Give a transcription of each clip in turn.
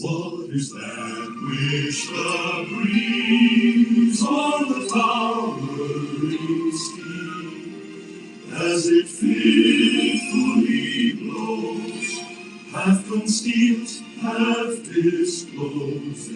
What is that which the breeze on the towering steep, as it fitfully blows, half conceals, half discloses?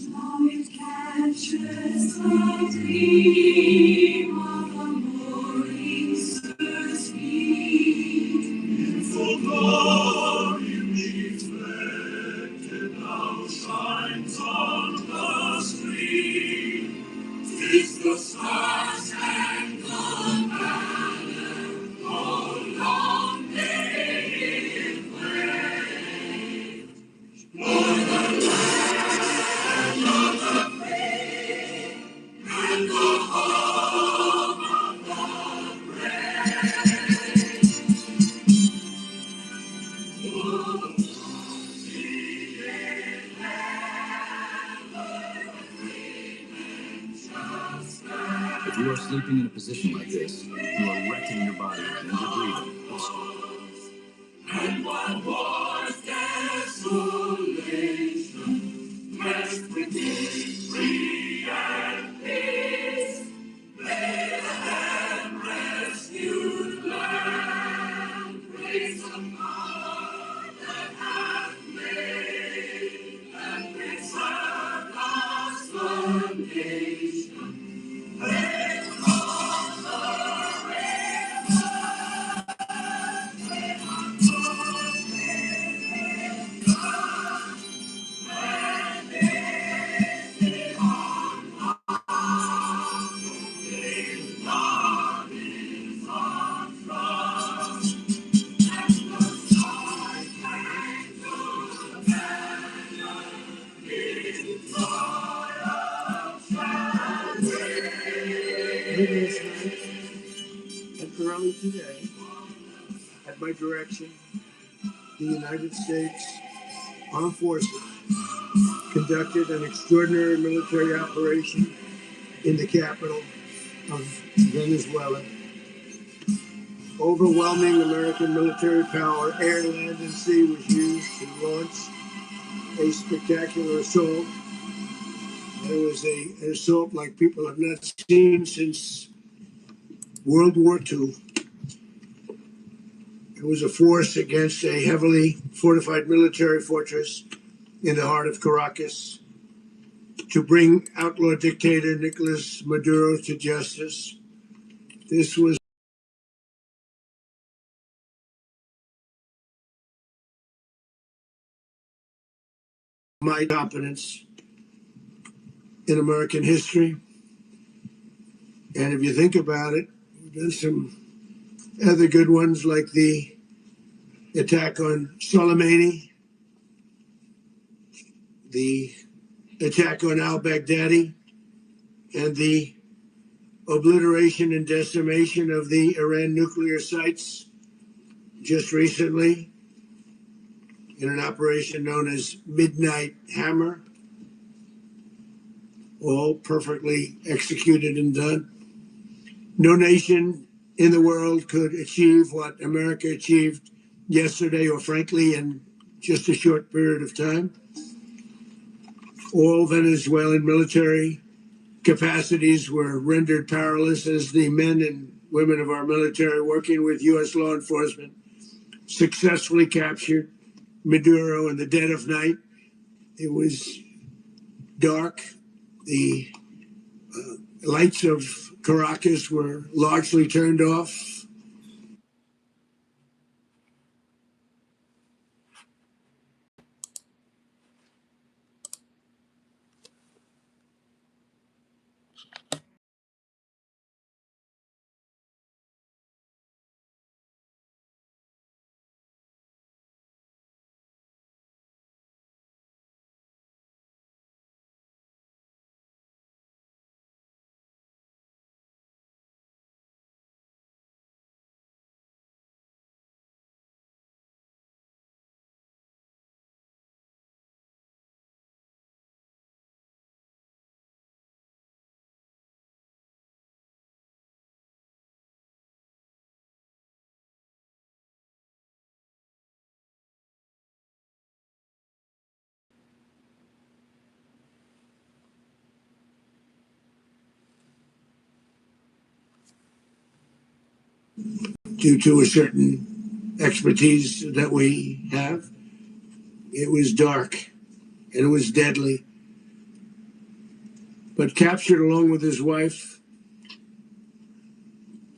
Now it catches the gleam of the morning's first beam. In full glory reflected now shines on the stream. 'Tis the star-spangled banner, oh long may it wave, o'er the land of the free and the home of the brave. Oh, If you are sleeping in a position like this, you are wrecking your body and your breathing. and while war's desolation blessed with victory and peace, may the hand rescued land praise the God that hath made and preserved us the nation. And early today, at my direction, the United States Armed Forces conducted an extraordinary military operation in the capital of Venezuela. Overwhelming American military power, air, land, and sea, was used to launch a spectacular assault. It was an assault like people have not seen since World War II. It was a force against a heavily fortified military fortress in the heart of Caracas to bring outlaw dictator Nicolas Maduro to justice. This was my competence in American history. And if you think about it, there's some other good ones like the attack on Soleimani, the attack on al-Baghdadi, and the obliteration and decimation of the Iran nuclear sites just recently in an operation known as Midnight Hammer, all perfectly executed and done. No nation in the world could achieve what America achieved yesterday, or frankly, in just a short period of time. All Venezuelan military capacities were rendered powerless as the men and women of our military, working with U.S. law enforcement, successfully captured Maduro in the dead of night. It was dark. The lights of Caracas were largely turned off. Due to a certain expertise that we have, it was dark and it was deadly. But captured along with his wife,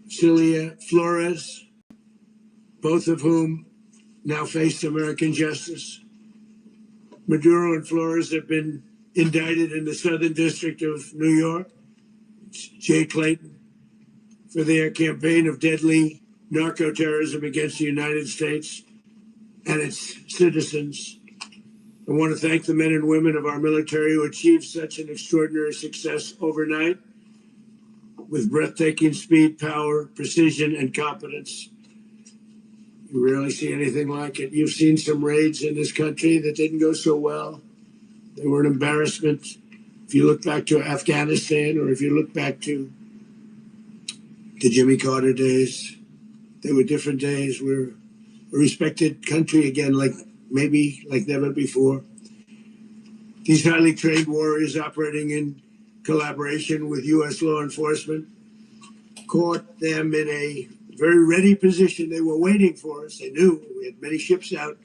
Celia Flores, both of whom now face American justice. Maduro and Flores have been indicted in the Southern District of New York, Jay Clayton, for their campaign of deadly narco-terrorism against the United States and its citizens. I want to thank the men and women of our military who achieved such an extraordinary success overnight with breathtaking speed, power, precision, and competence. You rarely see anything like it. You've seen some raids in this country that didn't go so well. They were an embarrassment. If you look back to Afghanistan, or if you look back to the Jimmy Carter days, they were different days. We're a respected country again, maybe like never before. These highly trained warriors operating in collaboration with U.S. law enforcement caught them in a very ready position. They were waiting for us. They knew we had many ships out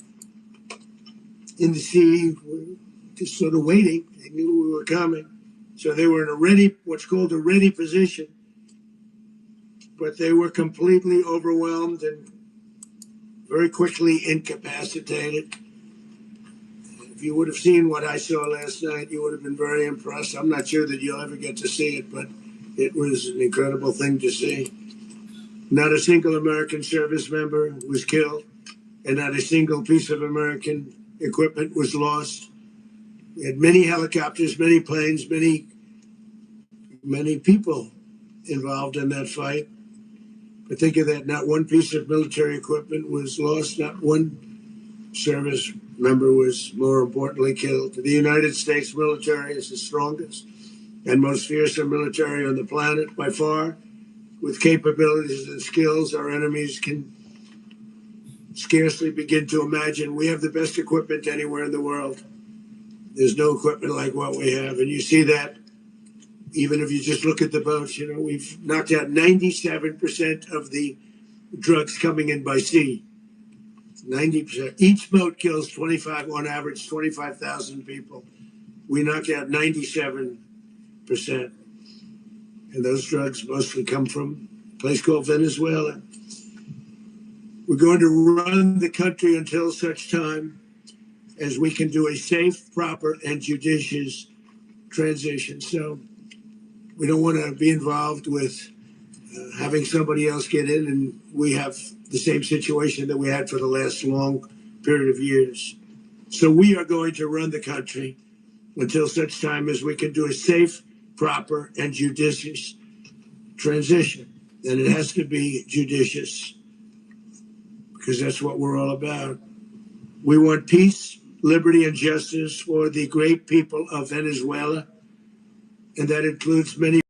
in the sea, just sort of waiting. They knew we were coming. So they were in what's called a ready position. But they were completely overwhelmed and very quickly incapacitated. If you would have seen what I saw last night, you would have been very impressed. I'm not sure that you'll ever get to see it, but it was an incredible thing to see. Not a single American service member was killed, and not a single piece of American equipment was lost. We had many helicopters, many planes, many people involved in that fight. But think of that, not one piece of military equipment was lost, not one service member was, more importantly, killed. The United States military is the strongest and most fearsome military on the planet by far, with capabilities and skills our enemies can scarcely begin to imagine. We have the best equipment anywhere in the world. There's no equipment like what we have, and you see that even if you just look at the boats. We've knocked out 97% of the drugs coming in by sea. 90%. Each boat kills on average, 25,000 people. We knocked out 97%. And those drugs mostly come from a place called Venezuela. We're going to run the country until such time as we can do a safe, proper, and judicious transition. So we don't want to be involved with having somebody else get in, and we have the same situation that we had for the last long period of years. So we are going to run the country until such time as we can do a safe, proper, and judicious transition. And it has to be judicious, because that's what we're all about. We want peace, liberty, and justice for the great people of Venezuela, and that includes many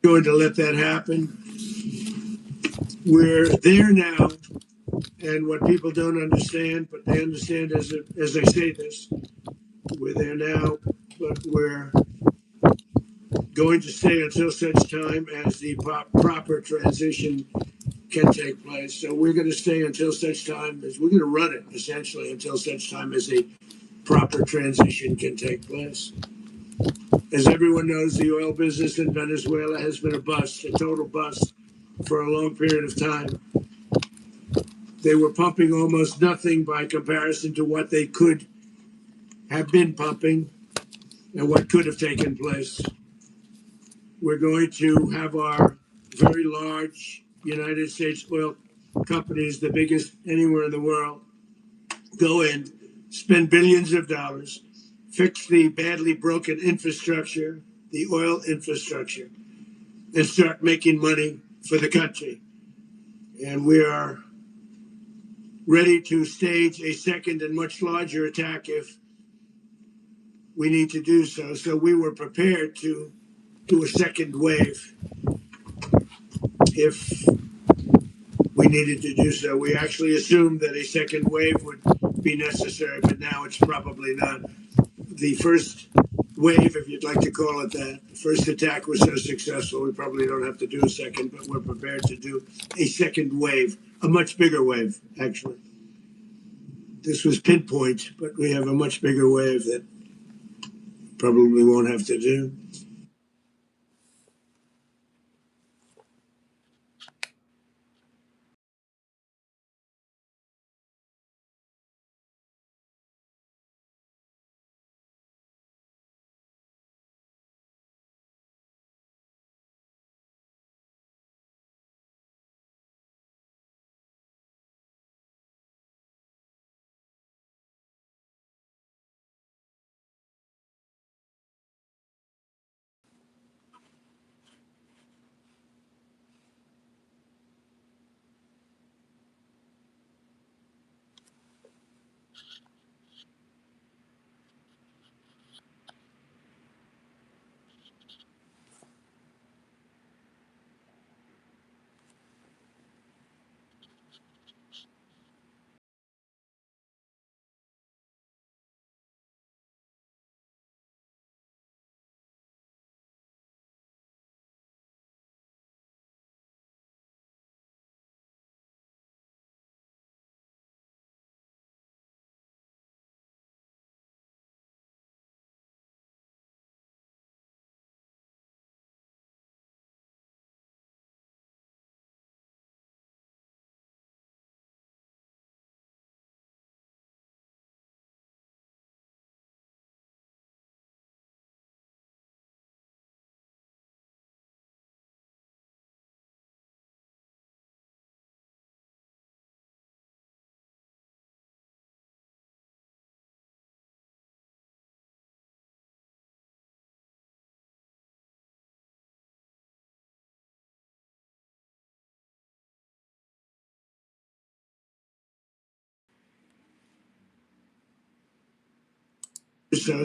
going to let that happen. We're there now, and what people don't understand, but they understand as I say this, we're there now, but we're going to stay until such time as the proper transition can take place. So we're going to stay until such time as we're going to run it essentially until such time as a proper transition can take place. As everyone knows, the oil business in Venezuela has been a bust, a total bust for a long period of time. They were pumping almost nothing by comparison to what they could have been pumping and what could have taken place. We're going to have our very large United States oil companies, the biggest anywhere in the world, go in, spend billions of dollars, fix the badly broken infrastructure, the oil infrastructure, and start making money for the country. And we are ready to stage a second and much larger attack if we need to do so. So we were prepared to do a second wave if we needed to do so. We actually assumed that a second wave would be necessary, but now it's probably not. The first wave, if you'd like to call it that, the first attack was so successful, we probably don't have to do a second, but we're prepared to do a second wave, a much bigger wave, actually. This was pinpoint, but we have a much bigger wave that probably won't have to do.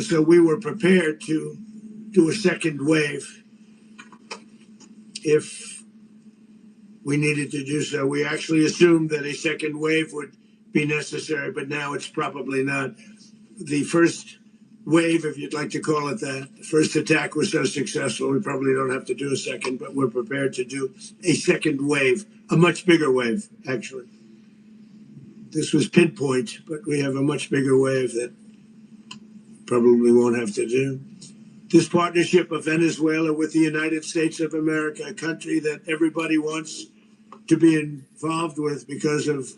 So we were prepared to do a second wave if we needed to do so. We actually assumed that a second wave would be necessary, but now it's probably not. The first wave, if you'd like to call it that, the first attack was so successful, we probably don't have to do a second, but we're prepared to do a second wave, a much bigger wave, actually. This was pinpoint, but we have a much bigger wave that probably won't have to do. This partnership of Venezuela with the United States of America, a country that everybody wants to be involved with because of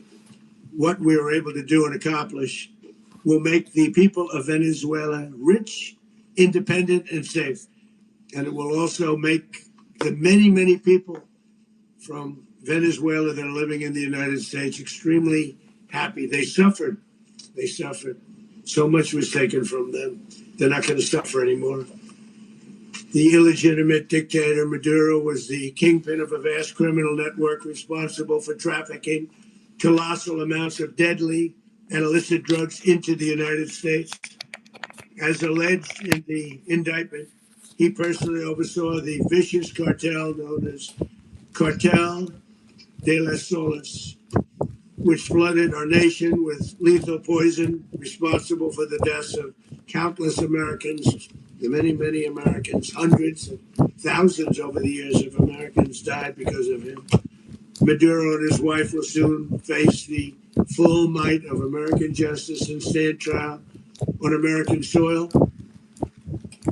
what we were able to do and accomplish, will make the people of Venezuela rich, independent, and safe. And it will also make the many, many people from Venezuela that are living in the United States extremely happy. They suffered. They suffered. So much was taken from them. They're not going to suffer anymore. The illegitimate dictator Maduro was the kingpin of a vast criminal network responsible for trafficking colossal amounts of deadly and illicit drugs into the United States. As alleged in the indictment, He personally oversaw the vicious cartel known as Cartel de las Solas, which flooded our nation with lethal poison, responsible for the deaths of countless Americans, many, many Americans, hundreds of thousands over the years of Americans died because of him. Maduro and his wife will soon face the full might of American justice and stand trial on American soil.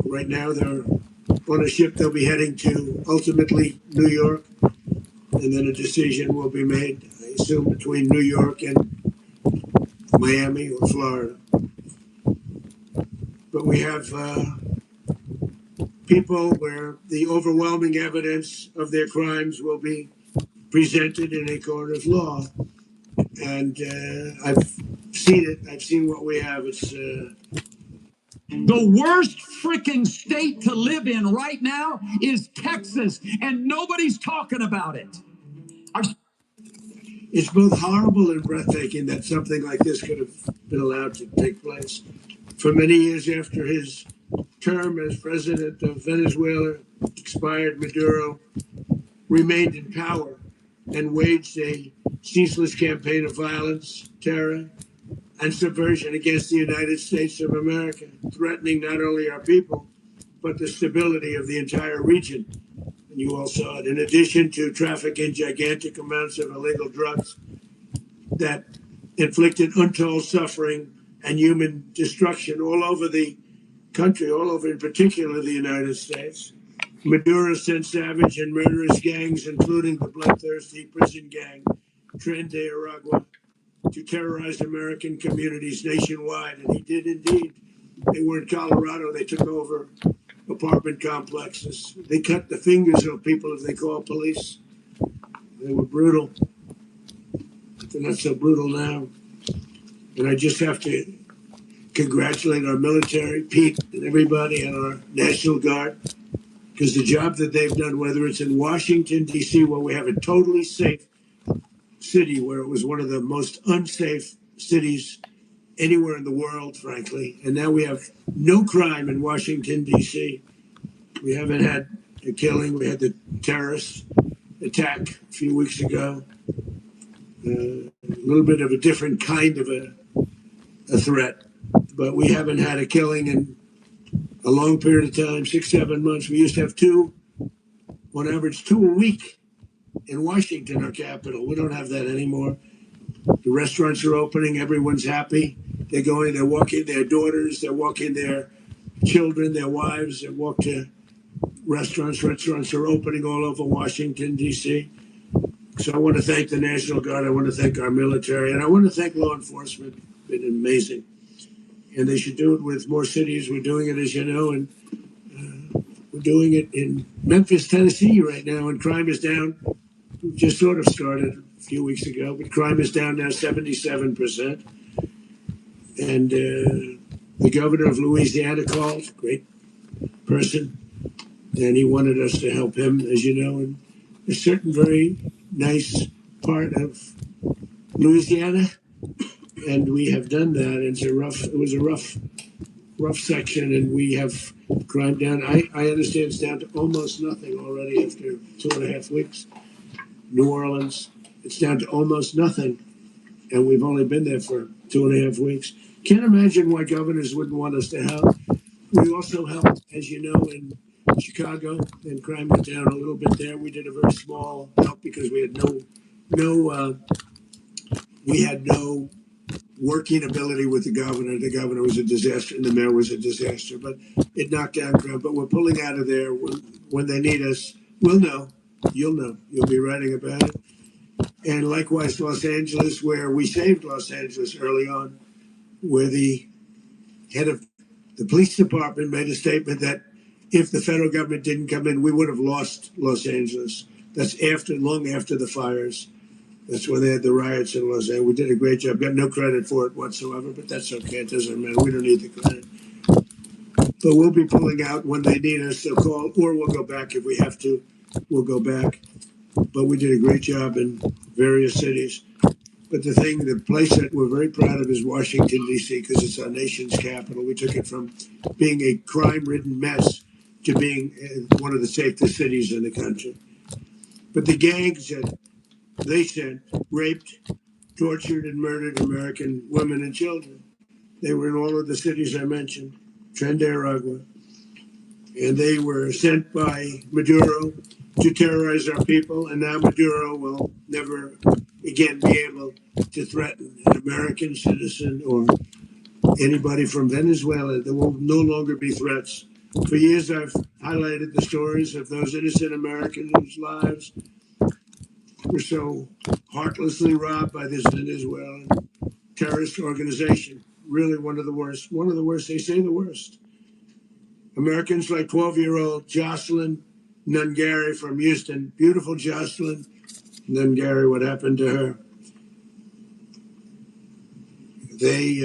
Right now, they're on a ship they'll be heading to, ultimately, New York, and then a decision will be made, I assume, between New York and Miami or Florida. But we have people where the overwhelming evidence of their crimes will be presented in a court of law. And I've seen it. I've seen what we have. It's The worst freaking state to live in right now is Texas, and nobody's talking about it. it's both horrible and breathtaking that something like this could have been allowed to take place. For many years after his term as president of Venezuela expired, Maduro remained in power and waged a ceaseless campaign of violence, terror, and subversion against the United States of America, threatening not only our people, but the stability of the entire region. And you all saw it. In addition to trafficking gigantic amounts of illegal drugs that inflicted untold suffering and human destruction all over the country, all over, in particular, the United States. Maduro sent savage and murderous gangs, including the bloodthirsty prison gang, Tren de Aragua, to terrorize American communities nationwide. And he did indeed. They were in Colorado. They took over apartment complexes. They cut the fingers of people if they called police. They were brutal. But they're not so brutal now. And I just have to congratulate our military, Pete, and everybody, and our National Guard, because the job that they've done, whether it's in Washington, D.C., where we have a totally safe city, where it was one of the most unsafe cities anywhere in the world, frankly, and now we have no crime in Washington, D.C. We haven't had a killing. We had the terrorist attack a few weeks ago. A little bit of a different kind of a threat, but we haven't had a killing in a long period of time, 6, 7 months. We used to have two, on average, 2 a week in Washington, our capital. We don't have that anymore. The restaurants are opening. Everyone's happy. They're going, they're walking their daughters, they're walking their children, their wives, they walk to restaurants. Restaurants are opening all over Washington, D.C. So I want to thank the National Guard. I want to thank our military. And I want to thank law enforcement. It's been amazing. And they should do it with more cities. We're doing it, as you know, and we're doing it in Memphis, Tennessee right now, and crime is down. We just sort of started a few weeks ago, but crime is down now 77%. And the governor of Louisiana called, great person, and he wanted us to help him, as you know, in a certain very nice part of Louisiana. And we have done that. It was a rough section, and we have crime down. I understand it's down to almost nothing already after 2.5 weeks. New Orleans, it's down to almost nothing, and we've only been there for 2.5 weeks. Can't imagine why governors wouldn't want us to help. We also helped, as you know, in Chicago, and crime went down a little bit there. We did a very small help because we had no working ability with the governor. The governor was a disaster, and the mayor was a disaster. But it knocked down crime. But we're pulling out of there when they need us. We'll know. You'll know. You'll be writing about it. And likewise, Los Angeles, where we saved Los Angeles early on, where the head of the police department made a statement that if the federal government didn't come in, we would have lost Los Angeles. That's long after the fires. That's when they had the riots in Los Angeles. We did a great job. Got no credit for it whatsoever, but that's okay. It doesn't matter. We don't need the credit. But we'll be pulling out when they need us. They'll call, or we'll go back if we have to. We'll go back. But we did a great job in various cities. But the place that we're very proud of is Washington, D.C., because it's our nation's capital. We took it from being a crime-ridden mess to being one of the safest cities in the country. But the gangs that they sent raped, tortured, and murdered American women and children. They were in all of the cities I mentioned, Trinidad, and they were sent by Maduro to terrorize our people. And now Maduro will never again be able to threaten an American citizen or anybody from Venezuela. There will no longer be threats. For years, I've highlighted the stories of those innocent Americans whose lives were so heartlessly robbed by this Venezuelan terrorist organization. Really one of the worst. One of the worst. They say the worst. Americans like 12-year-old Jocelyn Nungary from Houston. Beautiful Jocelyn Nungary. What happened to her? They,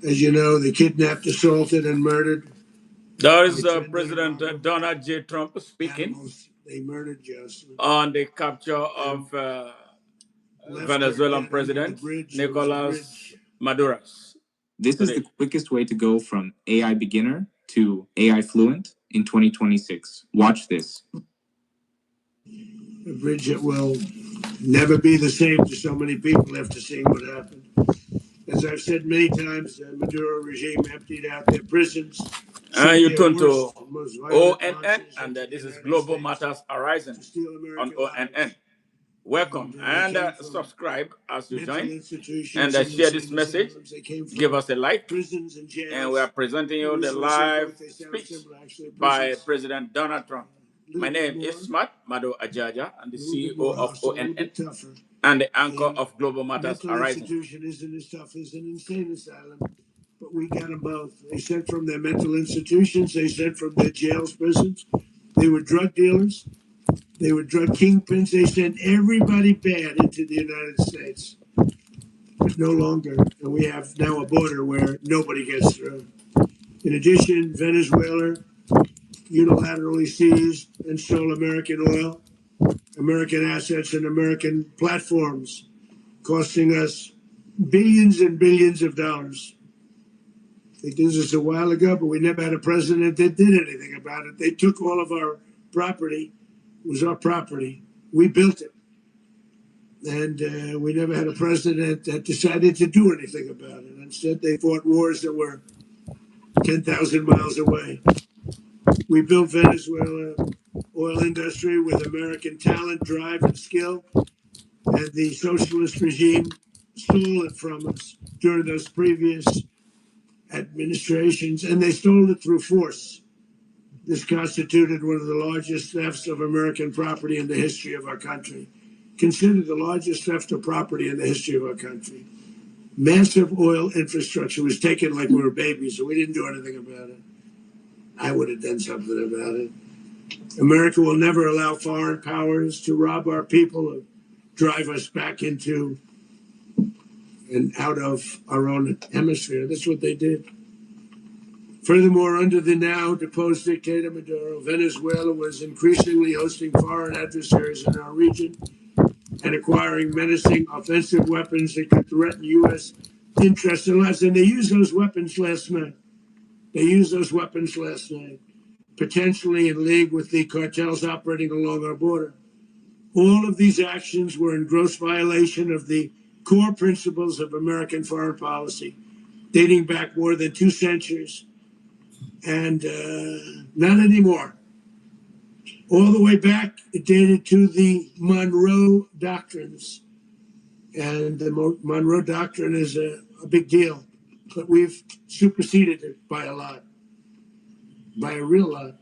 as you know, they kidnapped, assaulted, and murdered. There is President Donald J. Trump speaking. Animals. They murdered Jocelyn. On the capture of Venezuelan President Nicolas Maduro. This is the quickest way to go from AI beginner to AI fluent in 2026. Watch this. A bridge that will never be the same to so many people after seeing what happened. As I've said many times, the Maduro regime emptied out their prisons. You turn to ONN, and this is Global Matters Horizon on ONN. Welcome and subscribe as you join, and share this message. Give us a like, and we are presenting you the live speech by President Donald Trump. My name is Smart Mado Ajaja, and the CEO of ONN and the anchor of Global Matters Horizon. Institution isn't as tough as an insane asylum, but we got them both. They sent from their mental institutions, they sent from their jails, prisons. They were drug dealers. They were drug kingpins. They sent everybody bad into the United States. But no longer. And we have now a border where nobody gets through. In addition, Venezuela unilaterally seized and stole American oil, American assets, and American platforms, costing us billions and billions of dollars. They did this a while ago, but we never had a president that did anything about it. They took all of our property. It was our property. We built it. And we never had a president that decided to do anything about it. Instead, they fought wars that were 10,000 miles away. We built Venezuela oil industry with American talent, drive, and skill. And the socialist regime stole it from us during those previous administrations, and they stole it through force. This constituted one of the largest thefts of American property in the history of our country. Considered the largest theft of property in the history of our country. Massive oil infrastructure was taken like we were babies, and we didn't do anything about it. I would have done something about it. America will never allow foreign powers to rob our people or drive us back into and out of our own hemisphere. That's what they did. Furthermore, under the now deposed dictator Maduro, Venezuela was increasingly hosting foreign adversaries in our region and acquiring menacing offensive weapons that could threaten U.S. interests and lives. And they used those weapons last night. Potentially in league with the cartels operating along our border. All of these actions were in gross violation of the core principles of American foreign policy, dating back more than 2 centuries. And not anymore. All the way back, it dated to the Monroe Doctrines. And the Monroe Doctrine is a big deal, but we've superseded it by a lot, by a real lot.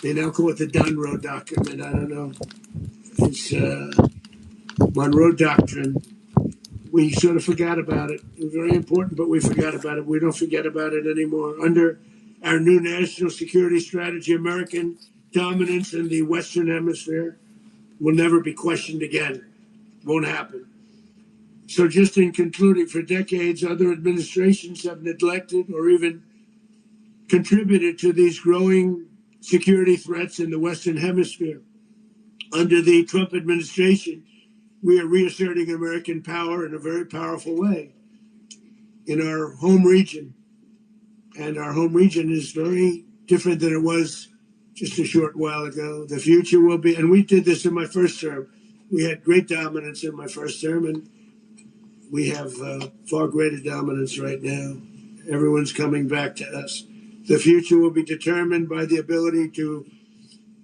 They now call it the Monroe Doctrine, I don't know. It's Monroe Doctrine. We sort of forgot about it. It was very important, but we forgot about it. We don't forget about it anymore. Under our new national security strategy, American dominance in the Western Hemisphere will never be questioned again. Won't happen. So just in concluding, for decades, other administrations have neglected or even contributed to these growing security threats in the Western Hemisphere. Under the Trump administration, we are reasserting American power in a very powerful way in our home region. And our home region is very different than it was just a short while ago. The future will be, and we did this in my first term. We had great dominance in my first term, and we have far greater dominance right now. Everyone's coming back to us. The future will be determined by the ability to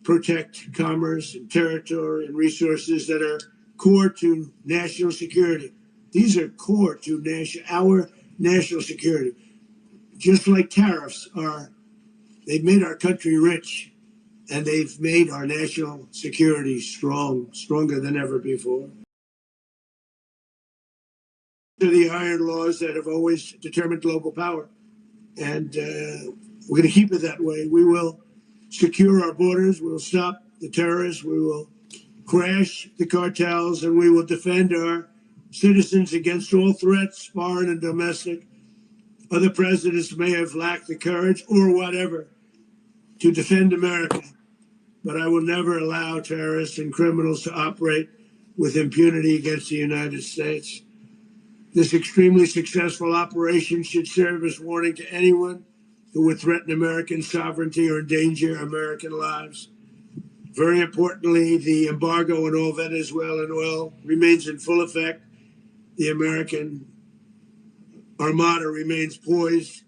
protect commerce and territory and resources that are core to national security. These are core to our national security. Just like tariffs are, they've made our country rich, and they've made our national security stronger than ever before. They're the iron laws that have always determined global power, and we're going to keep it that way. We will secure our borders. We will stop the terrorists. We will crash the cartels, and we will defend our citizens against all threats, foreign and domestic. Other presidents may have lacked the courage or whatever to defend America, but I will never allow terrorists and criminals to operate with impunity against the United States. This extremely successful operation should serve as warning to anyone who would threaten American sovereignty or endanger American lives. Very importantly, the embargo on all Venezuelan oil remains in full effect. The American Armada remains poised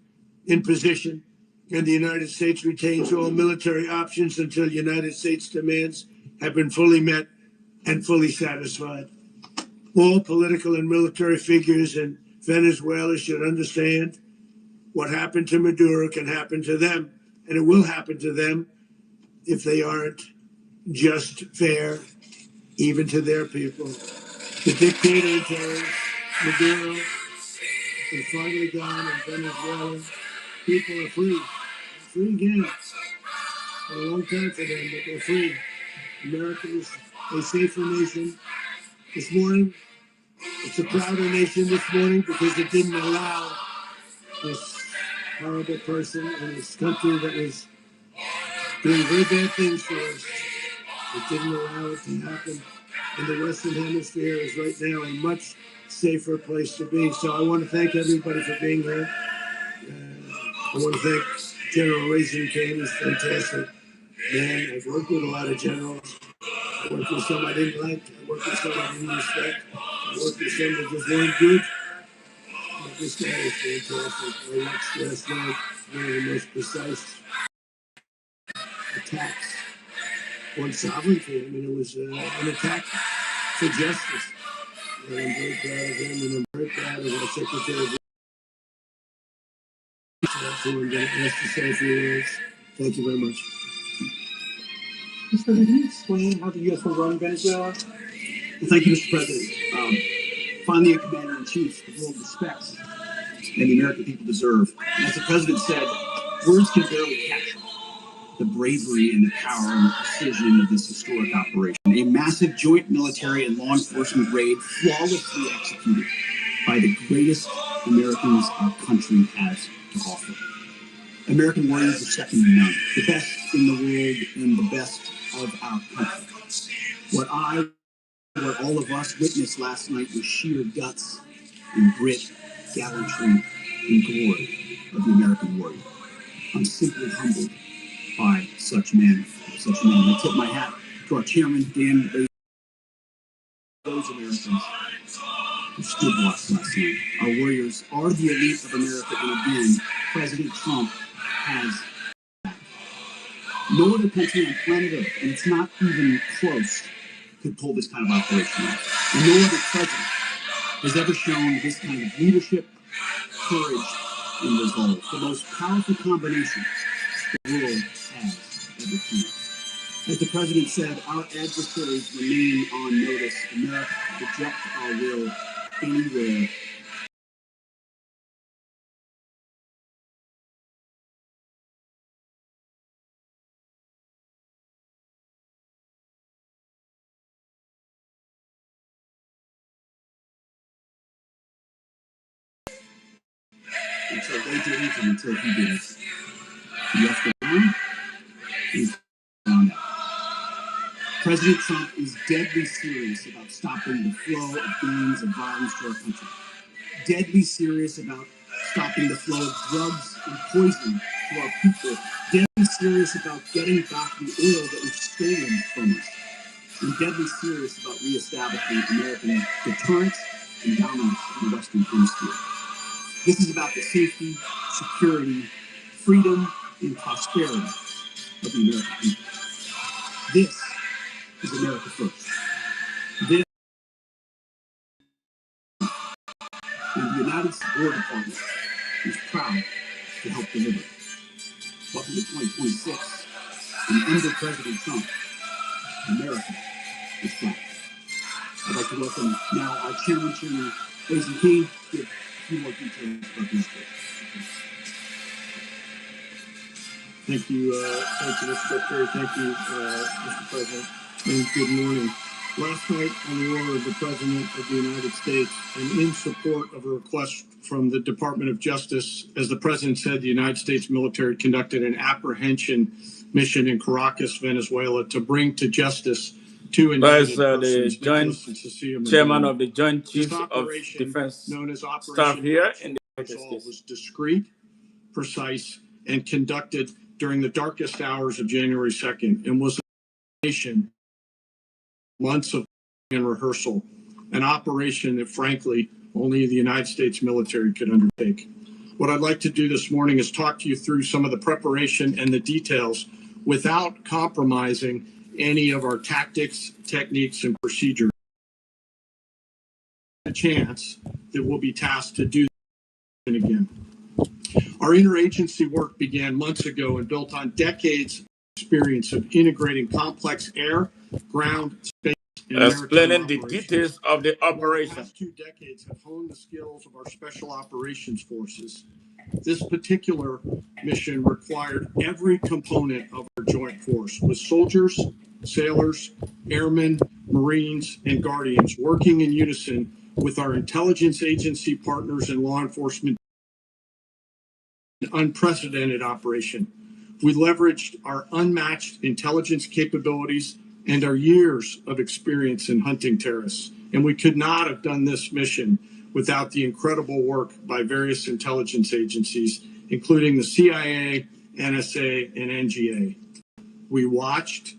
in position, and the United States retains all military options until United States demands have been fully met and fully satisfied. All political and military figures in Venezuela should understand what happened to Maduro can happen to them, and it will happen to them if they aren't just fair, even to their people. The dictator and terrorist, Maduro, is finally gone in Venezuela. People are free. They're free again. For a long time for them, but they're free. America is a safer nation. This morning, it's a prouder nation this morning because it didn't allow this horrible person in this country that was doing very bad things for us. It didn't allow it to happen. And the Western Hemisphere is right now a much safer place to be. So I want to thank everybody for being here. I want to thank General Raisin Kane. He's fantastic. Man, I've worked with a lot of generals. I worked with some I didn't like. I worked with some I didn't respect. I worked with some that just weren't good. But this guy is fantastic. I watched last night one of the most precise attacks on sovereignty. I mean, it was an attack for justice. And I'm very proud of him, and I'm very proud of our Secretary of Defense, who I'm going to ask to say a few words. Thank you very much. Mr. President, can you explain how the U.S. will run Venezuela? Well, thank you, Mr. President. Finally, a commander-in-chief the world respects and the American people deserve. And as the president said, words can barely capture the bravery and the power and the precision of this historic operation. A massive joint military and law enforcement raid flawlessly executed by the greatest Americans our country has to offer. American warriors are second to none, the best in the world and the best of our country. What all of us witnessed last night was sheer guts and grit, gallantry, and glory of the American warrior. I'm simply humbled by such men. I tip my hat to our chairman, Dan, those Americans who stood watch last night. Our warriors are the elite of America, and again, President Trump has no other country on planet Earth, and it's not even close, could pull this kind of operation off. And no other president has ever shown this kind of leadership, courage, and resolve. The most powerful combination the world has ever seen. As the president said, our adversaries remain on notice. America reject our will anywhere. Until they didn't, and until he didn't. He left the room. He's found out. President Trump is deadly serious about stopping the flow of gangs and violence to our country. Deadly serious about stopping the flow of drugs and poison to our people, deadly serious about getting back the oil that was stolen from us, and deadly serious about reestablishing American deterrence and dominance in the Western Hemisphere. This is about the safety, security, freedom, and prosperity of the American people. This is America First. This and the United States War Department is proud to help deliver. Welcome to 2026, and under President Trump, America is back. I'd like to welcome now our Chairman, President King, to give a few more details about this case. Thank you, Mr. Secretary. Thank you, Mr. President, and good morning. Last night, on the order of the President of the United States, and in support of a request from the Department of Justice, as the President said, the United States military conducted an apprehension mission in Caracas, Venezuela, to bring to justice two indicted persons, Nicholas and Cecilia Maduro. Chairman of the Joint Chiefs of Defense known as Staff here in the United States, was discreet, precise, and conducted during the darkest hours of January 2nd, and was a nation months of and rehearsal, an operation that frankly only the United States military could undertake. What I'd like to do this morning is talk to you through some of the preparation and the details without compromising any of our tactics, techniques, and procedures. A chance that we'll be tasked to do this again. Our interagency work began months ago and built on decades of experience of integrating complex air, ground, space, and explaining the operations. details of the operation. The last 2 decades have honed the skills of our special operations forces. This particular mission required every component of our joint force, with soldiers, sailors, airmen, Marines, and Guardians working in unison with our intelligence agency partners and law enforcement. An unprecedented operation. We leveraged our unmatched intelligence capabilities and our years of experience in hunting terrorists. And we could not have done this mission without the incredible work by various intelligence agencies, including the CIA, NSA, and NGA. We watched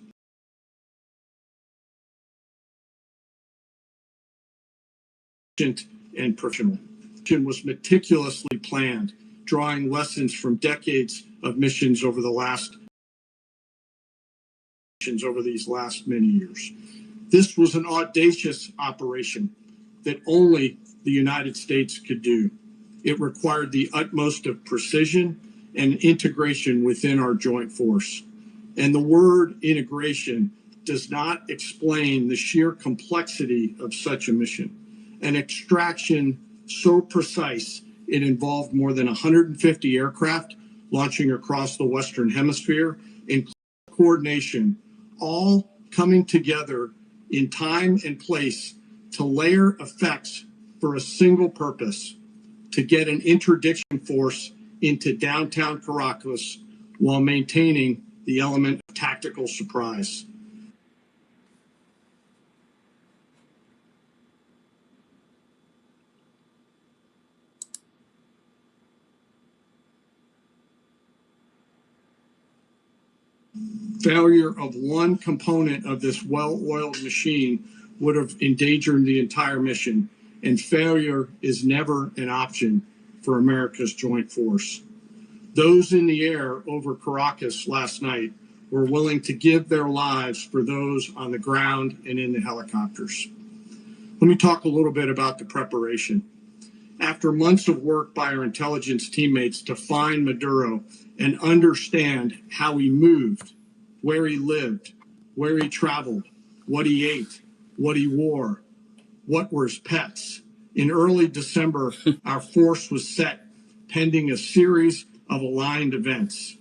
and professional. Mission was meticulously planned, drawing lessons from decades of missions over these last many years. This was an audacious operation that only the United States could do. It required the utmost of precision and integration within our joint force. And the word integration does not explain the sheer complexity of such a mission. An extraction so precise, it involved more than 150 aircraft launching across the Western Hemisphere in coordination, all coming together in time and place to layer effects for a single purpose, to get an interdiction force into downtown Caracas while maintaining the element of tactical surprise. Failure of one component of this well-oiled machine would have endangered the entire mission, and failure is never an option for America's joint force. Those in the air over Caracas last night were willing to give their lives for those on the ground and in the helicopters. Let me talk a little bit about the preparation. After months of work by our intelligence teammates to find Maduro and understand how he moved, where he lived, where he traveled, what he ate, what he wore, what were his pets. In early December, our force was set pending a series of aligned events.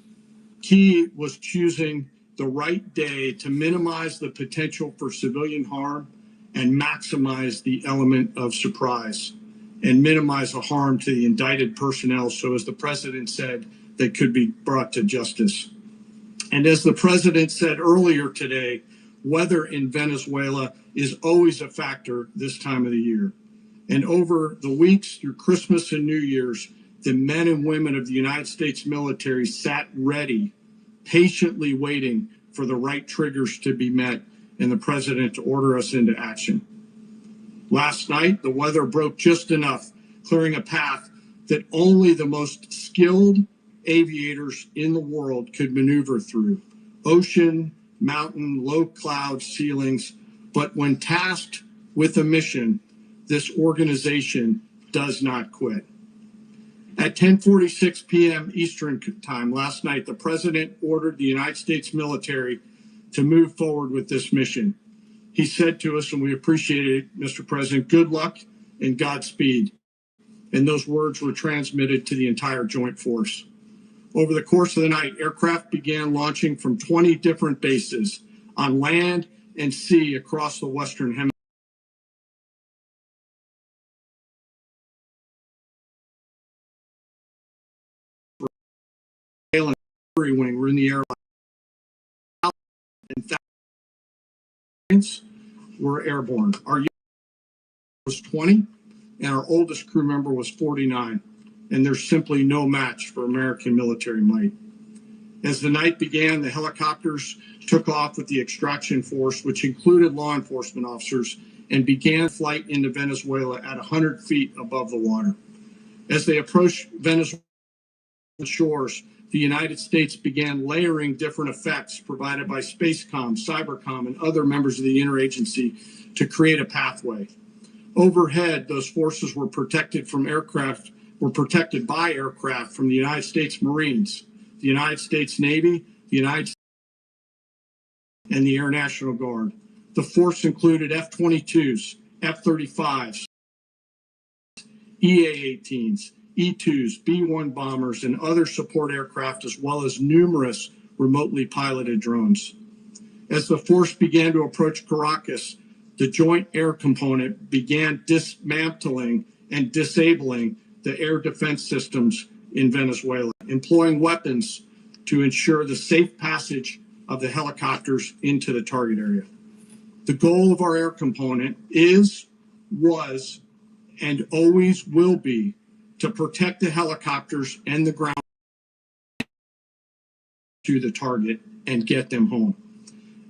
Key was choosing the right day to minimize the potential for civilian harm and maximize the element of surprise and minimize the harm to the indicted personnel, so as the president said, they could be brought to justice. And as the president said earlier today, weather in Venezuela is always a factor this time of the year. And over the weeks through Christmas and New Year's, the men and women of the United States military sat ready, patiently waiting for the right triggers to be met and the president to order us into action. Last night, the weather broke just enough, clearing a path that only the most skilled aviators in the world could maneuver through. Ocean, mountain, low cloud ceilings. But when tasked with a mission, this organization does not quit. At 10:46 p.m. Eastern Time last night, the president ordered the United States military to move forward with this mission. He said to us, and we appreciate it, Mr. President, good luck and Godspeed. And those words were transmitted to the entire joint force. Over the course of the night, aircraft began launching from 20 different bases on land and sea across the Western Hemisphere. Wing were in the air, and thousands were airborne. Our youngest was 20, and our oldest crew member was 49, and there's simply no match for American military might. As the night began, the helicopters took off with the extraction force, which included law enforcement officers, and began flight into Venezuela at 100 feet above the water. As they approached Venezuelan shores, the United States began layering different effects provided by Spacecom, Cybercom, and other members of the interagency to create a pathway. Overhead, those forces were protected by aircraft from the United States Marines, the United States Navy, the United States, and the Air National Guard. The force included F-22s, F-35s, EA-18s, E-2s, B-1 bombers, and other support aircraft, as well as numerous remotely piloted drones. As the force began to approach Caracas, the Joint Air Component began dismantling and disabling the air defense systems in Venezuela, employing weapons to ensure the safe passage of the helicopters into the target area. The goal of our air component was, and always will be to protect the helicopters and the ground to the target and get them home.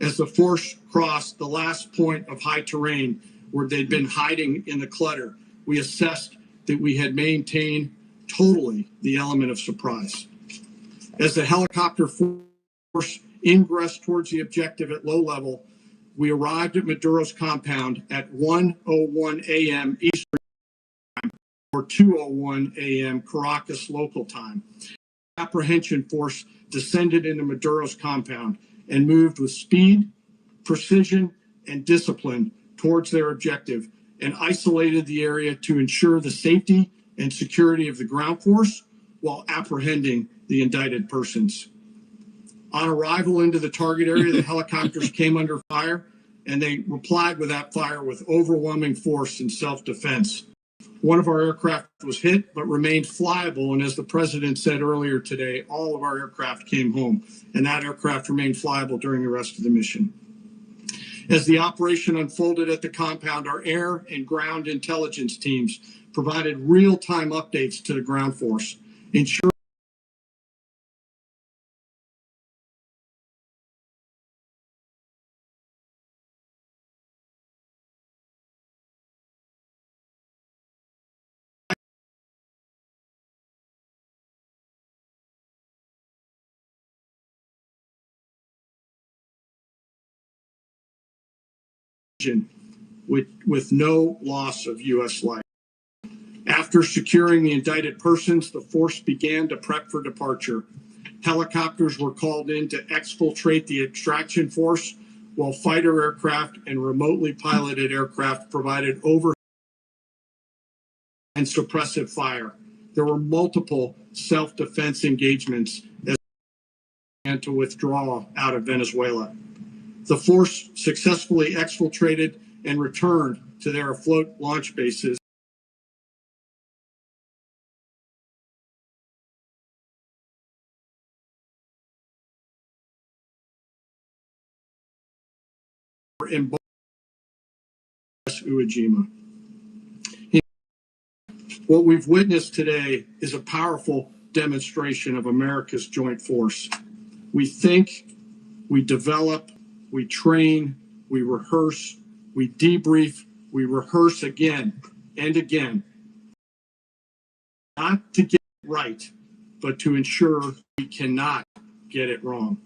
As the force crossed the last point of high terrain where they'd been hiding in the clutter, we assessed that we had maintained totally the element of surprise. As the helicopter force ingressed towards the objective at low level, we arrived at Maduro's compound at 1:01 a.m. Eastern Time, or 2:01 a.m. Caracas local time. The apprehension force descended into Maduro's compound and moved with speed, precision, and discipline towards their objective, and isolated the area to ensure the safety and security of the ground force while apprehending the indicted persons. On arrival into the target area, the helicopters came under fire, and they replied with that fire with overwhelming force and self-defense. One of our aircraft was hit, but remained flyable, and as the president said earlier today, all of our aircraft came home, and that aircraft remained flyable during the rest of the mission. As the operation unfolded at the compound, our air and ground intelligence teams provided real-time updates to the ground force, ensuring with no loss of U.S. life. After securing the indicted persons, the force began to prep for departure. Helicopters were called in to exfiltrate the extraction force, while fighter aircraft and remotely piloted aircraft provided overhead and suppressive fire. There were multiple self-defense engagements as they began to withdraw out of Venezuela. The force successfully exfiltrated and returned to their afloat launch bases in Bola, Uajima. What we've witnessed today is a powerful demonstration of America's joint force. We think, we develop, we train, we rehearse, we debrief, we rehearse again and again, not to get it right, but to ensure we cannot get it wrong.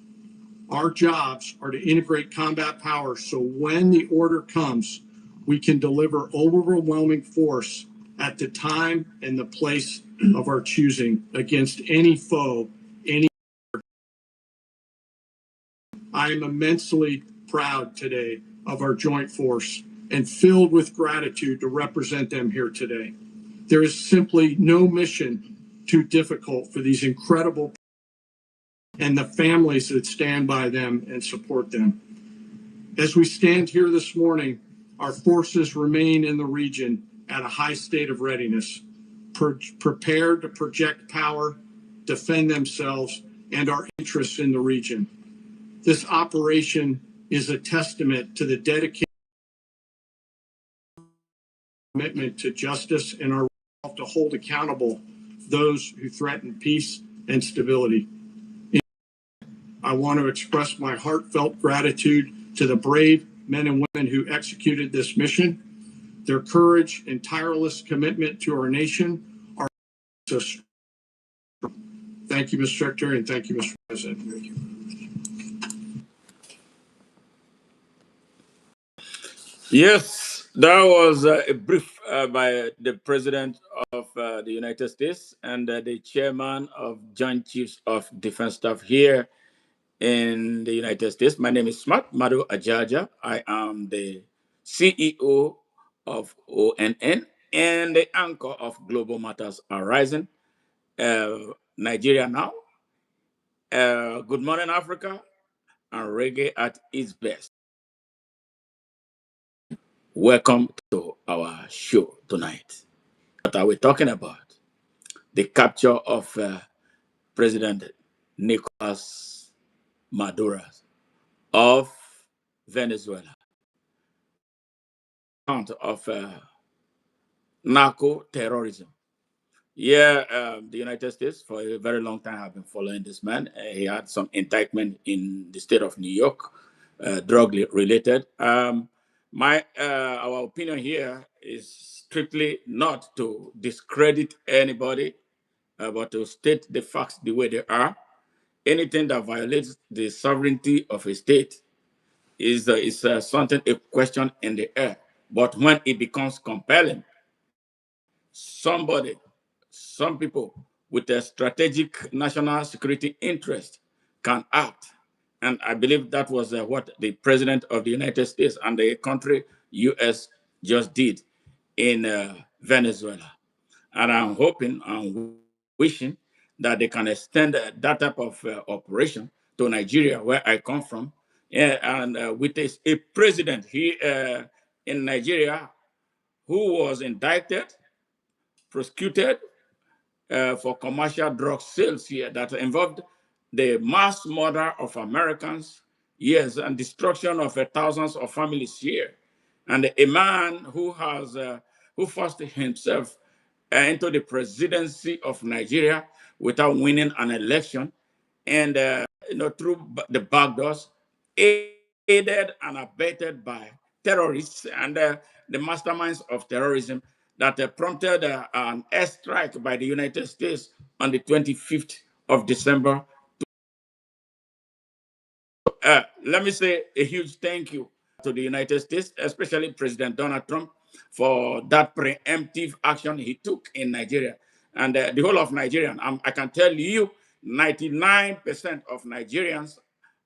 Our jobs are to integrate combat power so when the order comes, we can deliver overwhelming force at the time and the place of our choosing against any foe, any. I am immensely proud today of our joint force and filled with gratitude to represent them here today. There is simply no mission too difficult for these incredible and the families that stand by them and support them. As we stand here this morning, our forces remain in the region at a high state of readiness, prepared to project power, defend themselves, and our interests in the region. This operation is a testament to the dedication and commitment to justice and our resolve to hold accountable those who threaten peace and stability. I want to express my heartfelt gratitude to the brave men and women who executed this mission. Their courage and tireless commitment to our nation are. Thank you, Mr. Secretary, and thank you, Mr. President. Thank you. Yes, that was a brief by the President of the United States and the Chairman of Joint Chiefs of Defense Staff here in the United States. My name is Maduro Ajaja. I am the CEO of ONN and the anchor of Global Matters Arising, Nigeria Now, Good Morning Africa, and Reggae at its best. Welcome to our show tonight. What are we talking about? The capture of President Nicolas Maduro of Venezuela. Count of narco terrorism. Yeah, the United States for a very long time have been following this man. He had some indictment in the state of New York, drug related. Our opinion here is strictly not to discredit anybody, but to state the facts the way they are. Anything that violates the sovereignty of a state is something, a question in the air. But when it becomes compelling, some people with a strategic national security interest can act. And I believe that was what the President of the United States and the country US just did in Venezuela. And I'm hoping and wishing that they can extend that type of operation to Nigeria, where I come from. Yeah, and with a president here in Nigeria who was indicted, prosecuted for commercial drug sales here that involved the mass murder of Americans, yes, and destruction of thousands of families here. And a man who forced himself into the presidency of Nigeria without winning an election, and through the back doors, aided and abetted by terrorists and the masterminds of terrorism that prompted an airstrike by the United States on the 25th of December. Let me say a huge thank you to the United States, especially President Donald Trump, for that preemptive action he took in Nigeria. And the whole of Nigerian, I can tell you, 99% of Nigerians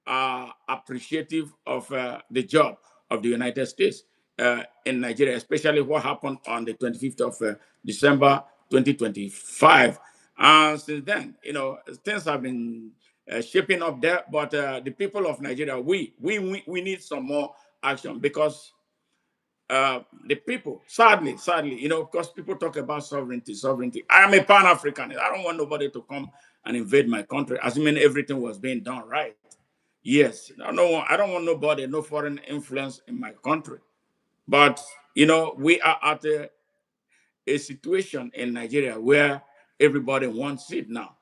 are appreciative of the job of the United States in Nigeria, especially what happened on the 25th of December 2025. And since then, things have been shaping up there, but the people of Nigeria, we need some more action because the people, sadly, because people talk about sovereignty. I am a Pan-Africanist. I don't want nobody to come and invade my country, assuming everything was being done right. Yes, I don't want nobody, no foreign influence in my country. But we are at a situation in Nigeria where everybody wants it now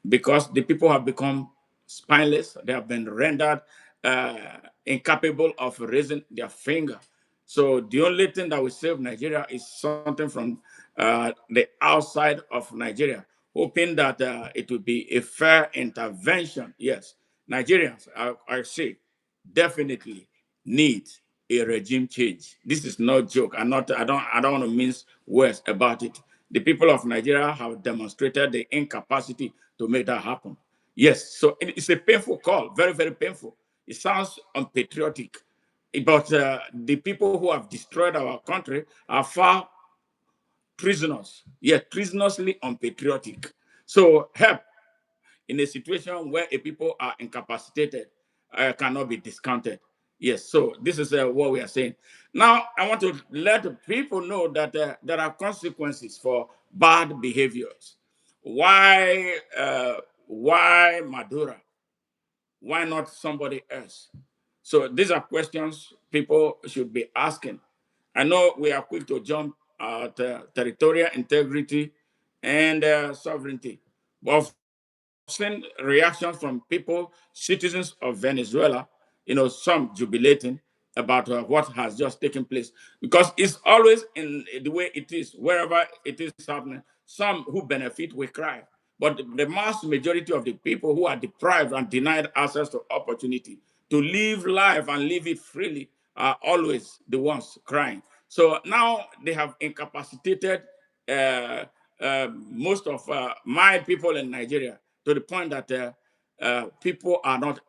because the people have become spineless. They have been rendered uh, incapable of raising their finger. So the only thing that will save Nigeria is something from the outside of Nigeria, hoping that it will be a fair intervention. Yes, Nigerians, I say, definitely need a regime change. This is no joke. I don't want to mince words about it. The people of Nigeria have demonstrated the incapacity to make that happen. Yes, so it's a painful call, very, very painful. It sounds unpatriotic, but the people who have destroyed our country are far prisoners, yet treasonously unpatriotic. So help in a situation where a people are incapacitated cannot be discounted. Yes, so this is what we are saying. Now, I want to let people know that there are consequences for bad behaviors. Why, why Maduro? Why not somebody else? So these are questions people should be asking. I know we are quick to jump at territorial integrity and sovereignty, but I've seen reactions from people, citizens of Venezuela, some jubilating about what has just taken place because it's always in the way it is wherever it is happening. Some who benefit will cry, but the mass majority of the people who are deprived and denied access to opportunity to live life and live it freely are always the ones crying. So now they have incapacitated most of my people in Nigeria to the point that people are not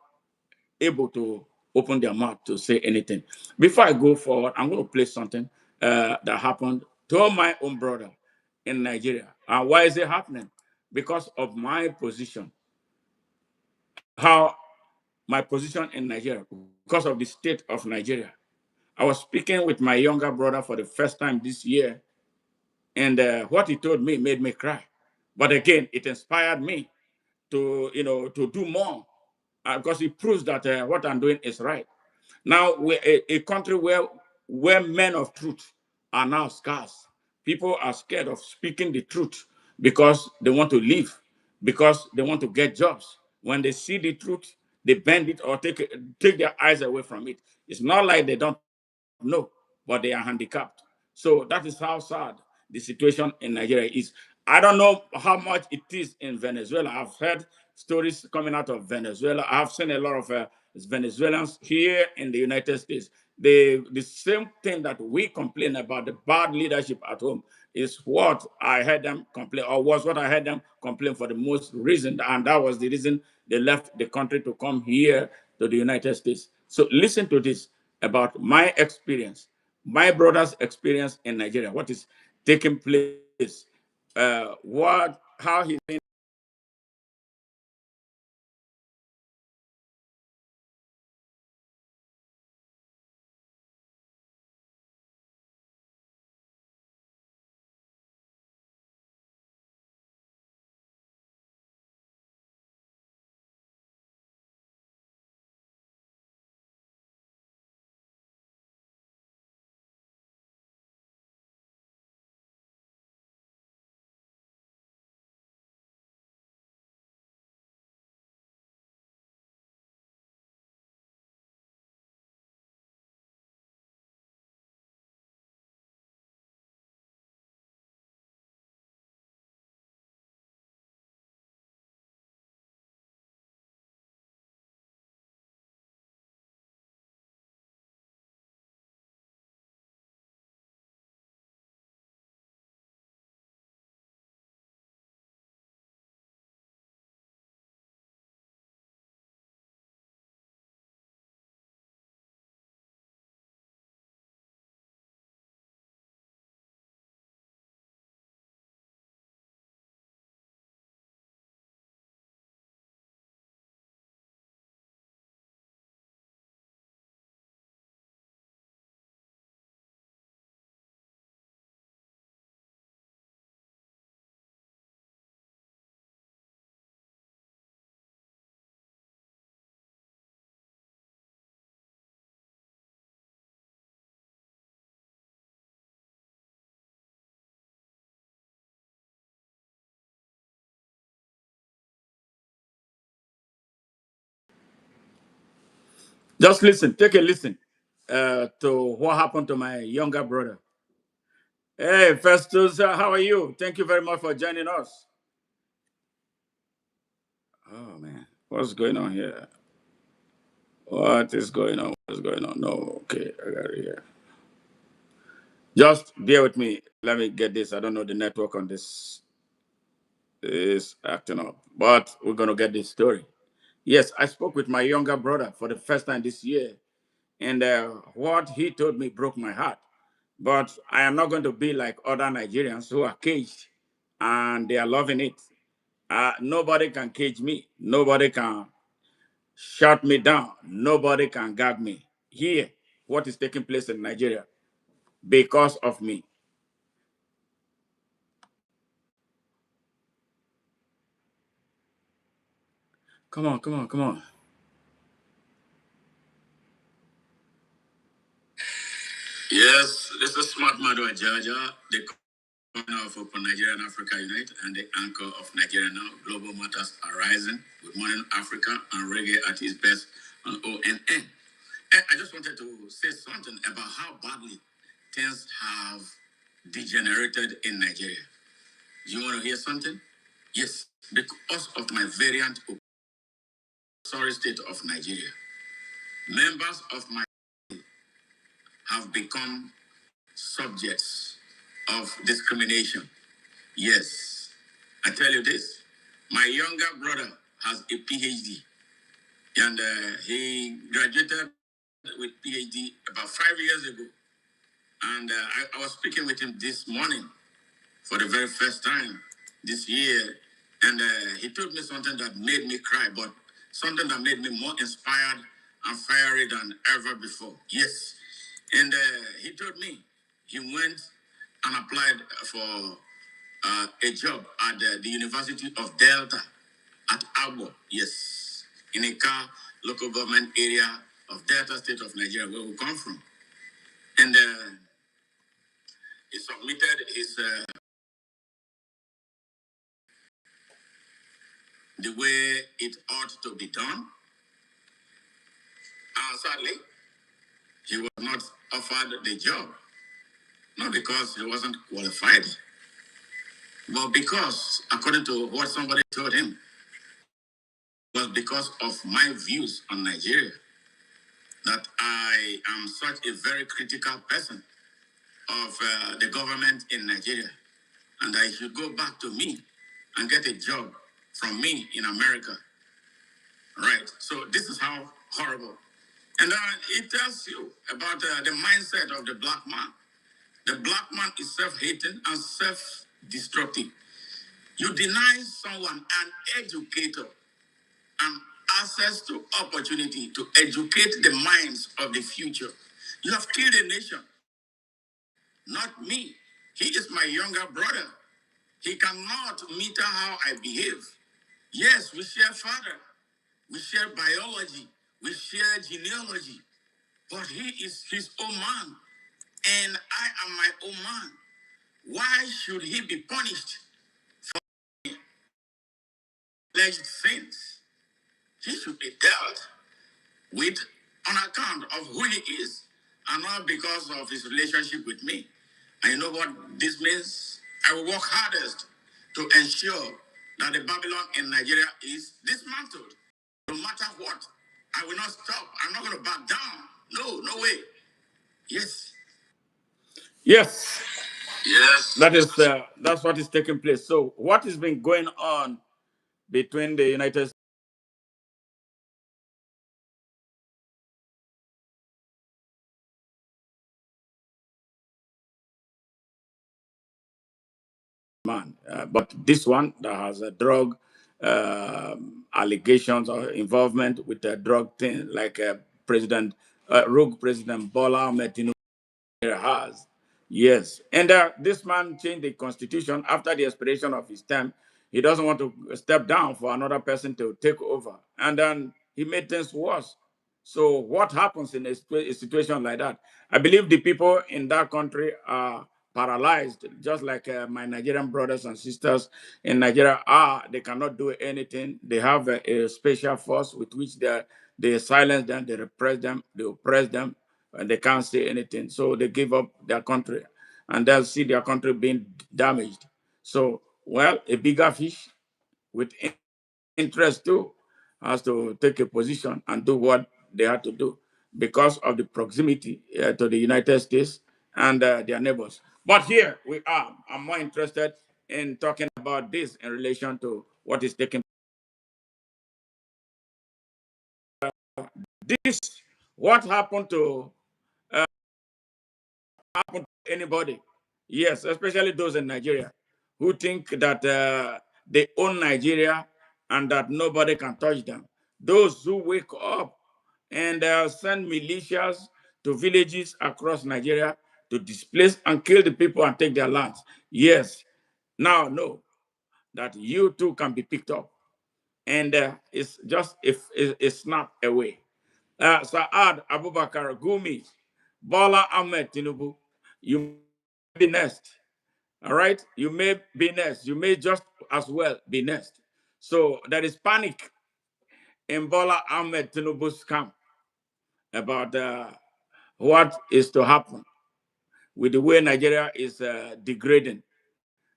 able to open their mouth to say anything. Before I go forward, I'm going to play something that happened to my own brother in Nigeria. And why is it happening? Because of my position, how my position in Nigeria, because of the state of Nigeria. I was speaking with my younger brother for the first time this year, and what he told me made me cry. But again, it inspired me to do more because it proves that what I'm doing is right. Now we're a country where men of truth are now scarce. People are scared of speaking the truth because they want to live, because they want to get jobs. When they see the truth, they bend it or take their eyes away from it. It's not like they don't know, but they are handicapped. So that is how sad the situation in Nigeria is. I don't know how much it is in Venezuela. I've heard stories coming out of Venezuela. I've seen a lot of Venezuelans here in the United States. The same thing that we complain about, the bad leadership at home, is what I heard them complain, or was what I heard them complain for the most reason. And that was the reason they left the country to come here to the United States. So listen to this about my experience, my brother's experience in Nigeria, what is taking place, how he's Just listen, take a listen to what happened to my younger brother. Hey, Festus, how are you? Thank you very much for joining us. Oh, man. What's going on here? What is going on? What's going on? No, okay, I got it here. Just bear with me. Let me get this. I don't know the network on this is acting up, but we're going to get this story. Yes, I spoke with my younger brother for the first time this year, and what he told me broke my heart. But I am not going to be like other Nigerians who are caged and they are loving it. Nobody can cage me. Nobody can shut me down. Nobody can gag me. Here, what is taking place in Nigeria because of me. Come on, come on, come on. Yes, this is Smart Maduro Georgia, the corner of Open Nigeria and Africa Unite, and the anchor of Nigeria Now. Global Matters are rising with Morning Africa and Reggae at its best on ONN. And I just wanted to say something about how badly things have degenerated in Nigeria. You want to hear something? Yes, because of my variant sorry state of Nigeria, members of my have become subjects of discrimination. Yes, I tell you this. My younger brother has a PhD, and he graduated with PhD about 5 years ago. And I was speaking with him this morning for the very first time this year. And he told me something that made me cry, but something that made me more inspired and fiery than ever before. Yes. And he told me he went and applied for a job at the University of Delta at Abo. Yes. In a car local government area of Delta State of Nigeria, where we come from. And he submitted his the way it ought to be done. Sadly, he was not offered the job, not because he wasn't qualified, but because, according to what somebody told him, it was because of my views on Nigeria that I am such a very critical person of the government in Nigeria, and I should go back to me and get a job from me in America. Right. So this is how horrible. And it tells you about the mindset of the black man. The black man is self-hating and self-destructive. You deny someone an educator and access to opportunity to educate the minds of the future. You have killed a nation, not me. He is my younger brother. He cannot meter how I behave. Yes, we share father. We share biology. We share genealogy. But he is his own man, and I am my own man. Why should he be punished for alleged sins? He should be dealt with on account of who he is, and not because of his relationship with me. And you know what this means? I will work hardest to ensure that the Babylon in Nigeria is dismantled. No matter what, I will not stop. I'm not going to back down. No, no way. Yes. Yes. Yes. That's what is taking place. So what has been going on between the United States man, but this one that has a drug allegations or involvement with a drug thing, like President Rogue President Bola Ahmed Tinubu has. Yes. And this man changed the constitution after the expiration of his term. He doesn't want to step down for another person to take over. And then he made things worse. So what happens in a situation like that? I believe the people in that country are paralyzed, just like my Nigerian brothers and sisters in Nigeria are. They cannot do anything. They have a special force with which They silence them, they repress them, they oppress them, and they can't say anything. So they give up their country, and they'll see their country being damaged. So, well, a bigger fish with interest too has to take a position and do what they have to do because of the proximity to the United States and their neighbors. But here we are. I'm more interested in talking about this in relation to what is taking this. What happened to anybody? Yes, especially those in Nigeria who think that they own Nigeria and that nobody can touch them. Those who wake up and send militias to villages across Nigeria to displace and kill the people and take their lands. Yes, now know that you too can be picked up. And it's just a snap away. Saad Abubakar Gumi, Bola Ahmed Tinubu, you may be next. All right, you may be next. You may just as well be next. So there is panic in Bola Ahmed Tinubu's camp about what is to happen with the way Nigeria is degrading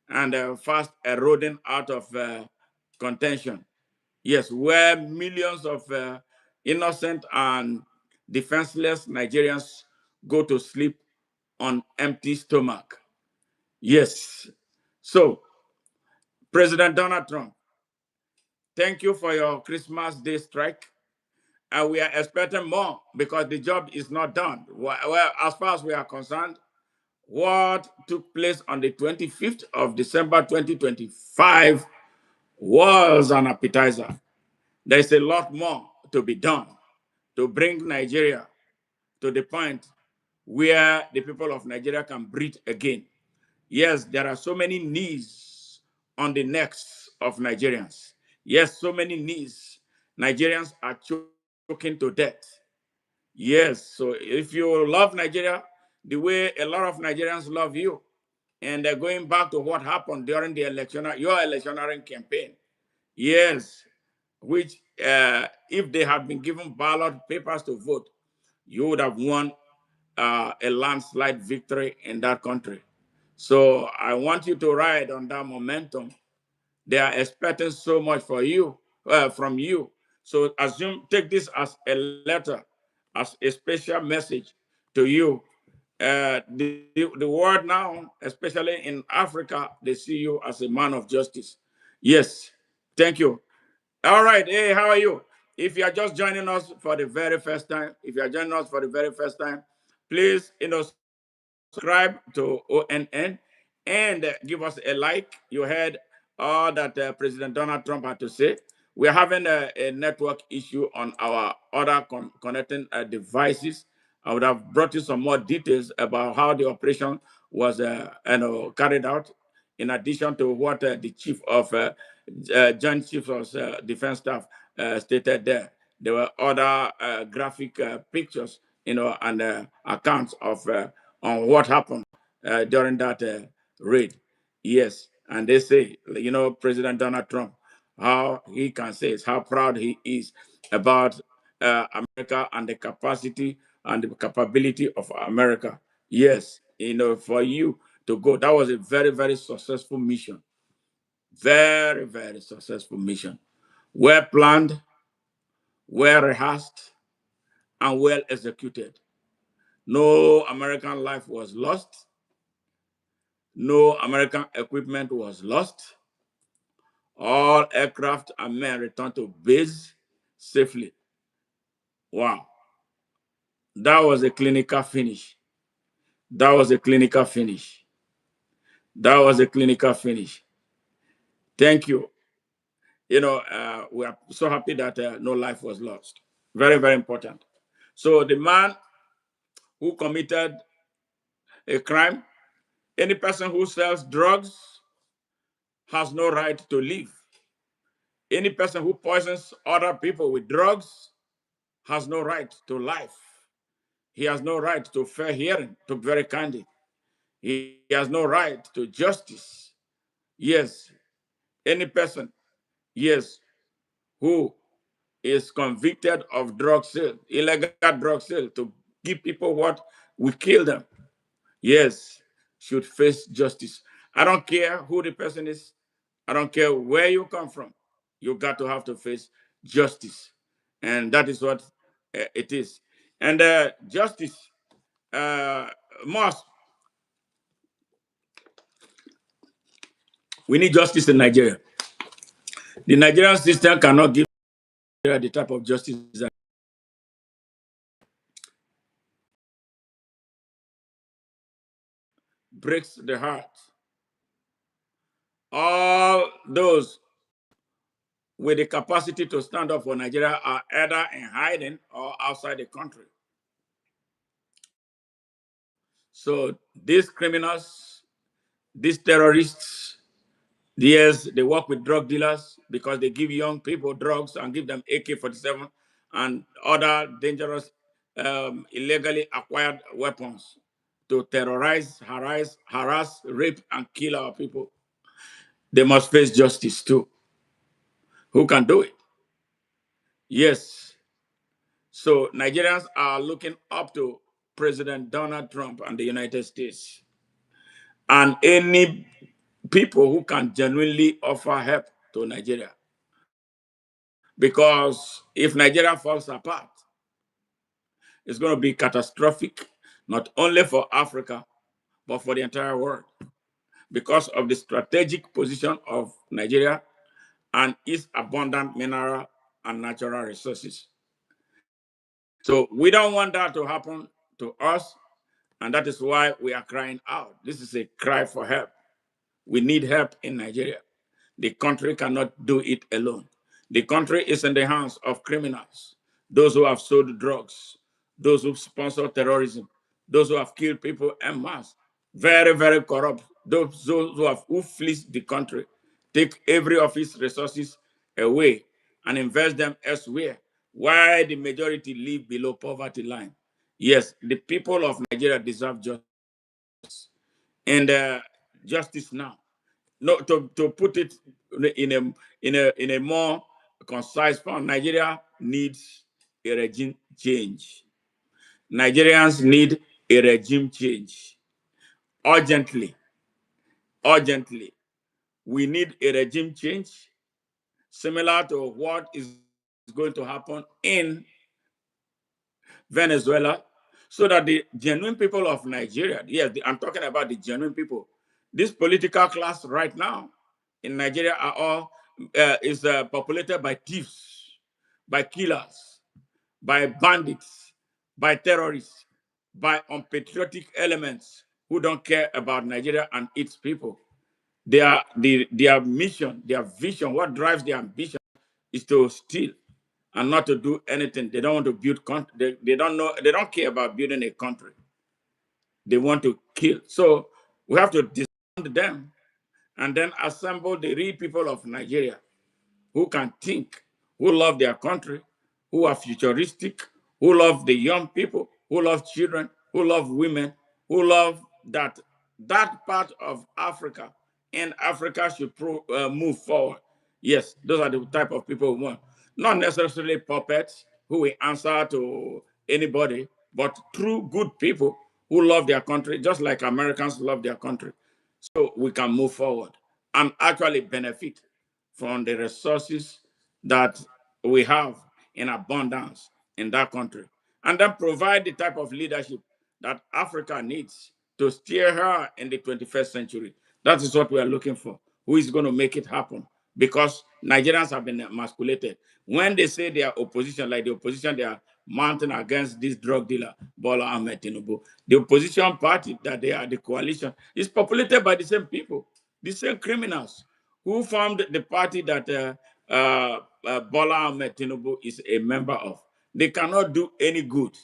and fast eroding out of contention. Yes, where millions of innocent and defenseless Nigerians go to sleep on empty stomach. Yes. So, President Donald Trump, thank you for your Christmas Day strike. And we are expecting more because the job is not done. Well, as far as we are concerned, what took place on the 25th of December 2025 was an appetizer. There's a lot more to be done to bring Nigeria to the point where the people of Nigeria can breathe again. Yes, there are so many knees on the necks of Nigerians. Yes, so many knees. Nigerians are choking to death. Yes, so if you love Nigeria the way a lot of Nigerians love you, and they're going back to what happened during the election, your electioneering campaign, yes, which if they had been given ballot papers to vote, you would have won a landslide victory in that country. So I want you to ride on that momentum. They are expecting so much for you, from you. So take this as a letter, as a special message to you. The world now, especially in Africa, they see you as a man of justice. Yes, thank you. All right. Hey, how are you? If you are just joining us for the very first time, please, subscribe to ONN and give us a like. You heard all that President Donald Trump had to say. We're having a network issue on our other connecting devices. I would have brought you some more details about how the operation was carried out, in addition to what the chief of Joint Chiefs of Defense Staff stated there. There were other graphic pictures, and accounts of on what happened during that raid. Yes, and they say, President Donald Trump, how he can say is how proud he is about America and the capacity and the capability of America. Yes, for you to go, that was a very, very successful mission. Very, very successful mission. Well planned, well rehearsed, and well executed. No American life was lost. No American equipment was lost. All aircraft and men returned to base safely. Wow. That was a clinical finish. That was a clinical finish. That was a clinical finish. Thank you. We are so happy that no life was lost. Very, very important. So the man who committed a crime, any person who sells drugs has no right to live. Any person who poisons other people with drugs has no right to life. He has no right to fair hearing, to be very candid. He has no right to justice. Yes, any person, yes, who is convicted of drug sale, illegal drug sale, to give people what we kill them, yes, should face justice. I don't care who the person is. I don't care where you come from. You got to have to face justice, and that is what it is. And justice must. We need justice in Nigeria. The Nigerian system cannot give the type of justice that breaks the heart. All those with the capacity to stand up for Nigeria are either in hiding or outside the country. So these criminals, these terrorists, yes, they work with drug dealers because they give young people drugs and give them AK-47 and other dangerous, illegally acquired weapons to terrorize, harass, rape, and kill our people. They must face justice too. Who can do it? Yes. So Nigerians are looking up to President Donald Trump and the United States and any people who can genuinely offer help to Nigeria. Because if Nigeria falls apart, it's going to be catastrophic, not only for Africa, but for the entire world, because of the strategic position of Nigeria and its abundant mineral and natural resources. So we don't want that to happen to us, and that is why we are crying out. This is a cry for help. We need help in Nigeria. The country cannot do it alone. The country is in the hands of criminals, those who have sold drugs, those who sponsor terrorism, those who have killed people en masse, very, very corrupt, those who fleece the country, take every of its resources away and invest them elsewhere, while the majority live below poverty line. Yes, the people of Nigeria deserve justice, and justice now. No, to put it in a more concise form, Nigeria needs a regime change. Nigerians need a regime change urgently. Urgently, we need a regime change similar to what is going to happen in Venezuela, so that the genuine people of Nigeria, yes, I'm talking about the genuine people. This political class right now in Nigeria are all is populated by thieves, by killers, by bandits, by terrorists, by unpatriotic elements who don't care about Nigeria and its people. Their mission, their vision, what drives their ambition is to steal and not to do anything. They don't want to build country. They don't know. They don't care about building a country. They want to kill. So we have to disband them and then assemble the real people of Nigeria who can think, who love their country, who are futuristic, who love the young people, who love children, who love women, who love that part of Africa, and Africa should move forward. Yes, those are the type of people we want. Not necessarily puppets who will answer to anybody, but true good people who love their country, just like Americans love their country. So we can move forward and actually benefit from the resources that we have in abundance in that country, and then provide the type of leadership that Africa needs to steer her in the 21st century. That is what we are looking for. Who is going to make it happen? Because Nigerians have been emasculated. When they say they are opposition, like the opposition they are mounting against this drug dealer, Bola Ahmed Tinubu, the opposition party that they are, the coalition, is populated by the same people, the same criminals who formed the party that Bola Ahmed Tinubu is a member of. They cannot do any good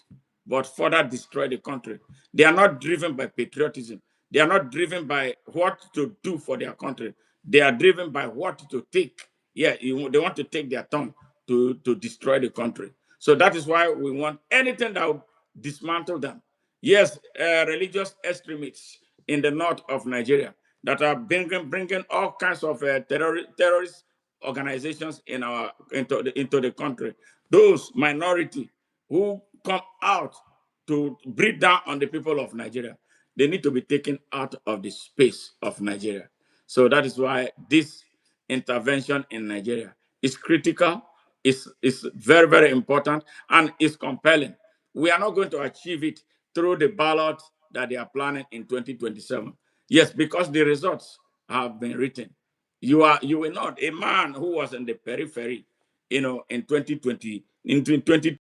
but further destroy the country. They are not driven by patriotism. They are not driven by what to do for their country. They are driven by what to take. Yeah, they want to take their tongue to destroy the country. So that is why we want anything that will dismantle them. Yes, religious extremists in the north of Nigeria that are bringing all kinds of terrorists organizations in our into the country. Those minority who come out to breathe down on the people of Nigeria, they need to be taken out of the space of Nigeria. So that is why this intervention in Nigeria is critical, is very, very important, and is compelling. We are not going to achieve it through the ballot that they are planning in 2027. Yes, because the results have been written. You will not. A man who was in the periphery, in 2020, in 20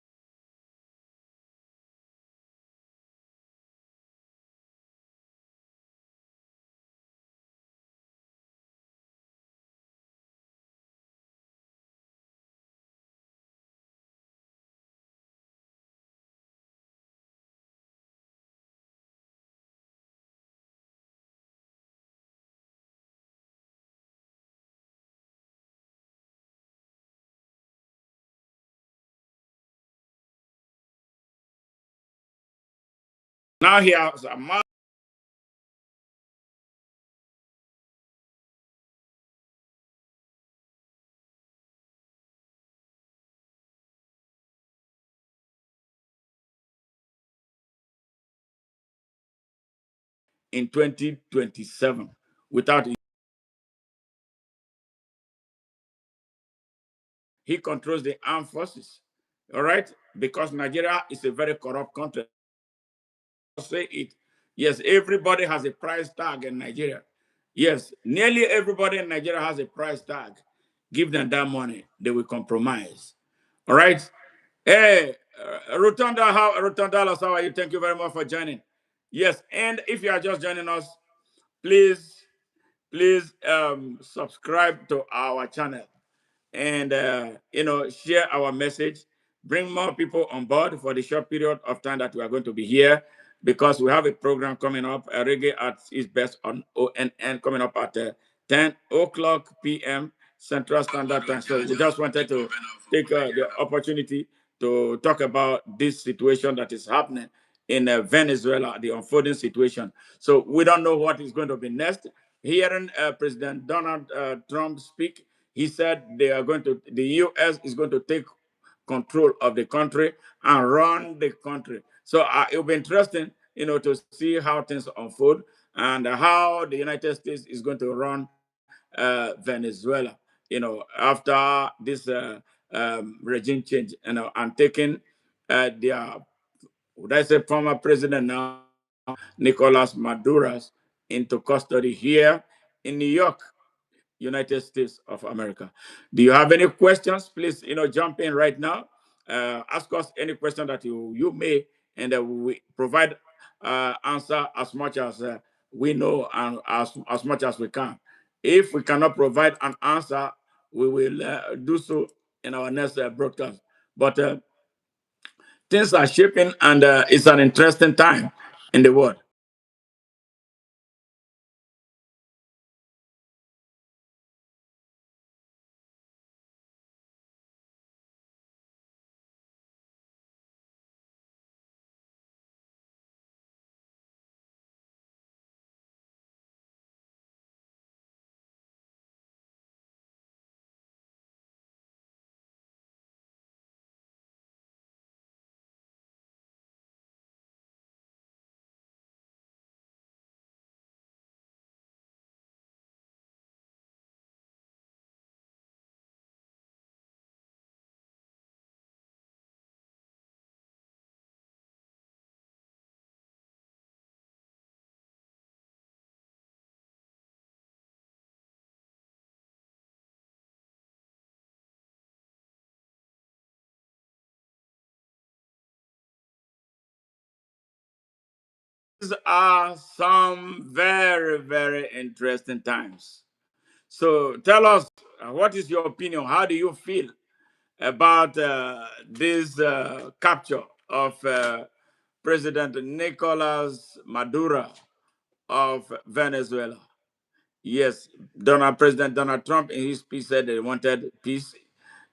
now he has a man in 2027 without. He controls the armed forces. All right, because Nigeria is a very corrupt country. Say it. Yes, everybody has a price tag in Nigeria. Yes, nearly everybody in Nigeria has a price tag. Give them that money, they will compromise. All right. Hey, Rotunda, how are you? Thank you very much for joining. Yes, and if you are just joining us, please, please subscribe to our channel and share our message. Bring more people on board for the short period of time that we are going to be here, because we have a program coming up, Reggae at its best on ONN, coming up at 10 o'clock p.m. Central Standard Time. So we just wanted to take the opportunity to talk about this situation that is happening in Venezuela, the unfolding situation. So we don't know what is going to be next. Hearing President Donald Trump speak, he said the U.S. is going to take control of the country and run the country. So it'll be interesting, to see how things unfold and how the United States is going to run Venezuela, after this regime change, and taking their, would I say, former president now, Nicolas Maduro, into custody here in New York, United States of America. Do you have any questions? Please, jump in right now. Ask us any question that you may, and we provide answer as much as we know, and as much as we can. If we cannot provide an answer, we will do so in our next broadcast. But things are shaping, and it's an interesting time in the world. These are some very, very interesting times. So tell us, what is your opinion? How do you feel about this capture of President Nicolas Maduro of Venezuela? Yes, President Donald Trump in his speech said they wanted peace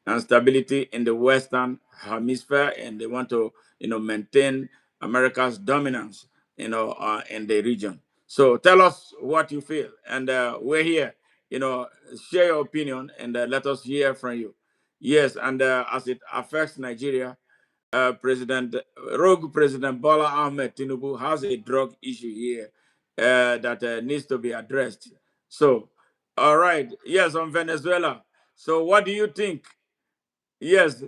and stability in the Western Hemisphere, and they want to, maintain America's dominance, in the region. So tell us what you feel, and we're here. share your opinion and let us hear from you. Yes, and as it affects Nigeria, rogue President Bola Ahmed Tinubu has a drug issue here that needs to be addressed. So, all right, yes, on Venezuela. So, what do you think? Yes,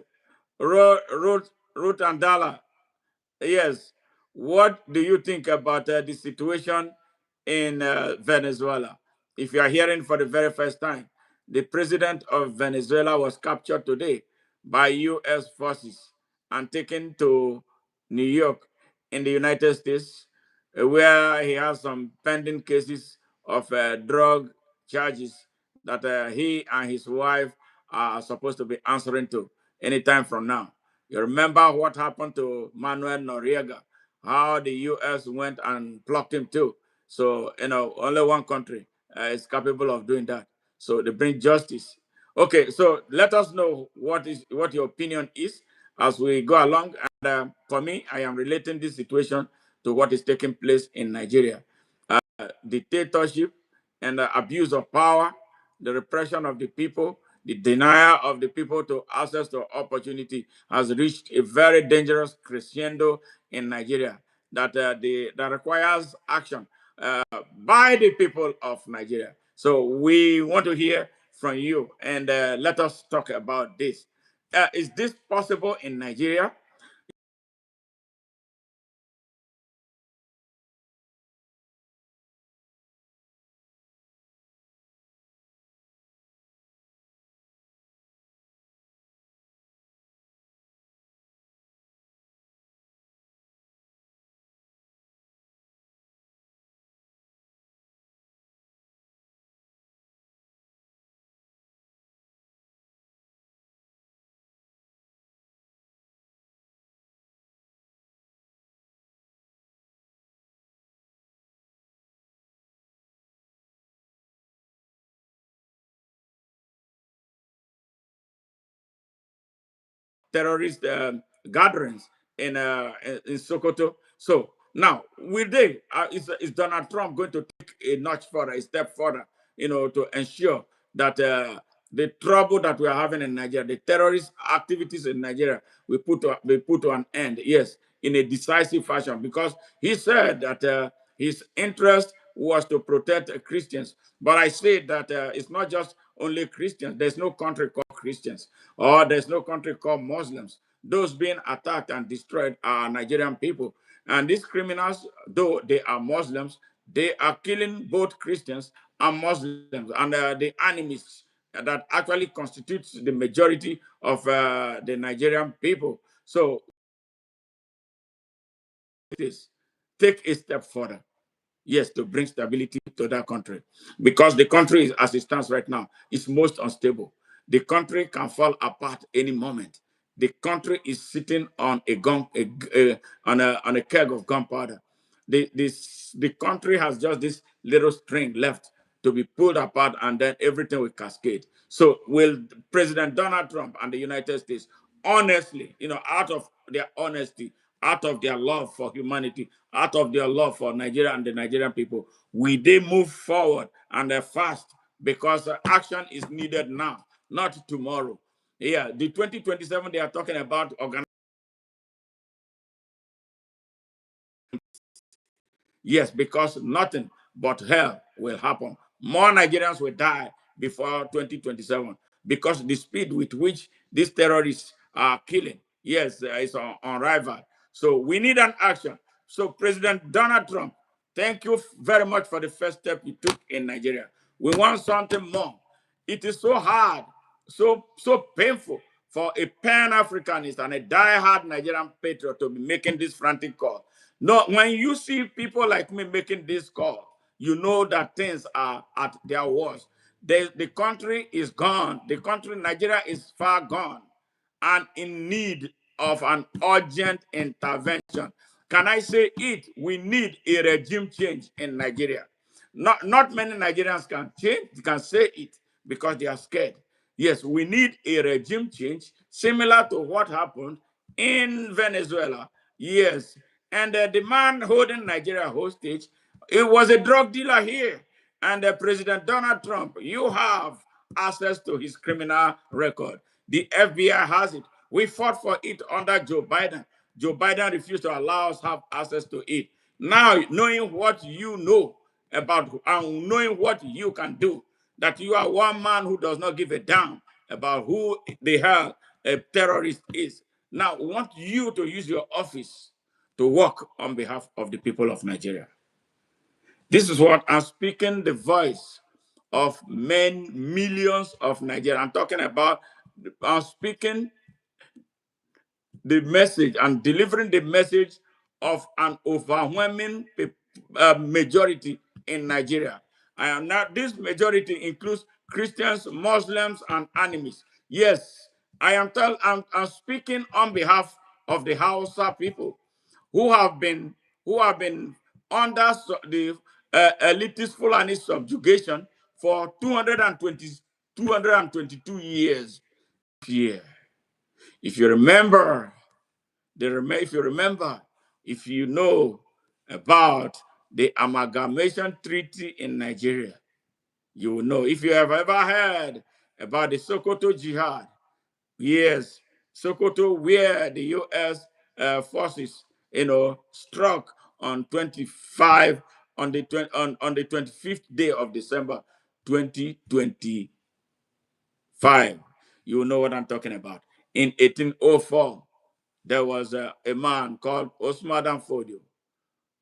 Ruth and Dala. Yes. What do you think about the situation in Venezuela? If you are hearing for the very first time, the president of Venezuela was captured today by U.S. forces and taken to New York in the United States, where he has some pending cases of drug charges that he and his wife are supposed to be answering to anytime from now. You remember what happened to Manuel Noriega, how the U.S. went and plucked him too. So, only one country is capable of doing that. So they bring justice. Okay, so let us know what your opinion is as we go along. And for me, I am relating this situation to what is taking place in Nigeria. Dictatorship and the abuse of power, the repression of the people, the denial of the people to access to opportunity has reached a very dangerous crescendo in Nigeria that requires action by the people of Nigeria. So we want to hear from you and let us talk about this. Is this possible in Nigeria? Terrorist gatherings in Sokoto. So now, is Donald Trump going to take a notch further, a step further, to ensure that the trouble that we are having in Nigeria, the terrorist activities in Nigeria, we put to an end? Yes, in a decisive fashion, because he said that his interest was to protect Christians. But I say that it's not just only Christians. There's no country called Christians, or there's no country called Muslims. Those being attacked and destroyed are Nigerian people. And these criminals, though they are Muslims, they are killing both Christians and Muslims, and the enemies that actually constitutes the majority of the Nigerian people. So it is take a step further. Yes, to bring stability to that country, because the country is, as it stands right now, is most unstable. The country can fall apart any moment. The country is sitting on on a keg of gunpowder. The country has just this little string left to be pulled apart, and then everything will cascade. So will President Donald Trump and the United States honestly, out of their honesty, out of their love for humanity, out of their love for Nigeria and the Nigerian people, will they move forward and fast? Because action is needed now, not tomorrow. Yeah, the 2027 they are talking about organizing. Yes, because nothing but hell will happen. More Nigerians will die before 2027 because the speed with which these terrorists are killing, yes, is unrivaled. So we need an action. So President Donald Trump, thank you very much for the first step you took in Nigeria. We want something more. It is so hard, so painful for a pan-Africanist and a die-hard Nigerian patriot to be making this frantic call. No, when you see people like me making this call, you know that things are at their worst. The country is gone. The country, Nigeria, is far gone and in need of an urgent intervention. Can I say it? We need a regime change in Nigeria. Not many Nigerians can say it because they are scared. Yes, we need a regime change similar to what happened in Venezuela. Yes, and the man holding Nigeria hostage, it was a drug dealer here. And President Donald Trump, you have access to his criminal record. The FBI has it. We fought for it under Joe Biden. Joe Biden refused to allow us to have access to it. Now, knowing what you know about and knowing what you can do, that you are one man who does not give a damn about who the hell a terrorist is. Now, we want you to use your office to work on behalf of the people of Nigeria. This is what I'm speaking the voice of millions of Nigerians. I'm talking about, I'm speaking the message and delivering the message of an overwhelming majority in Nigeria. I am not, this majority includes Christians, Muslims, and enemies. Yes, I'm speaking on behalf of the Hausa people who have been under the elitist Fulani subjugation for 222 years. Here, if you remember, if you remember, if you know about the amalgamation treaty in Nigeria, you will know. If you have ever heard about the Sokoto Jihad, yes, Sokoto, where the U.S. Forces, struck on 25 on the on the 25th day of December 2025. You know what I'm talking about. In 1804, there was a man called Osman Danfodio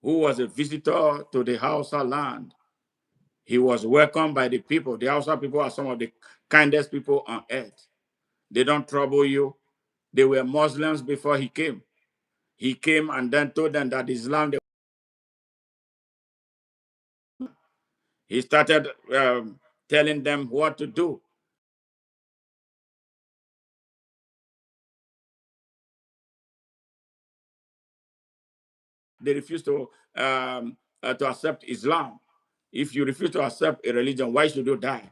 who was a visitor to the Hausa land. He was welcomed by the people. The Hausa people are some of the kindest people on earth. They don't trouble you. They were Muslims before he came. He came and then told them that Islam. He started telling them what to do. They refused to accept Islam. If you refuse to accept a religion, why should you die?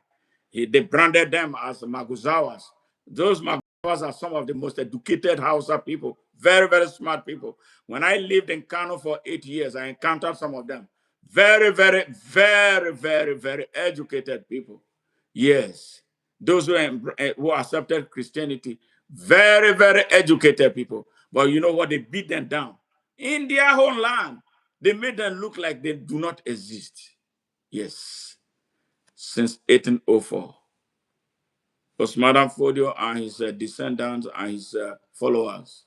They branded them as Maguzawas. Those Maguzawas are some of the most educated Hausa people, very, very smart people. When I lived in Kano for 8 years, I encountered some of them. Very, very, very, very, very educated people. Yes. Those who accepted Christianity, very, very educated people. But you know what? They beat them down. In their own land, they made them look like they do not exist. Yes. Since 1804. Osman Fodio and his descendants and his followers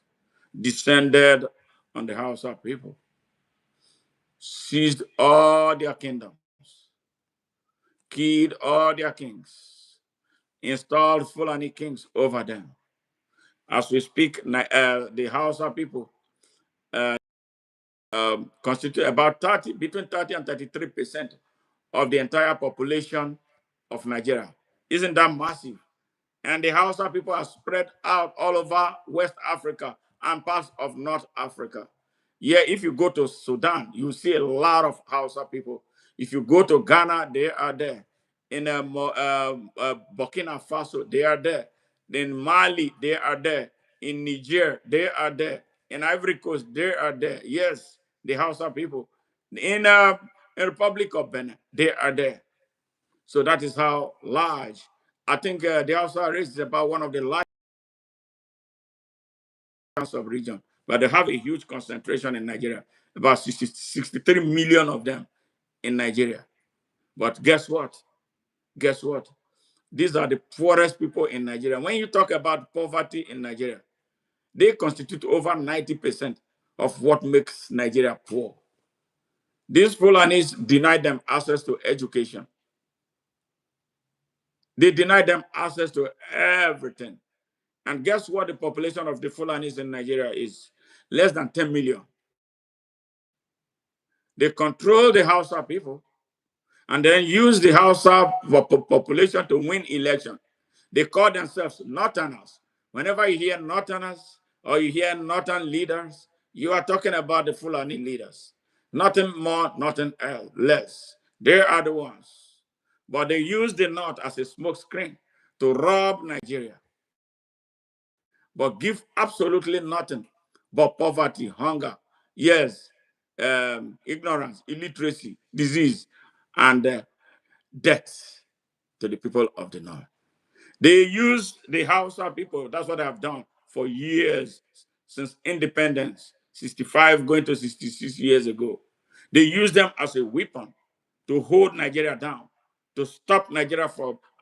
descended on the Hausa people, seized all their kingdoms, killed all their kings, installed Fulani kings over them. As we speak, the Hausa people constitute about between 30 and 33% of the entire population of Nigeria. Isn't that massive? And the Hausa people are spread out all over West Africa and parts of North Africa. Yeah, if you go to Sudan, you see a lot of Hausa people. If you go to Ghana, they are there. In Burkina Faso, they are there. In Mali, they are there. In Niger, they are there. In Ivory Coast, they are there. Yes, the Hausa people. In Republic of Benin, they are there. So that is how large. I think the Hausa race is about one of the largest of region, but they have a huge concentration in Nigeria, about 63 million of them in Nigeria. But guess what? Guess what? These are the poorest people in Nigeria. When you talk about poverty in Nigeria, they constitute over 90% of what makes Nigeria poor. These Fulanis deny them access to education. They deny them access to everything. And guess what the population of the Fulanis in Nigeria is? Less than 10 million. They control the Hausa people and then use the Hausa population to win election. They call themselves Northerners. Whenever you hear Northerners or you hear Northern leaders, you are talking about the Fulani leaders. Nothing more, nothing else, less. They are the ones. But they use the North as a smokescreen to rob Nigeria, but give absolutely nothing but poverty, hunger, yes, ignorance, illiteracy, disease, and death to the people of the North. They use the Hausa people. That's what they have done for years, since independence, 65 going to 66 years ago. They use them as a weapon to hold Nigeria down, to stop Nigeria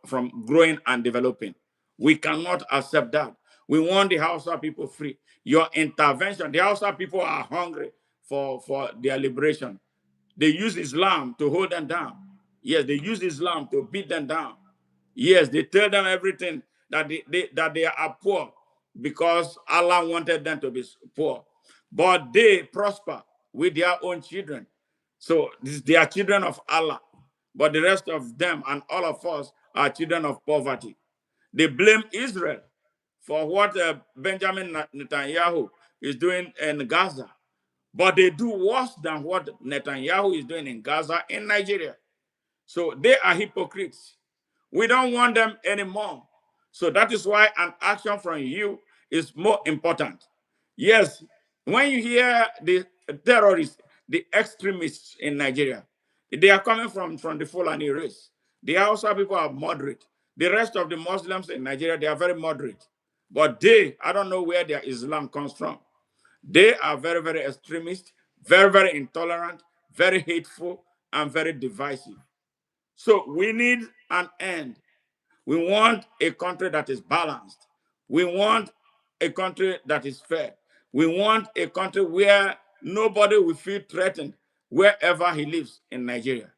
from growing and developing. We cannot accept that. We want the Hausa people free. Your intervention, the Hausa people are hungry for their liberation. They use Islam to hold them down. Yes, they use Islam to beat them down. Yes, they tell them everything that they are poor because Allah wanted them to be poor. But they prosper with their own children. So they are children of Allah. But the rest of them and all of us are children of poverty. They blame Israel for what Benjamin Netanyahu is doing in Gaza. But they do worse than what Netanyahu is doing in Gaza in Nigeria. So they are hypocrites. We don't want them anymore. So that is why an action from you is more important. Yes, when you hear the terrorists, the extremists in Nigeria, they are coming from the Fulani race. The Hausa people are moderate. The rest of the Muslims in Nigeria, they are very moderate. But I don't know where their Islam comes from. They are very, very extremist, very, very intolerant, very hateful, and very divisive. So we need an end. We want a country that is balanced. We want a country that is fair. We want a country where nobody will feel threatened wherever he lives in Nigeria.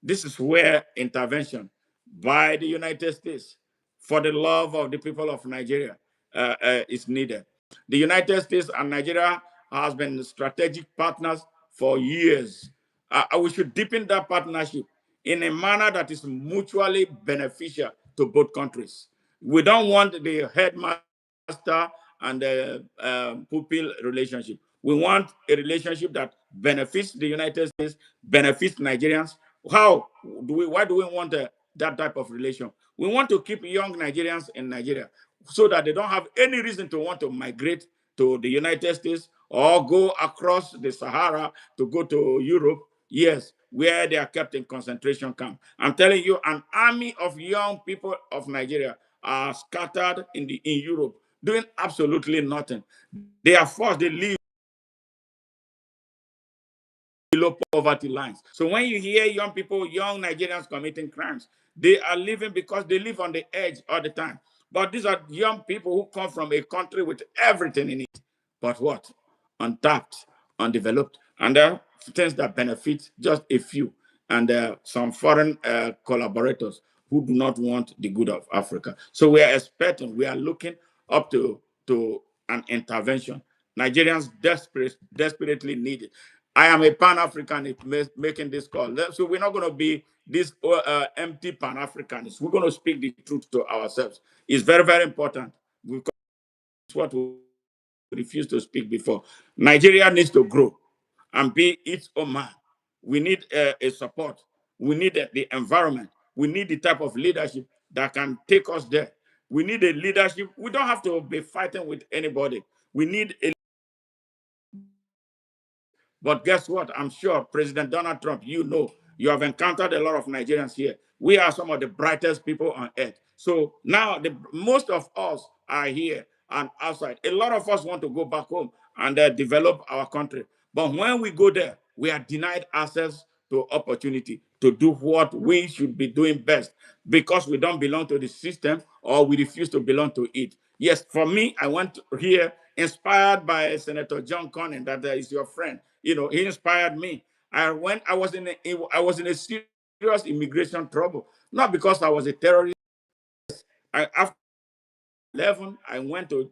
This is where intervention by the United States for the love of the people of Nigeria is needed. The United States and Nigeria has been strategic partners for years. We should deepen that partnership in a manner that is mutually beneficial to both countries. We don't want the headmaster and the pupil relationship. We want a relationship that benefits the United States, benefits Nigerians. Why do we want that type of relation? We want to keep young Nigerians in Nigeria so that they don't have any reason to want to migrate to the United States or go across the Sahara to go to Europe. Yes, where they are kept in concentration camp. I'm telling you, an army of young people of Nigeria are scattered in Europe, doing absolutely nothing. They are forced, they live below poverty lines. So when you hear young people, young Nigerians committing crimes, they are living because they live on the edge all the time. But these are young people who come from a country with everything in it. But what? Untapped, undeveloped. And there are things that benefit just a few. And some foreign collaborators who do not want the good of Africa. So we are expecting, we are looking up to an intervention. Nigerians desperately need it. I am a Pan-Africanist making this call. So we're not going to be this empty Pan-Africanists. We're going to speak the truth to ourselves. It's very, very important. Because it's what we refused to speak before. Nigeria needs to grow and be its own man. We need a support. We need the environment. We need the type of leadership that can take us there. We need a leadership. We don't have to be fighting with anybody. We need a But guess what? I'm sure President Donald Trump, you have encountered a lot of Nigerians here. We are some of the brightest people on earth. So now most of us are here and outside. A lot of us want to go back home and develop our country. But when we go there, we are denied access to opportunity to do what we should be doing best because we don't belong to the system or we refuse to belong to it. Yes, for me, I went here inspired by Senator John Cornyn, that is your friend. He inspired me. I was in a serious immigration trouble, not because I was a terrorist. After 11, I went to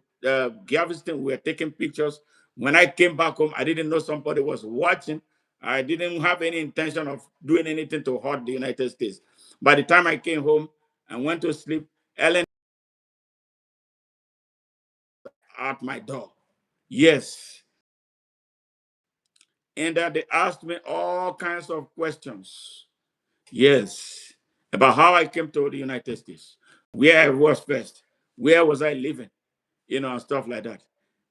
Galveston. We were taking pictures. When I came back home, I didn't know somebody was watching. I didn't have any intention of doing anything to hurt the United States. By the time I came home and went to sleep, Ellen at my door. Yes. And they asked me all kinds of questions. Yes. About how I came to the United States, where I was first, where was I living, and stuff like that.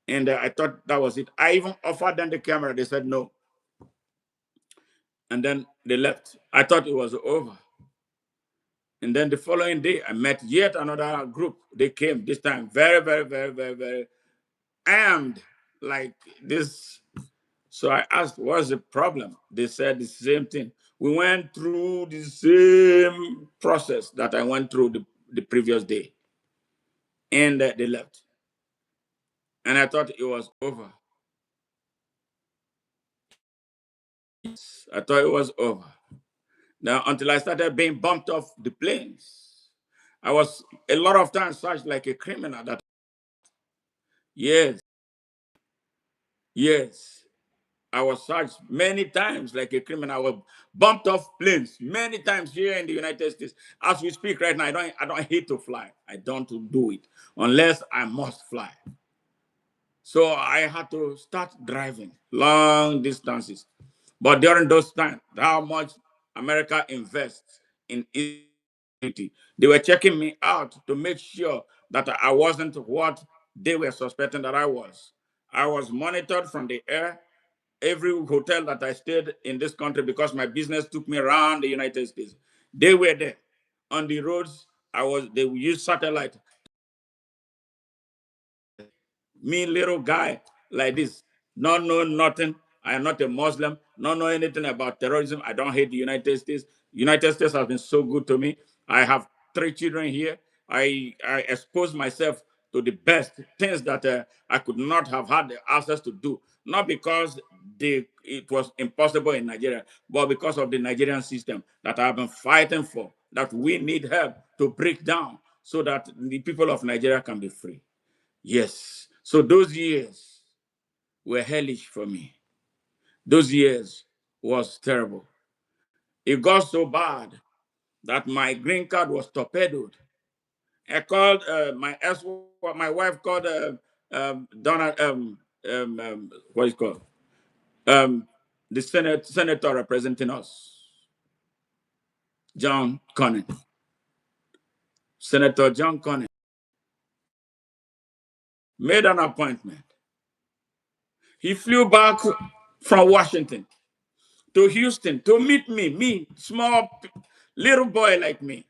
And I thought that was it. I even offered them the camera. They said no. And then they left. I thought it was over. And then the following day, I met yet another group. They came this time very, very, very, very, very armed like this. So I asked, what's the problem? They said the same thing. We went through the same process that I went through the previous day. And they left. And I thought it was over. I thought it was over. Now, until I started being bumped off the planes, I was a lot of times searched like a criminal. That yes, yes, I was searched many times like a criminal. I was bumped off planes many times here in the United States. As we speak right now, I don't hate to fly. I don't do it unless I must fly. So I had to start driving long distances. But during those times, how much America invests in security, they were checking me out to make sure that I wasn't what they were suspecting that I was. I was monitored from the air. Every hotel that I stayed in this country, because my business took me around the United States, they were there. On the roads, they would use satellite. Me, little guy like this, not know nothing. I am not a Muslim, not know anything about terrorism. I don't hate the United States. United States has been so good to me. I have 3 children here. I expose myself to the best things that I could not have had the access to do, not because it was impossible in Nigeria, but because of the Nigerian system that I have been fighting for, that we need help to break down so that the people of Nigeria can be free. Yes. So those years were hellish for me. Those years was terrible. It got so bad that my green card was torpedoed. I called my wife called Donald, what is it called? Um, the senator representing us, John Cornyn. Senator John Cornyn made an appointment. He flew back from Washington to Houston to meet me, small little boy like me.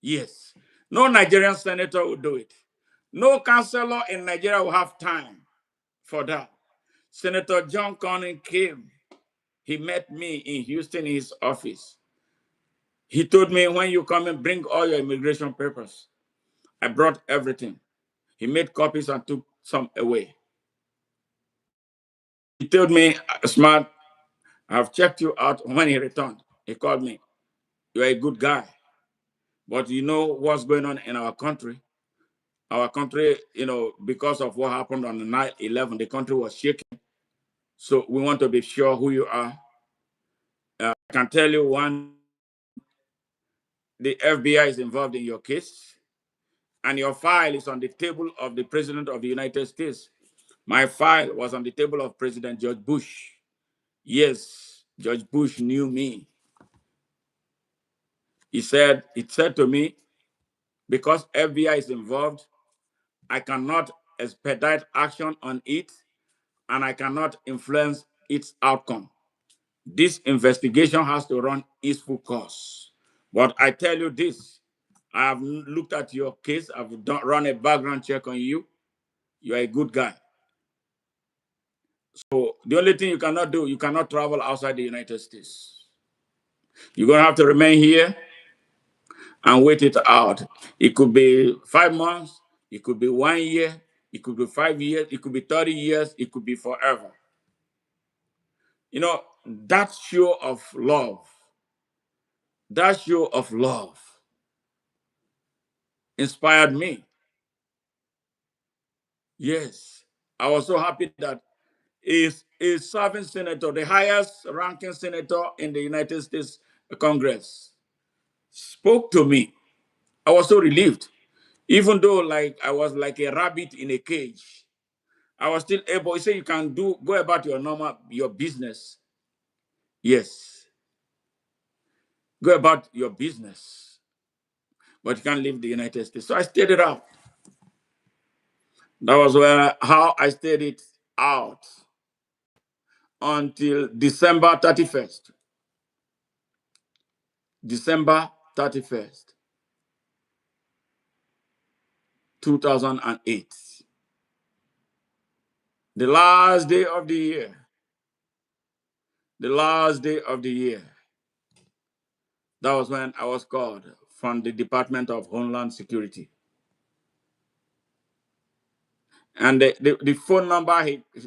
Yes. No Nigerian senator will do it. No councillor in Nigeria will have time for that. Senator John Cornyn came. He met me in Houston in his office. He told me, when you come and bring all your immigration papers. I brought everything. He made copies and took some away. He told me, Smart, I've checked you out. When he returned, he called me. You're a good guy. But you know what's going on in our country? Our country, because of what happened on the 9/11, the country was shaking. So we want to be sure who you are. I can tell you one, the FBI is involved in your case, and your file is on the table of the President of the United States. My file was on the table of President George Bush. Yes, George Bush knew me. It said to me, because FBI is involved, I cannot expedite action on it, and I cannot influence its outcome. This investigation has to run its full course. But I tell you this, I have looked at your case, run a background check on you. You're a good guy. So the only thing you cannot do, you cannot travel outside the United States. You're going to have to remain here and wait it out. It could be 5 months, it could be 1 year, it could be 5 years, it could be 30 years, it could be forever. That show of love, that show of love inspired me. Yes. I was so happy that is a serving senator, the highest ranking senator in the United States Congress, spoke to me. I was so relieved. Even though like I was like a rabbit in a cage, I was still able. He said, you can go about your business. Yes. Go about your business. But you can't leave the United States. So I stayed it out. That was how I stayed it out until December 31st. December 31st, 2008. The last day of the year. The last day of the year. That was when I was called from the Department of Homeland Security. And the phone number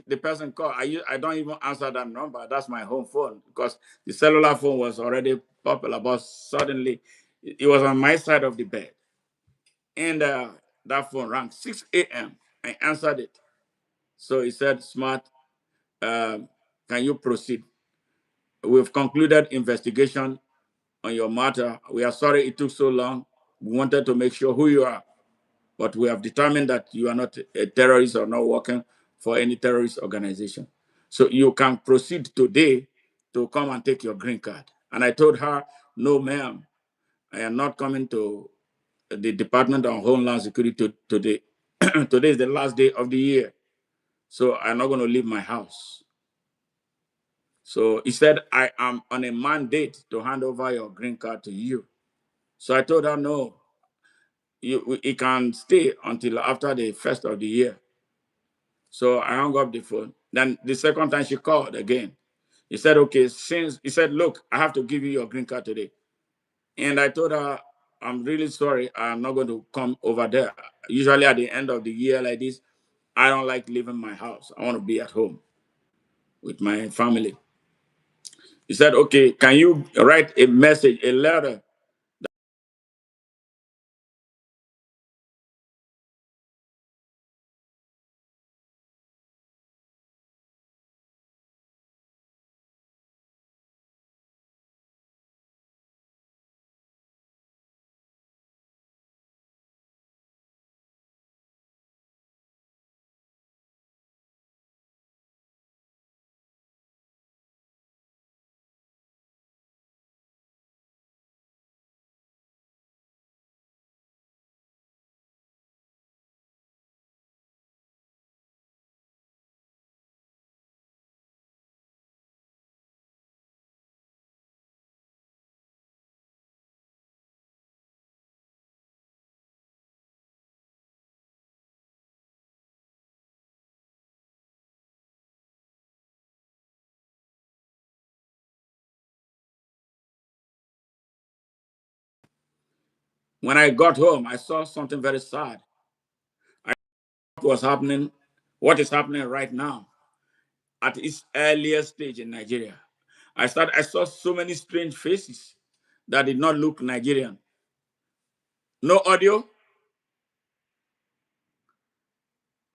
the person called, I don't even answer that number. That's my home phone because the cellular phone was already popular, but suddenly it was on my side of the bed. And that phone rang 6 a.m. I answered it. So he said, Smart, can you proceed? We've concluded investigation on your matter. We are sorry it took so long. We wanted to make sure who you are, but we have determined that you are not a terrorist or not working for any terrorist organization. So you can proceed today to come and take your green card. And I told her, no, ma'am, I am not coming to the Department of Homeland Security today. Today is the last day of the year. So I'm not going to leave my house. So he said, I am on a mandate to hand over your green card to you. So I told her, no, you can stay until after the first of the year. So I hung up the phone. Then the second time she called again. He said, okay, he said, look, I have to give you your green card today. And I told her, I'm really sorry. I'm not going to come over there. Usually at the end of the year like this, I don't like leaving my house. I want to be at home with my family. He said, okay, can you write a message, a letter? When I got home, I saw something very sad. What is happening right now at its earliest stage in Nigeria. I saw so many strange faces that did not look Nigerian. No audio?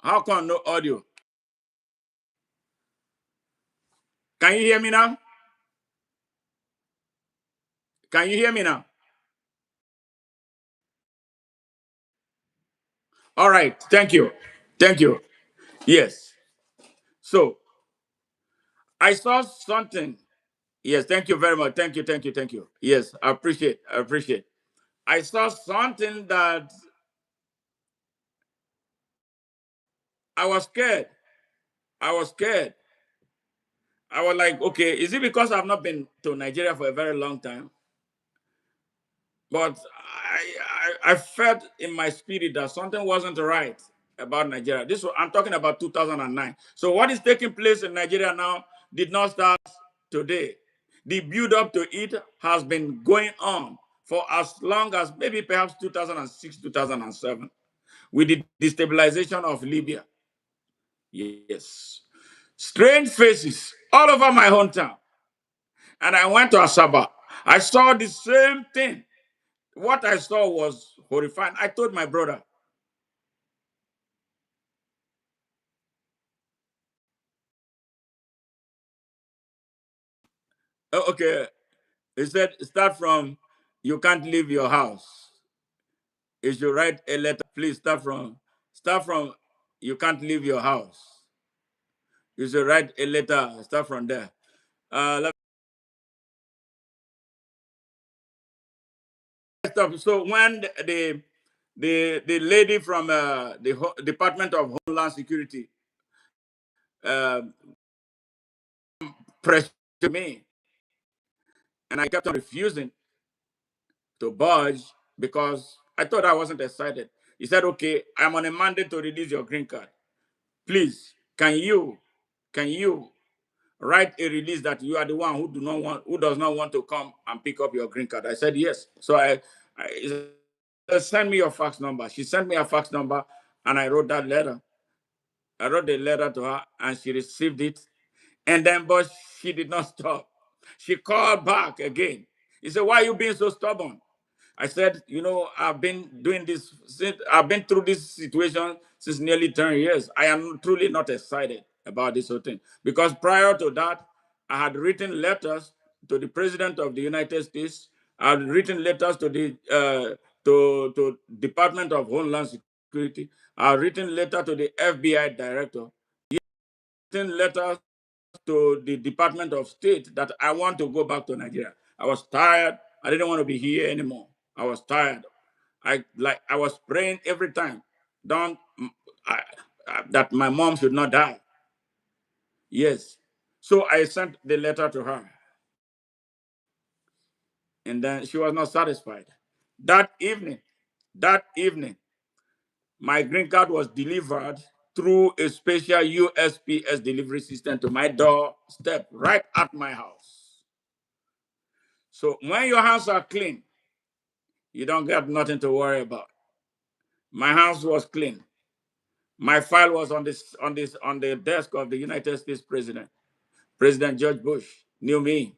How come no audio? Can you hear me now? Can you hear me now? All right. Thank you. Thank you. Yes. So I saw something. Yes. Thank you very much. Thank you. Thank you. Thank you. Yes. I appreciate. I appreciate. I saw something that I was scared. I was scared. I was like, okay, is it because I've not been to Nigeria for a very long time? But I felt in my spirit that something wasn't right about Nigeria. I'm talking about 2009. So what is taking place in Nigeria now did not start today. The build up to it has been going on for as long as maybe perhaps 2006, 2007, with the destabilization of Libya. Yes. Strange faces all over my hometown. And I went to Asaba. I saw the same thing. What I saw was horrifying. I told my brother, "Oh, okay." He said, start from, you can't leave your house. You should write a letter. Please start from, you can't leave your house. You should write a letter, start from there. Let me stop. So when the lady from the Department of Homeland Security uh, pressured me, and I kept on refusing, to budge because I thought I wasn't excited. He said, okay, I'm on a mandate to release your green card. Please, can you write a release that you are the one who does not want to come and pick up your green card? I said, yes. So he said, send me your fax number. She sent me a fax number and I wrote that letter. I wrote the letter to her and she received it. And then, but she did not stop. She called back again. He said, why are you being so stubborn? I said, I've been doing this, I've been through this situation since nearly 10 years. I am truly not excited about this whole thing. Because prior to that, I had written letters to the President of the United States. I had written letters to the to Department of Homeland Security. I had written letter to the FBI Director. Written letters to the Department of State that I want to go back to Nigeria. I was tired. I didn't want to be here anymore. I was tired. I was praying every time, don't I, that my mom should not die. Yes. So I sent the letter to her, and then she was not satisfied. That evening, that evening, my green card was delivered through a special USPS delivery system to my doorstep, right at my house. So when your hands are clean, you don't got nothing to worry about. My house was clean. My file was on the desk of the United States President. President George Bush knew me.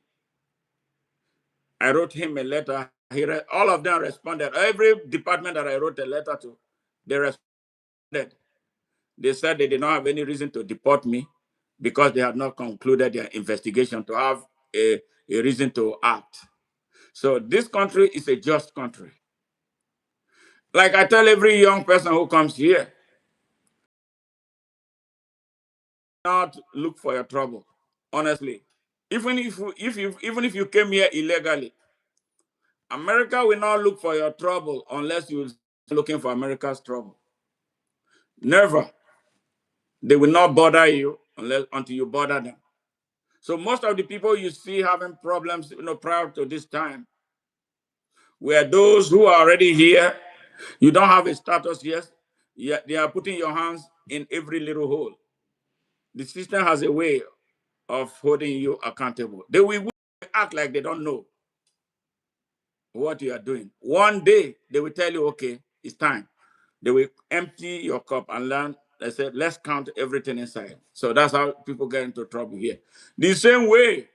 I wrote him a letter. All of them responded. Every department that I wrote a letter to, they responded. They said they did not have any reason to deport me because they had not concluded their investigation to have a reason to act. So this country is a just country. Like I tell every young person who comes here, not look for your trouble. Honestly, even if you came here illegally, America will not look for your trouble unless you're looking for America's trouble. Never. They will not bother you until you bother them. So most of the people you see having problems, prior to this time, were those who are already here. You don't have a status yet. Yet they are putting your hands in every little hole. The system has a way of holding you accountable. They will act like they don't know what you are doing. One day they will tell you, okay, it's time. They will empty your cup and learn. They said, let's count everything inside. So that's how people get into trouble here. The same way,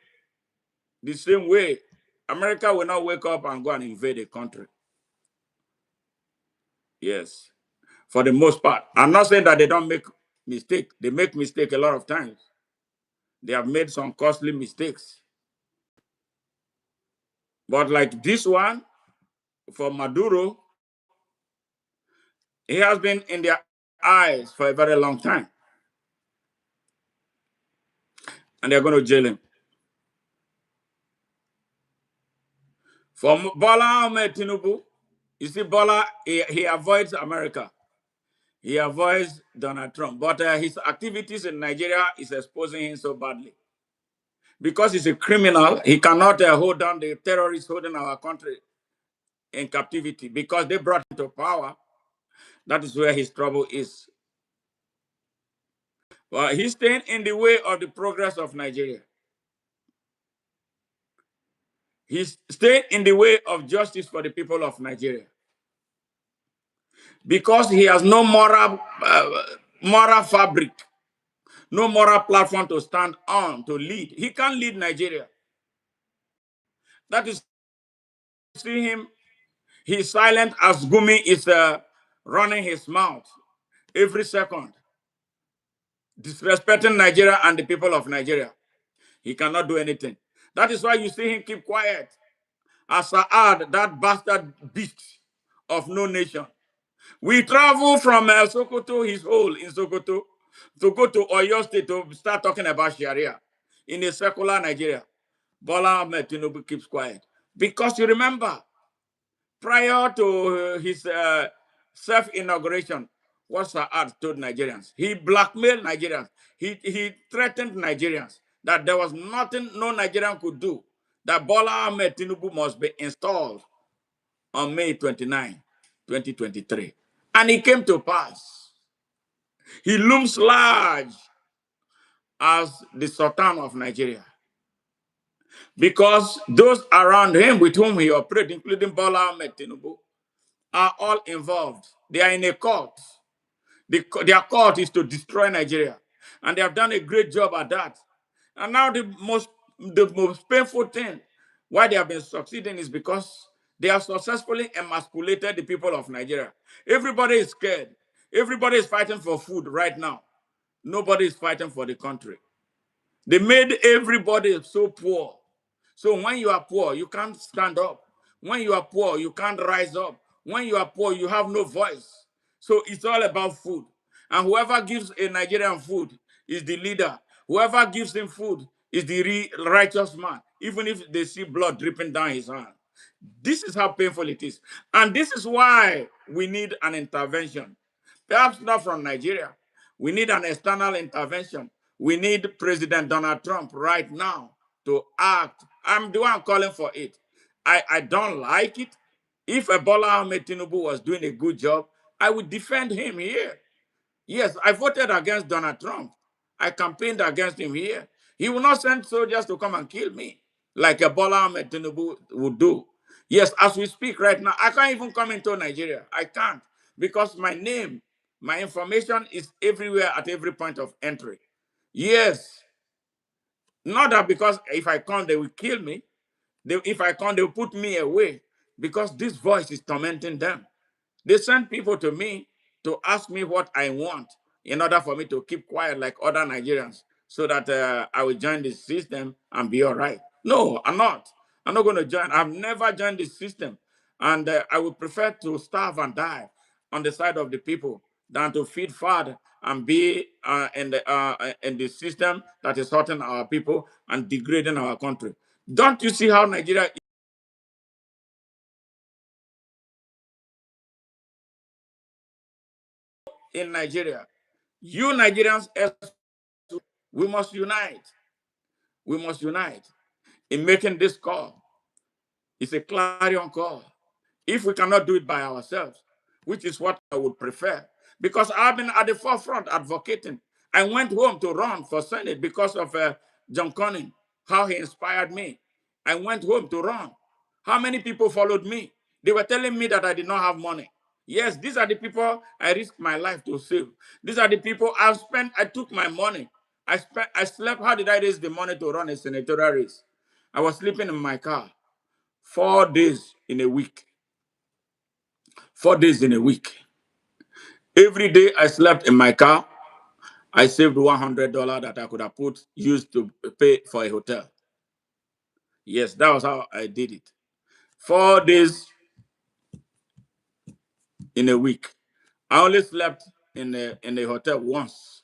America will not wake up and go and invade a country. Yes, for the most part. I'm not saying that they don't make mistake. They make mistake a lot of times. They have made some costly mistakes. But like this one, for Maduro, he has been in their eyes for a very long time. And they're going to jail him. For Bola Ahmed Tinubu, you see, Bola, he avoids America. He avoids Donald Trump. But his activities in Nigeria is exposing him so badly. Because he's a criminal, he cannot hold down the terrorists holding our country in captivity because they brought him to power. That is where his trouble is. Well, he's staying in the way of the progress of Nigeria. He's staying in the way of justice for the people of Nigeria. Because he has no moral fabric, no moral platform to stand on, to lead. He can't lead Nigeria. That is, see him, he's silent as Gumi is running his mouth every second, disrespecting Nigeria and the people of Nigeria. He cannot do anything. That is why you see him keep quiet. As Saad, that bastard beast of no nation. We travel from Sokoto, his hole in Sokoto, to go to Oyo State to start talking about Sharia in a secular Nigeria. Bola Ahmed Tinubu keeps quiet. Because you remember, prior to his self-inauguration, what Saad told Nigerians, he blackmailed Nigerians. He threatened Nigerians that there was nothing no Nigerian could do, that Bola Ahmed Tinubu must be installed on May 29, 2023. And it came to pass. He looms large as the Sultan of Nigeria because those around him with whom he operates, including Bola Ahmed Tinubu, are all involved. They are in a cult. Their cult is to destroy Nigeria. And they have done a great job at that. And now the most painful thing why they have been succeeding is because they have successfully emasculated the people of Nigeria. Everybody is scared. Everybody is fighting for food right now. Nobody is fighting for the country. They made everybody so poor. So when you are poor, you can't stand up. When you are poor, you can't rise up. When you are poor, you have no voice. So it's all about food. And whoever gives a Nigerian food is the leader. Whoever gives him food is the righteous man, even if they see blood dripping down his hand. This is how painful it is. And this is why we need an intervention. Perhaps not from Nigeria. We need an external intervention. We need President Donald Trump right now to act. I'm the one calling for it. I don't like it. If Bola Ahmed Tinubu was doing a good job, I would defend him here. Yes, I voted against Donald Trump. I campaigned against him here. He will not send soldiers to come and kill me like Bola Ahmed Tinubu would do. Yes, as we speak right now, I can't even come into Nigeria. I can't because my name, my information is everywhere at every point of entry. Yes, not that because if I come, they will kill me. If I come, they will put me away because this voice is tormenting them. They send people to me to ask me what I want in order for me to keep quiet like other Nigerians so that I will join the system and be all right. No, I'm not. I'm not going to join. I've never joined the system. And I would prefer to starve and die on the side of the people than to feed fat and be in the system that is hurting our people and degrading our country. Don't you see how Nigeria is in Nigeria? You Nigerians, we must unite. We must unite in making this call. It's a clarion call. If we cannot do it by ourselves, which is what I would prefer, because I've been at the forefront advocating. I went home to run for Senate because of John Conning, how he inspired me. I went home to run. How many people followed me? They were telling me that I did not have money. Yes, these are the people I risked my life to save. These are the people I took my money. I slept. How did I raise the money to run a senatorial race? I was sleeping in my car 4 days in a week. 4 days in a week. Every day I slept in my car. I saved $100 that I could have used to pay for a hotel. Yes, that was how I did it. 4 days in a week. I only slept in a hotel once,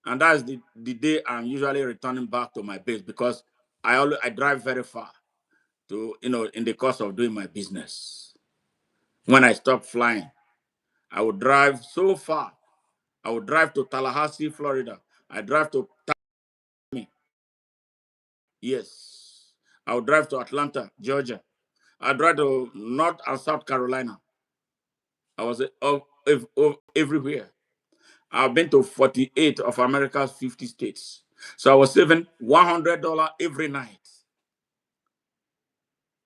and that's the day I'm usually returning back to my base because I drive very far to in the course of doing my business. When I stopped flying, I would drive so far. I would drive to Tallahassee, Florida. I drive to Miami. Yes. I would drive to Atlanta, Georgia. I drive to North and South Carolina. I was everywhere. I've been to 48 of America's 50 states. So I was saving $100 every night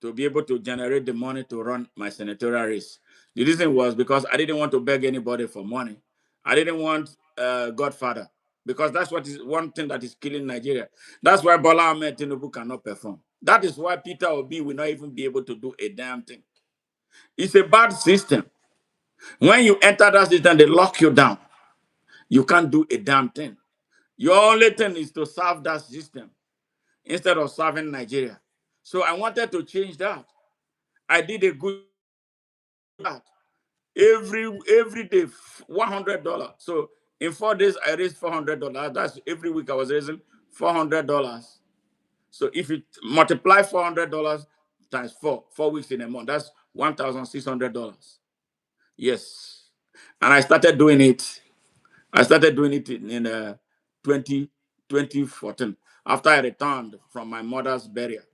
to be able to generate the money to run my senatorial race. The reason was because I didn't want to beg anybody for money. I didn't want Godfather because that's what is one thing that is killing Nigeria. That's why Bola Ahmed Tinubu cannot perform. That is why Peter Obi will not even be able to do a damn thing. It's a bad system. When you enter that system, they lock you down. You can't do a damn thing. Your only thing is to serve that system instead of serving Nigeria. So I wanted to change that. I did a good job. Every day, $100. So in 4 days, I raised $400. That's every week I was raising $400. So if you multiply $400 times 4 weeks in a month, that's $1,600. Yes. And I started doing it. I started doing it in 20, 2014 after I returned from my mother's burial.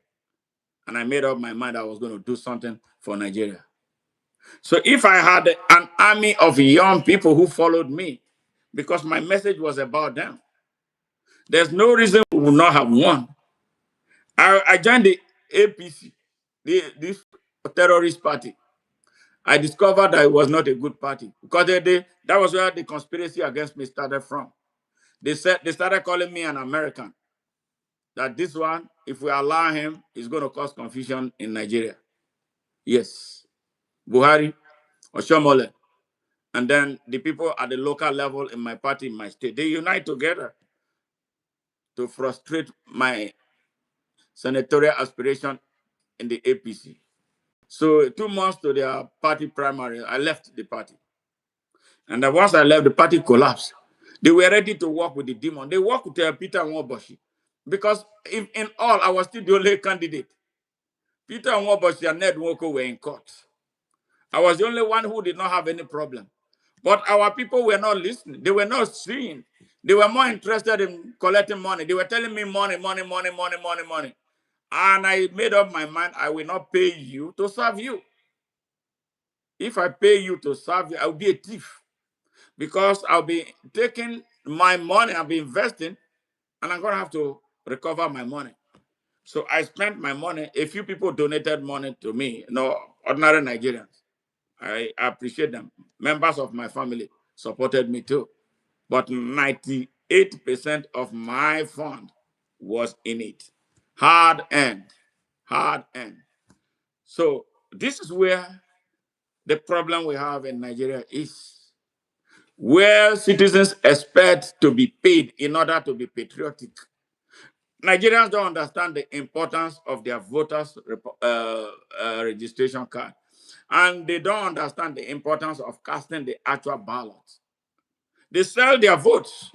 And I made up my mind I was going to do something for Nigeria. So if I had an army of young people who followed me, because my message was about them, there's no reason we would not have won. I joined the APC, this terrorist party. I discovered that it was not a good party because that was where the conspiracy against me started from. They started calling me an American. That this one, if we allow him, is going to cause confusion in Nigeria. Yes, Buhari, Oshomole, and then the people at the local level in my party, in my state, they unite together to frustrate my senatorial aspiration in the APC. So 2 months to their party primary, I left the party. And then once I left, the party collapsed. They were ready to work with the demon. They worked with Peter Nwaboshi. Because in all, I was still the only candidate. Peter Nwaboshi and Ned Nwoko were in court. I was the only one who did not have any problem. But our people were not listening. They were not seeing. They were more interested in collecting money. They were telling me money, money, money, money, money, money. And I made up my mind, I will not pay you to serve you. If I pay you to serve you, I will be a thief. Because I'll be taking my money, I'll be investing, and I'm going to have to recover my money. So I spent my money. A few people donated money to me, ordinary Nigerians. I appreciate them. Members of my family supported me too. But 98% of my fund was in it. Hard earned. Hard earned. So this is where the problem we have in Nigeria is. Where citizens expect to be paid in order to be patriotic. Nigerians don't understand the importance of their voters' registration card. And they don't understand the importance of casting the actual ballot. They sell their votes.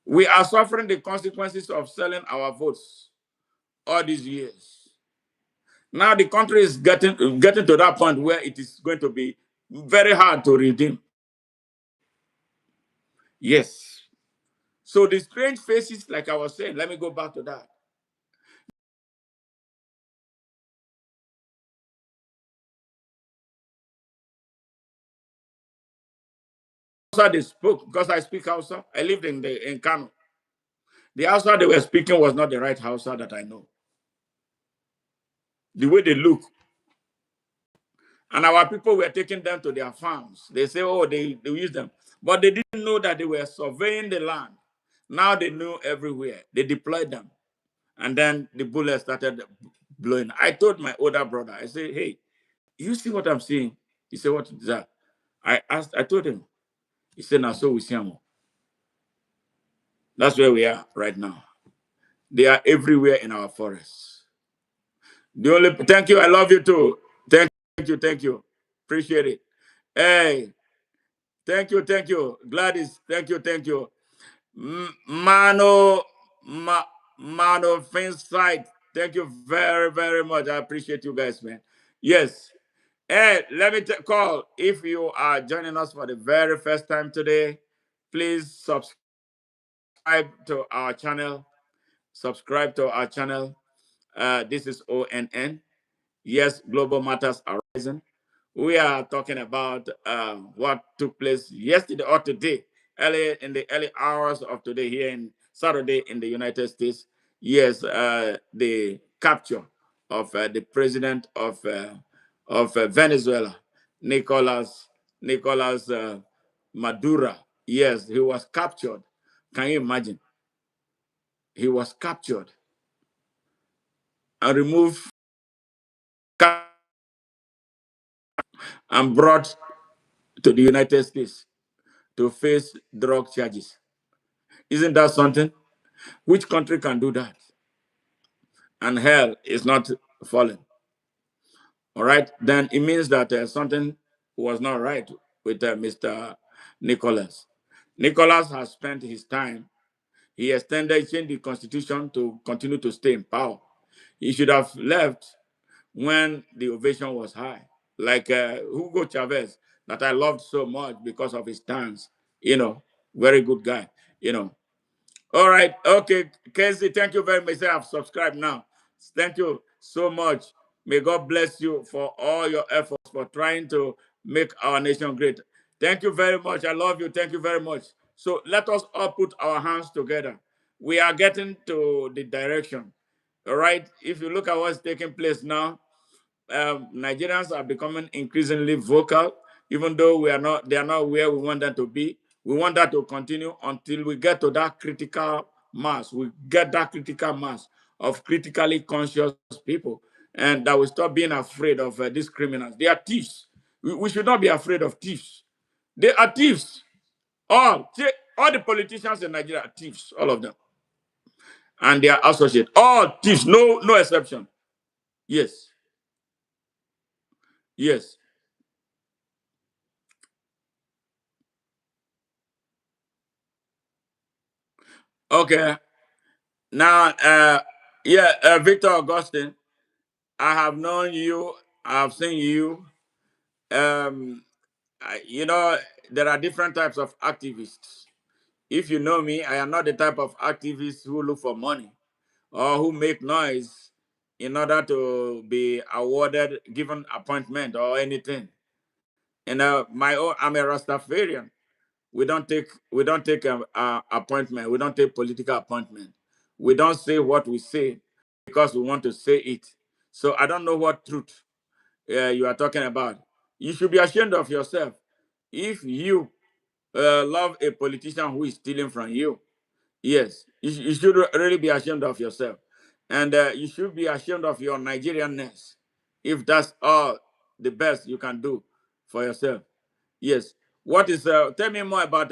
We are suffering the consequences of selling our votes all these years. Now the country is getting to that point where it is going to be very hard to redeem. Yes. So the strange faces, like I was saying, let me go back to that. Hausa they spoke, because I speak Hausa. I lived in Kano. The Hausa they were speaking was not the right Hausa that I know. The way they look. And our people were taking them to their farms. They say, oh, they use them. But they didn't know that they were surveying the land. Now they knew everywhere. They deployed them. And then the bullets started blowing. I told my older brother, I said, hey, you see what I'm seeing? He said, what is that? I told him. He said, now so we see them. That's where we are right now. They are everywhere in our forests. Thank you. I love you too. Thank you. Appreciate it. Hey, thank you. Gladys, thank you. Mano, Mano Finsight, thank you very, very much. I appreciate you guys, man. Yes. Hey, let me call. If you are joining us for the very first time today, please subscribe to our channel. Subscribe to our channel. This is ONN. Yes, Global Matters Arising. We are talking about what took place yesterday or today, early in the early hours of today here in Saturday in the United States. Yes, the capture of the president of Venezuela, Nicolas Maduro. Yes, he was captured. Can you imagine? He was captured and removed and brought to the United States to face drug charges. Isn't that something? Which country can do that? And hell is not falling. All right, then it means that something was not right with Mr. Nicholas. Nicholas has spent his time. He changed the constitution to continue to stay in power. He should have left when the ovation was high, like Hugo Chavez, that I loved so much because of his stance. Very good guy. You know. All right, okay, Casey, thank you very much. I've subscribed now. Thank you so much. May God bless you for all your efforts. for trying to make our nation great. Thank you very much. I love you. Thank you very much. So let us all put our hands together. We are getting to the direction. All right. If you look at what's taking place now, Nigerians are becoming increasingly vocal, even though they are not where we want them to be. We want that to continue until we get to that critical mass. We get that critical mass of critically conscious people, and that we stop being afraid of these criminals. They are thieves. We should not be afraid of thieves. They are thieves. All the politicians in Nigeria are thieves, all of them, and they are associates. All thieves, no exception. Yes, yes. Okay. Now, yeah, Victor Augustine, I have known you. I have seen you. Um, you know, there are different types of activists. If you know me, I am not the type of activist who look for money or who make noise in order to be awarded, given appointment or anything. And I'm a Rastafarian. We don't take appointment. We don't take political appointment. We don't say what we say because we want to say it. So I don't know what truth you are talking about. You should be ashamed of yourself if you love a politician who is stealing from you. Yes, you should really be ashamed of yourself, and you should be ashamed of your Nigerianness if that's all the best you can do for yourself. Yes. What is tell me more about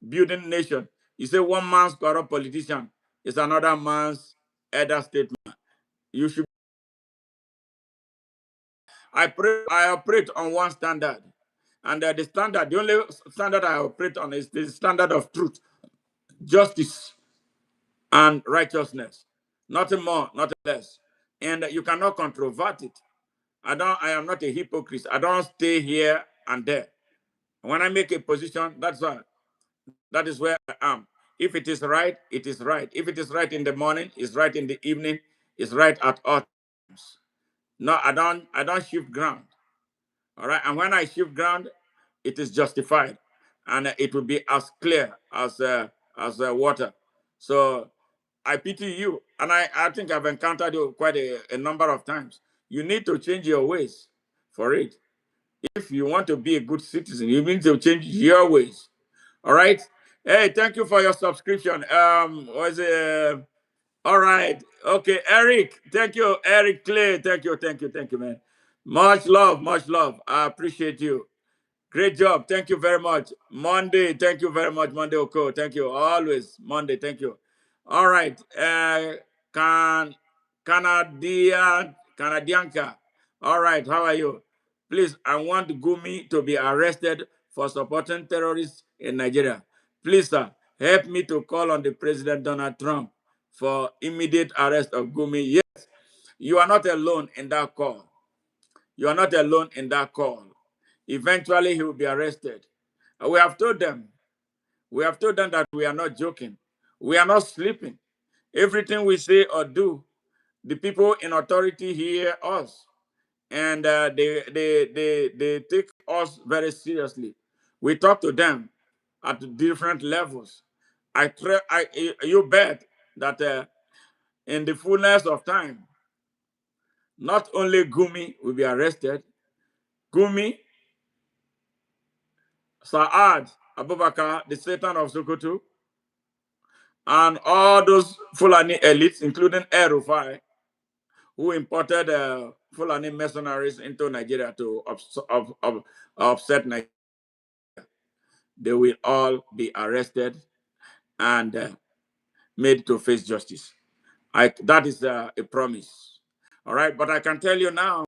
building nation. You say one man's corrupt politician is another man's elder statesman. You should I operate on one standard. And the only standard I operate on is the standard of truth, justice, and righteousness. Nothing more, nothing less. And you cannot controvert it. I am not a hypocrite. I don't stay here and there. When I make a position, that is where I am. If it is right, it is right. If it is right in the morning, it's right in the evening, it's right at all times. No, I don't shift ground. All right. And when I shift ground, it is justified. And it will be as clear as water. So I pity you. And I think I've encountered you quite a number of times. You need to change your ways for it. If you want to be a good citizen, you need to change your ways. All right. Hey, thank you for your subscription. Was it? All right. Okay, Eric. Thank you, Eric Clay. Thank you, man. Much love, much love. I appreciate you. Great job. Thank you very much. Monday, thank you very much. Monday Oko. Thank you. Always. Monday, thank you. All right. Can Canadianka. All right. How are you? Please, I want Gumi to be arrested for supporting terrorists in Nigeria. Please, sir, help me to call on the President Donald Trump for immediate arrest of Gumi. Yes, you are not alone in that call. You are not alone in that call. Eventually, he will be arrested. We have told them. We have told them that we are not joking. We are not sleeping. Everything we say or do, the people in authority hear us, and they take us very seriously. We talk to them at different levels. You bet that in the fullness of time, not only Gumi will be arrested, Gumi, Saad Abubakar, the Satan of Sokoto, and all those Fulani elites, including Erufai, who imported Fulani mercenaries into Nigeria to upset Nigeria. They will all be arrested and made to face justice. That is a promise. All right, but I can tell you now,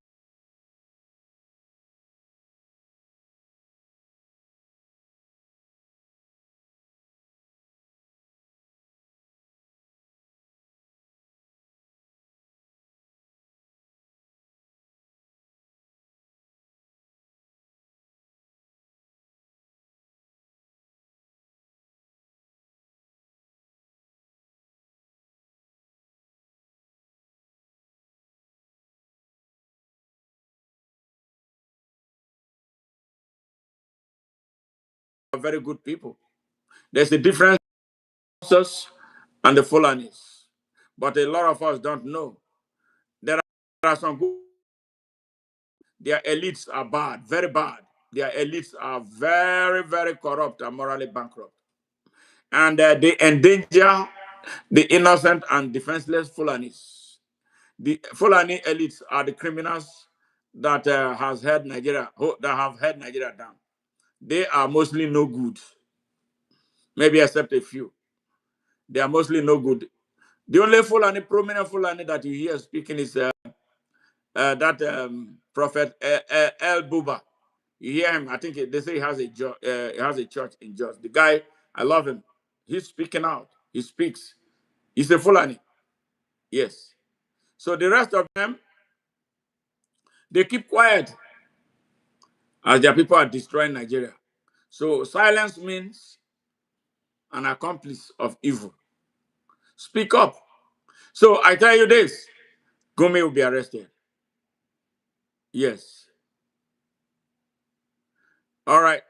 very good people. There's a difference between us and the Fulanis, but a lot of us don't know. There are some good. Their elites are bad, very bad. Their elites are very, very corrupt and morally bankrupt. And they endanger the innocent and defenseless Fulanis. The Fulani elites are the criminals that has held Nigeria, that have held Nigeria down. They are mostly no good, maybe except a few. They are mostly no good. The only Fulani, prominent Fulani that you hear speaking is that Prophet El Buba. You hear him? I think they say he has a church in Jos. The guy, I love him. He's speaking out. He speaks. He's a Fulani. Yes. So the rest of them, they keep quiet as their people are destroying Nigeria. So silence means an accomplice of evil. Speak up. So I tell you this, Gumi will be arrested. Yes. All right.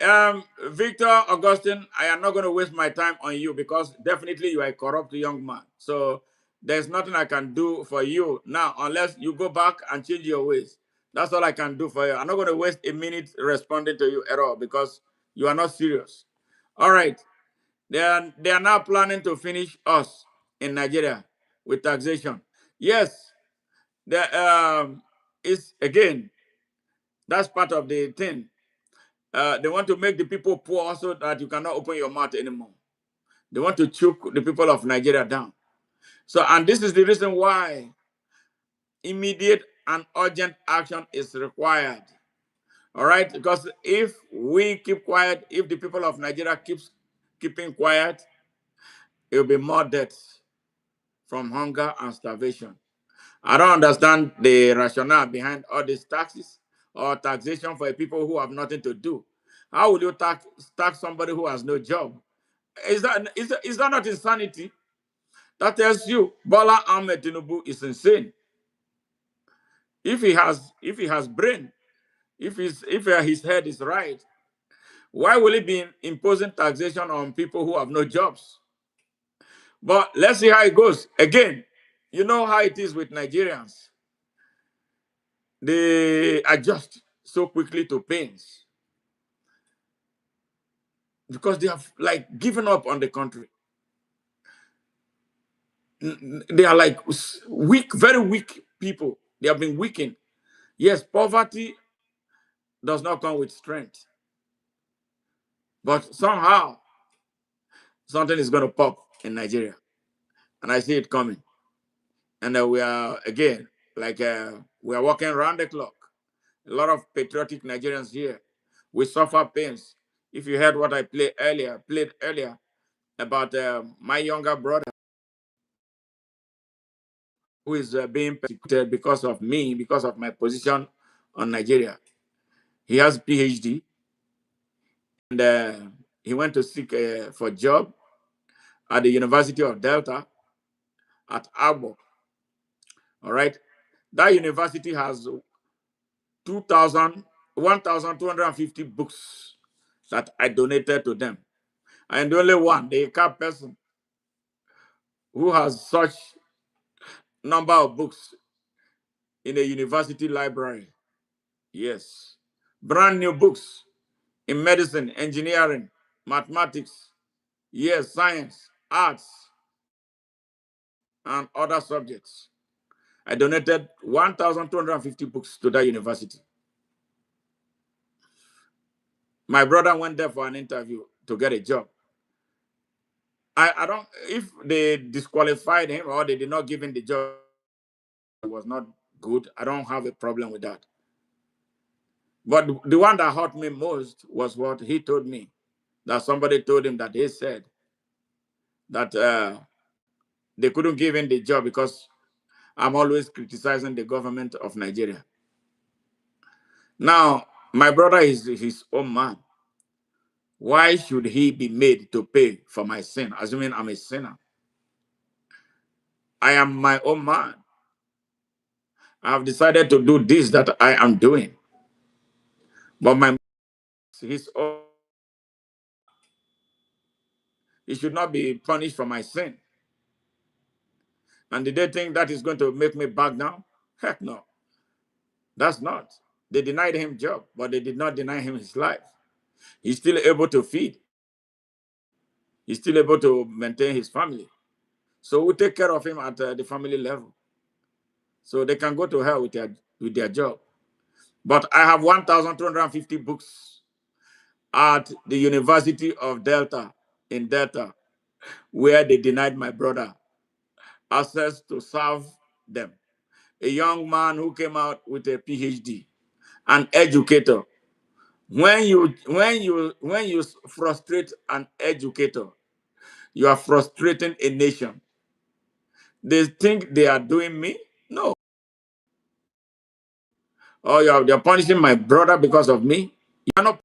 Victor Augustine, I am not going to waste my time on you because definitely you are a corrupt young man. So there's nothing I can do for you now unless you go back and change your ways. That's all I can do for you. I'm not going to waste a minute responding to you at all because you are not serious. All right. They are now planning to finish us in Nigeria with taxation. Yes. The is again, that's part of the thing. They want to make the people poor so that you cannot open your mouth anymore. They want to choke the people of Nigeria down. So, and this is the reason why immediate and urgent action is required. All right, because if we keep quiet, if the people of Nigeria keeps keeping quiet, it will be more deaths from hunger and starvation. I don't understand the rationale behind all these taxes or taxation for people who have nothing to do. How will you tax somebody who has no job? Is that not insanity? That tells you Bola Ahmed Tinubu is insane. If he has brain, if his head is right, why will he be imposing taxation on people who have no jobs? But let's see how it goes. Again, you know how it is with Nigerians. They adjust so quickly to pains because they have like given up on the country. They are like weak, very weak people. They have been weakened. Yes, poverty does not come with strength, but somehow something is going to pop in Nigeria, and I see it coming. And we are again like we are working around the clock. A lot of patriotic Nigerians here. We suffer pains. If you heard what I played earlier about my younger brother who is being persecuted because of me, because of my position on Nigeria. He has PhD and he went to seek for a job at the University of Delta at Arbor. All right. That university has 1,250 books that I donated to them. And the only one, the cap person who has such number of books in a university library. Yes. Brand new books in medicine, engineering, mathematics, yes, science, arts, and other subjects. I donated 1,250 books to that university. My brother went there for an interview to get a job. I don't, if they disqualified him or they did not give him the job, it was not good. I don't have a problem with that. But the one that hurt me most was what he told me, that somebody told him that they said that they couldn't give him the job because I'm always criticizing the government of Nigeria. Now, my brother is his own man. Why should he be made to pay for my sin, assuming I'm a sinner? I am my own man. I have decided to do this that I am doing. But my his own, He should not be punished for my sin. And did they think that is going to make me back down? Heck no. That's not. They denied him job, but they did not deny him his life. He's still able to feed. He's still able to maintain his family. So we take care of him at the family level. So they can go to hell with their job. But I have 1,250 books at the University of Delta in Delta, where they denied my brother access to serve them. A young man who came out with a PhD, an educator. When you frustrate an educator, you are frustrating a nation. They think they are doing me? No. Oh, you're punishing my brother because of me? You're not.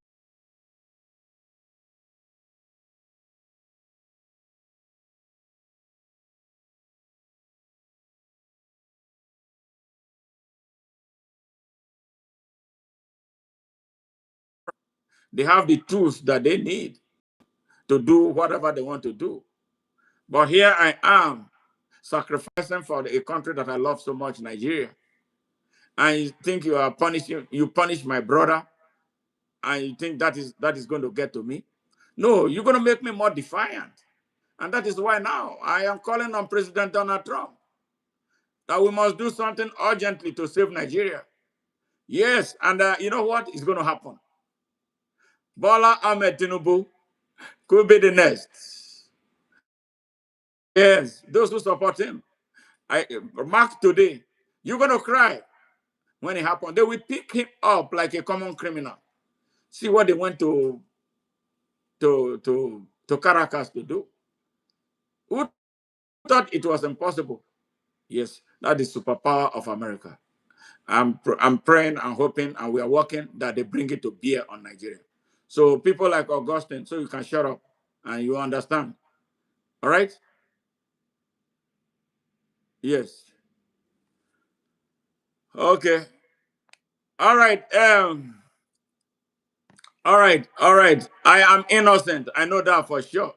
They have the tools that they need to do whatever they want to do. But here I am sacrificing for a country that I love so much, Nigeria. And you think you punish my brother, and you think that is going to get to me? No, you're going to make me more defiant. And that is why now I am calling on President Donald Trump that we must do something urgently to save Nigeria. Yes, and you know what is going to happen? Bola Ahmed Tinubu could be the next. Yes, those who support him. I mark today. You're going to cry when it happens. They will pick him up like a common criminal. See what they went to Caracas to do. Who thought it was impossible? Yes, that is superpower of America. I'm praying and hoping, and we are working that they bring it to bear on Nigeria. So people like Augustine, so you can shut up and you understand. All right? Yes. Okay. All right. All right. I am innocent. I know that for sure.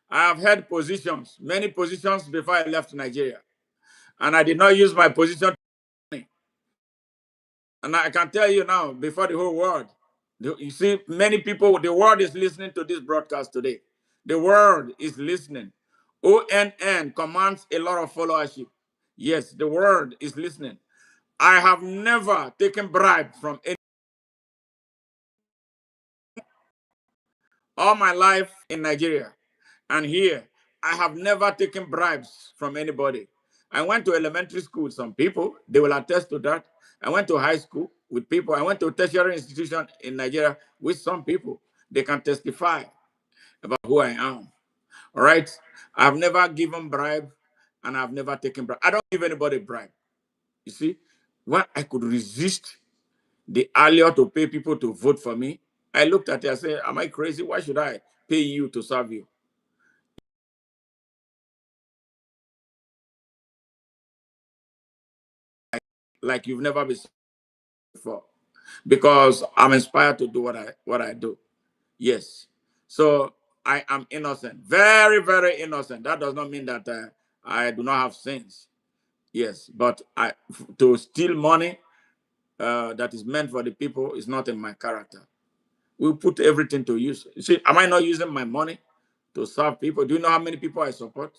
I have held positions, many positions before I left Nigeria. And I did not use my position. And I can tell you now, before the whole world, you see, many people, the world is listening to this broadcast today. The world is listening. ONN commands a lot of followership. Yes, the world is listening. I have never taken bribe from any. All my life in Nigeria and here, I have never taken bribes from anybody. I went to elementary school, some people, they will attest to that. I went to high school with people. I went to a tertiary institution in Nigeria with some people. They can testify about who I am. All right? I've never given bribe and I've never taken bribe. I don't give anybody bribe. You see, when I could resist the allure to pay people to vote for me, I looked at it and said, am I crazy? Why should I pay you to serve you? Like you've never been before. Because I'm inspired to do what I do. Yes. So I am innocent. Very, very innocent. That does not mean that I do not have sins. Yes. But to steal money that is meant for the people is not in my character. We put everything to use. You see, am I not using my money to serve people? Do you know how many people I support?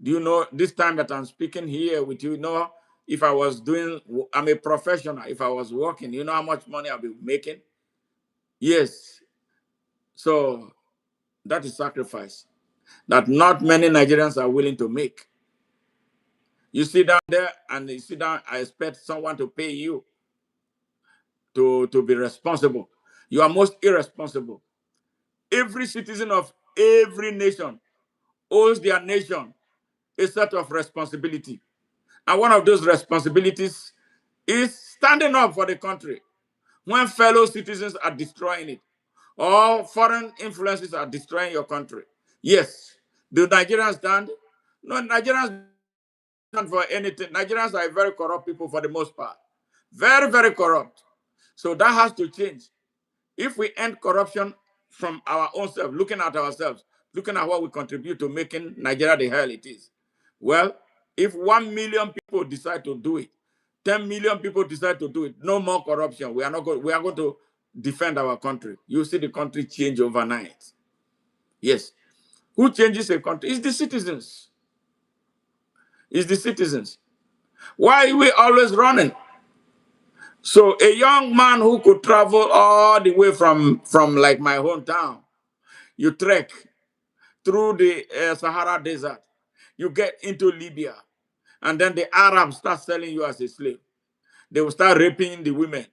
Do you know this time that I'm speaking here with you? You know, if I was doing, I'm a professional. If I was working, you know how much money I'll be making? Yes. So that is sacrifice that not many Nigerians are willing to make. You sit down there and you sit down, I expect someone to pay you to be responsible. You are most irresponsible. Every citizen of every nation owes their nation a set of responsibility. And one of those responsibilities is standing up for the country when fellow citizens are destroying it or foreign influences are destroying your country. Yes. Do Nigerians stand? No, Nigerians stand for anything. Nigerians are very corrupt people for the most part. Very, very corrupt. So that has to change. If we end corruption from our own self, looking at ourselves, looking at what we contribute to making Nigeria the hell it is. Well, if 1 million people decide to do it, 10 million people decide to do it, no more corruption. We are not going, we are going to defend our country. You see the country change overnight. Yes. Who changes a country? It's the citizens. It's the citizens. Why are we always running? So a young man who could travel all the way from like my hometown, you trek through the Sahara Desert, you get into Libya, and then the Arabs start selling you as a slave. They will start raping the women.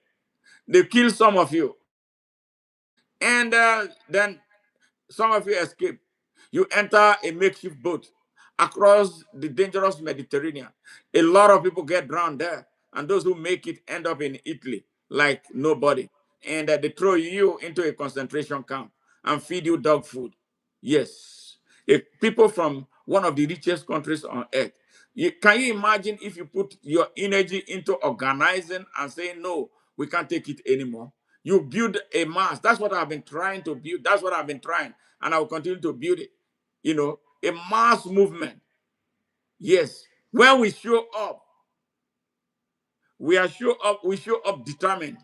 They kill some of you, and then some of you escape. You enter a makeshift boat across the dangerous Mediterranean. A lot of people get drowned there, and those who make it end up in Italy like nobody. And they throw you into a concentration camp and feed you dog food. Yes. People from one of the richest countries on earth. Can you imagine if you put your energy into organizing and saying, no, we can't take it anymore? You build a mass. That's what I've been trying to build. That's what I've been trying. And I will continue to build it. A mass movement. Yes. When we show up, we show up determined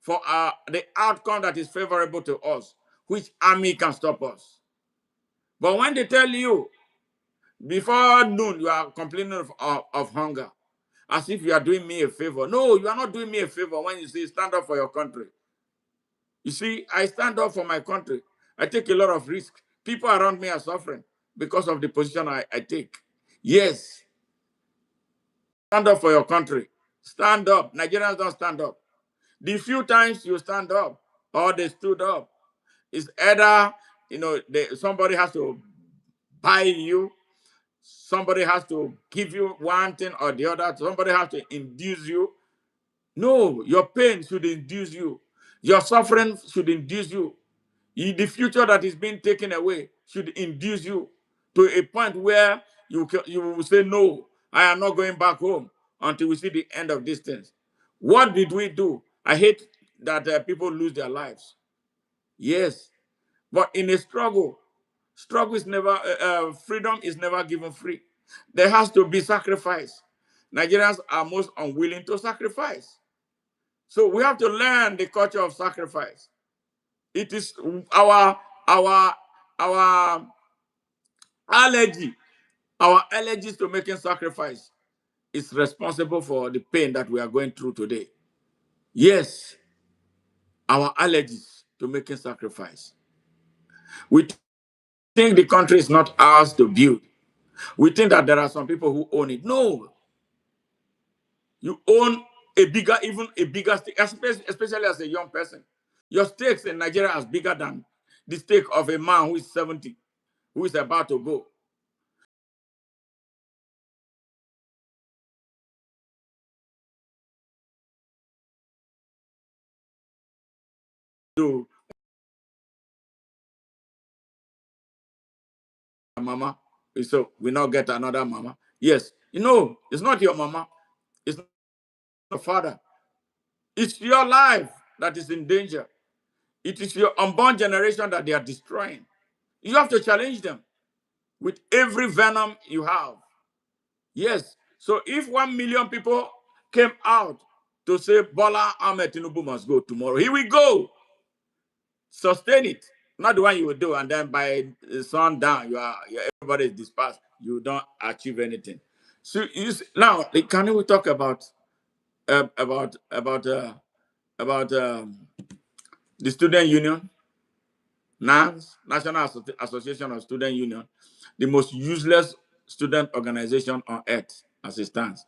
for the outcome that is favorable to us. Which army can stop us? But when they tell you before noon, you are complaining of hunger, as if you are doing me a favor. No, you are not doing me a favor when you say stand up for your country. You see, I stand up for my country. I take a lot of risk. People around me are suffering because of the position I take. Yes, stand up for your country. Stand up. Nigerians don't stand up. The few times you stand up or they stood up, is either somebody has to buy you, somebody has to give you one thing or the other, somebody has to induce you. No, your pain should induce you. Your suffering should induce you. The future that is being taken away should induce you to a point where you will say, no, I am not going back home until we see the end of these things. What did we do? I hate that people lose their lives. Yes, but in a struggle is never, freedom is never given free. There has to be sacrifice. Nigerians are most unwilling to sacrifice. So we have to learn the culture of sacrifice. It is our our allergy, our allergies to making sacrifice is responsible for the pain that we are going through today. Yes, our allergies to making sacrifice. We think the country is not ours to build. We think that there are some people who own it. No, you own even a bigger stake, especially as a young person. Your stakes in Nigeria are bigger than the stake of a man who is 70, who is about to go. To mama, so we now get another mama. Yes, it's not your mama, it's not your father. It's your life that is in danger. It is your unborn generation that they are destroying. You have to challenge them with every venom you have. Yes. So if 1 million people came out to say Bola Ahmed Tinubu must go tomorrow, he will go. Sustain it. Not the one you will do, and then by sundown, everybody is dispersed. You don't achieve anything. So now, can we talk about uh, about about uh, about the student union, NANS, National Association of Student Union, the most useless student organization on earth as it stands.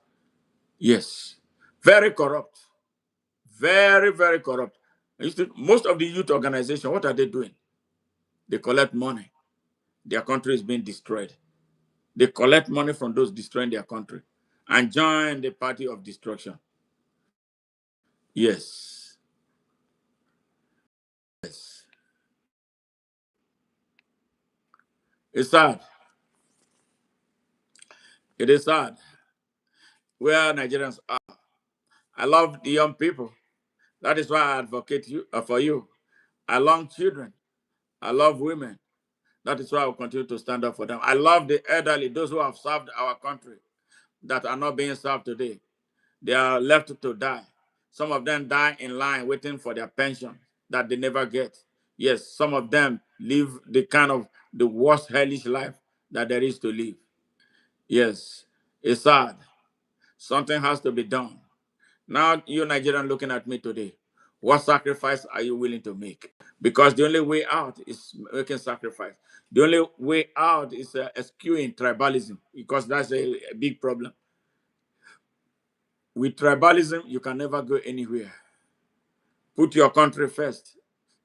Yes, very corrupt, very very corrupt. Most of the youth organization, what are they doing? They collect money. Their country is being destroyed. They collect money from those destroying their country and join the party of destruction. Yes. Yes. It's sad. It is sad where Nigerians are. I love the young people. That is why I advocate for you. I love children. I love women. That is why I will continue to stand up for them. I love the elderly, those who have served our country, that are not being served today. They are left to die. Some of them die in line waiting for their pension that they never get. Yes, some of them live the kind of the worst hellish life that there is to live. Yes, it's sad. Something has to be done. Now, you Nigerian looking at me today, what sacrifice are you willing to make? Because the only way out is making sacrifice. The only way out is eschewing tribalism, because that's a big problem. With tribalism, you can never go anywhere. Put your country first.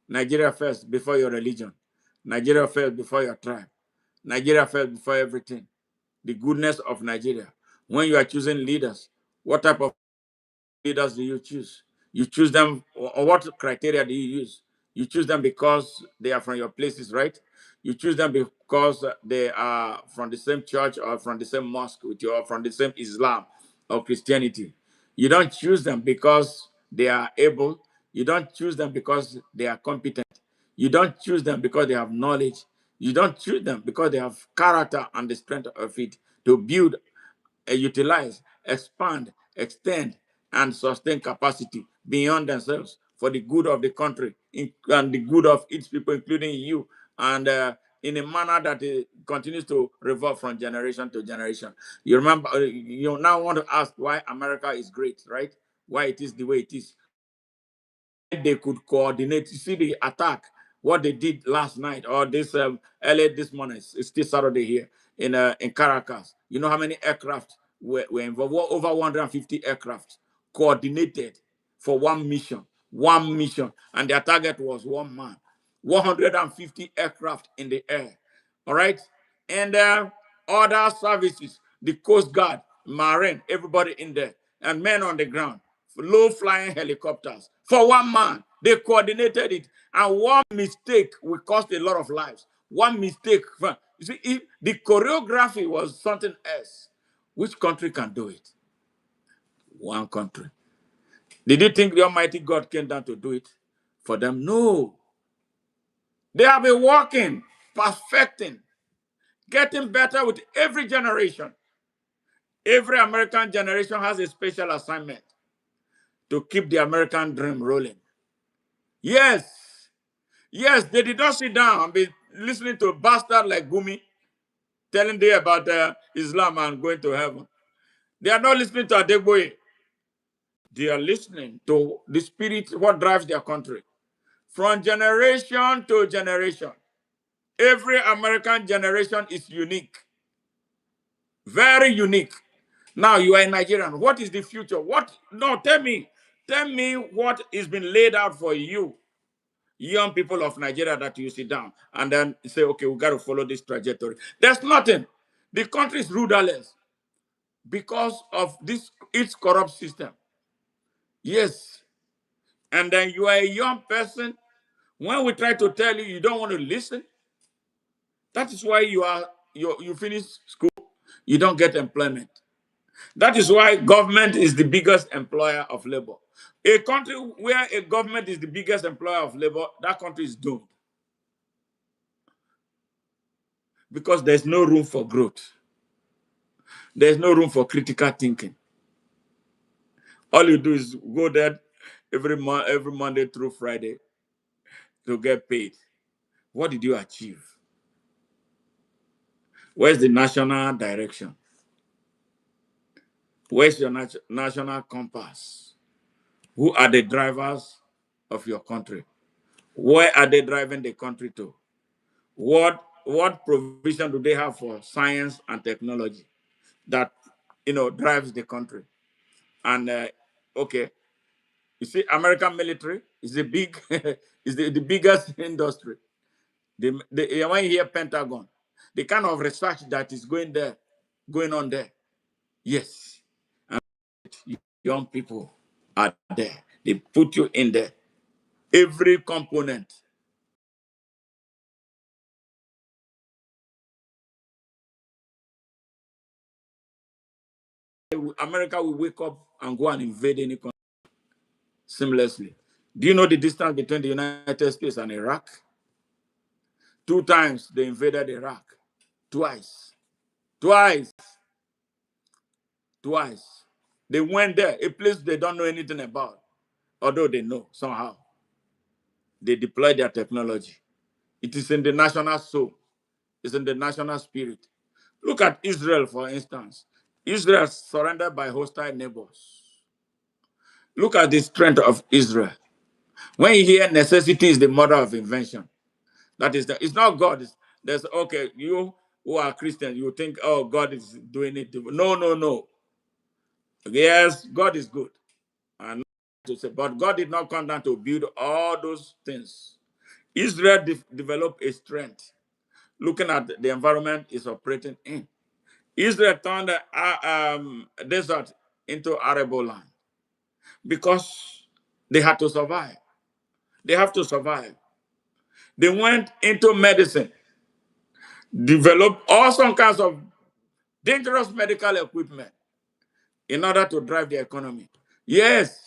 Nigeria first before your religion. Nigeria first before your tribe. Nigeria first before everything. The goodness of Nigeria. When you are choosing leaders, what type of leaders do you choose? You choose them, or what criteria do you use? You choose them because they are from your places, right? You choose them because they are from the same church or from the same mosque with you, or from the same Islam or Christianity. You don't choose them because they are able. You don't choose them because they are competent. You don't choose them because they have knowledge. You don't choose them because they have character and the strength of it to build, utilize, expand, extend, and sustain capacity beyond themselves for the good of the country and the good of its people, including you, and in a manner that continues to revolve from generation to generation. You remember, you now want to ask why America is great, right? Why it is the way it is. They could coordinate. You see the attack, what they did last night or this early this morning. It's still Saturday here in Caracas. You know how many aircraft were involved? Over 150 aircraft coordinated for one mission, and their target was one man. 150 aircraft in the air. All right, and other services, the Coast Guard, Marine, everybody in there, and men on the ground, low flying helicopters for one man. They coordinated it, and one mistake will cost a lot of lives. One mistake. You see, if the choreography was something else, which country can do it? One country. Did you think the Almighty God came down to do it for them? No. They have been working, perfecting, getting better with every generation. Every American generation has a special assignment to keep the American dream rolling. Yes, yes, they did not sit down and be listening to a bastard like Gumi telling them about Islam and going to heaven. They are not listening to Adegboye. They are listening to the spirit, what drives their country. From generation to generation, every American generation is unique, very unique. Now you are a Nigerian. What is the future? What? No, tell me what is been laid out for you, young people of Nigeria, that you sit down and then say, okay, we got to follow this trajectory. There's nothing. The country is rudderless because of this its corrupt system. Yes, and then you are a young person. When we try to tell you, you don't want to listen. That is why you finish school, you don't get employment. That is why government is the biggest employer of labor. A country where a government is the biggest employer of labor, that country is doomed because there's no room for growth. There's no room for critical thinking. All you do is go there every Monday through Friday to get paid. What did you achieve? Where's the national direction? Where's your national compass? Who are the drivers of your country? Where are they driving the country to? What provision do they have for science and technology that drives the country? And okay, you see, American military is the big is the biggest industry. When you hear Pentagon, the kind of research that is going on there, yes, and young people are there. They put you in there. Every component. America will wake up and go and invade any country seamlessly. Do you know the distance between the United States and Iraq? 2 times they invaded Iraq. Twice. Twice. Twice. They went there, a place they don't know anything about, although they know somehow. They deploy their technology. It is in the national soul. It's in the national spirit. Look at Israel, for instance. Israel surrendered by hostile neighbors. Look at the strength of Israel. When you hear necessity is the mother of invention, that is it's not God. There's okay, you who are Christians, you think, oh, God is doing it. No, no, no. Yes, God is good. And to say, but God did not come down to build all those things. Israel developed a strength, looking at the environment is operating in. Israel turned the desert into arable land because they had to survive. They have to survive. They went into medicine, developed all some kinds of dangerous medical equipment in order to drive the economy. Yes,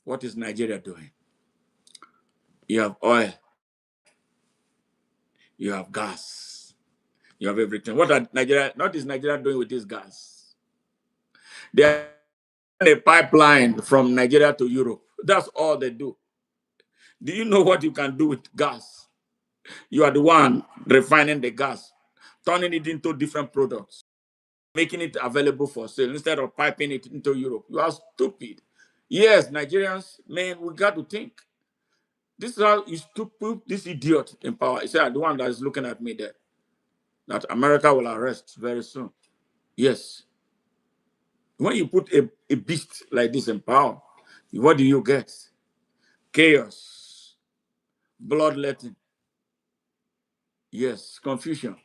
what is Nigeria doing? You have oil, you have gas, you have everything. What is Nigeria doing with this gas? They are a pipeline from Nigeria to Europe. That's all they do. Do you know what you can do with gas? You are the one refining the gas, turning it into different products, making it available for sale instead of piping it into Europe. You are stupid. Yes, Nigerians, man, we got to think. This is how you stupid, this idiot in power. He said, the one that is looking at me there, that America will arrest very soon. Yes. When you put a beast like this in power, what do you get? Chaos, bloodletting, yes, confusion.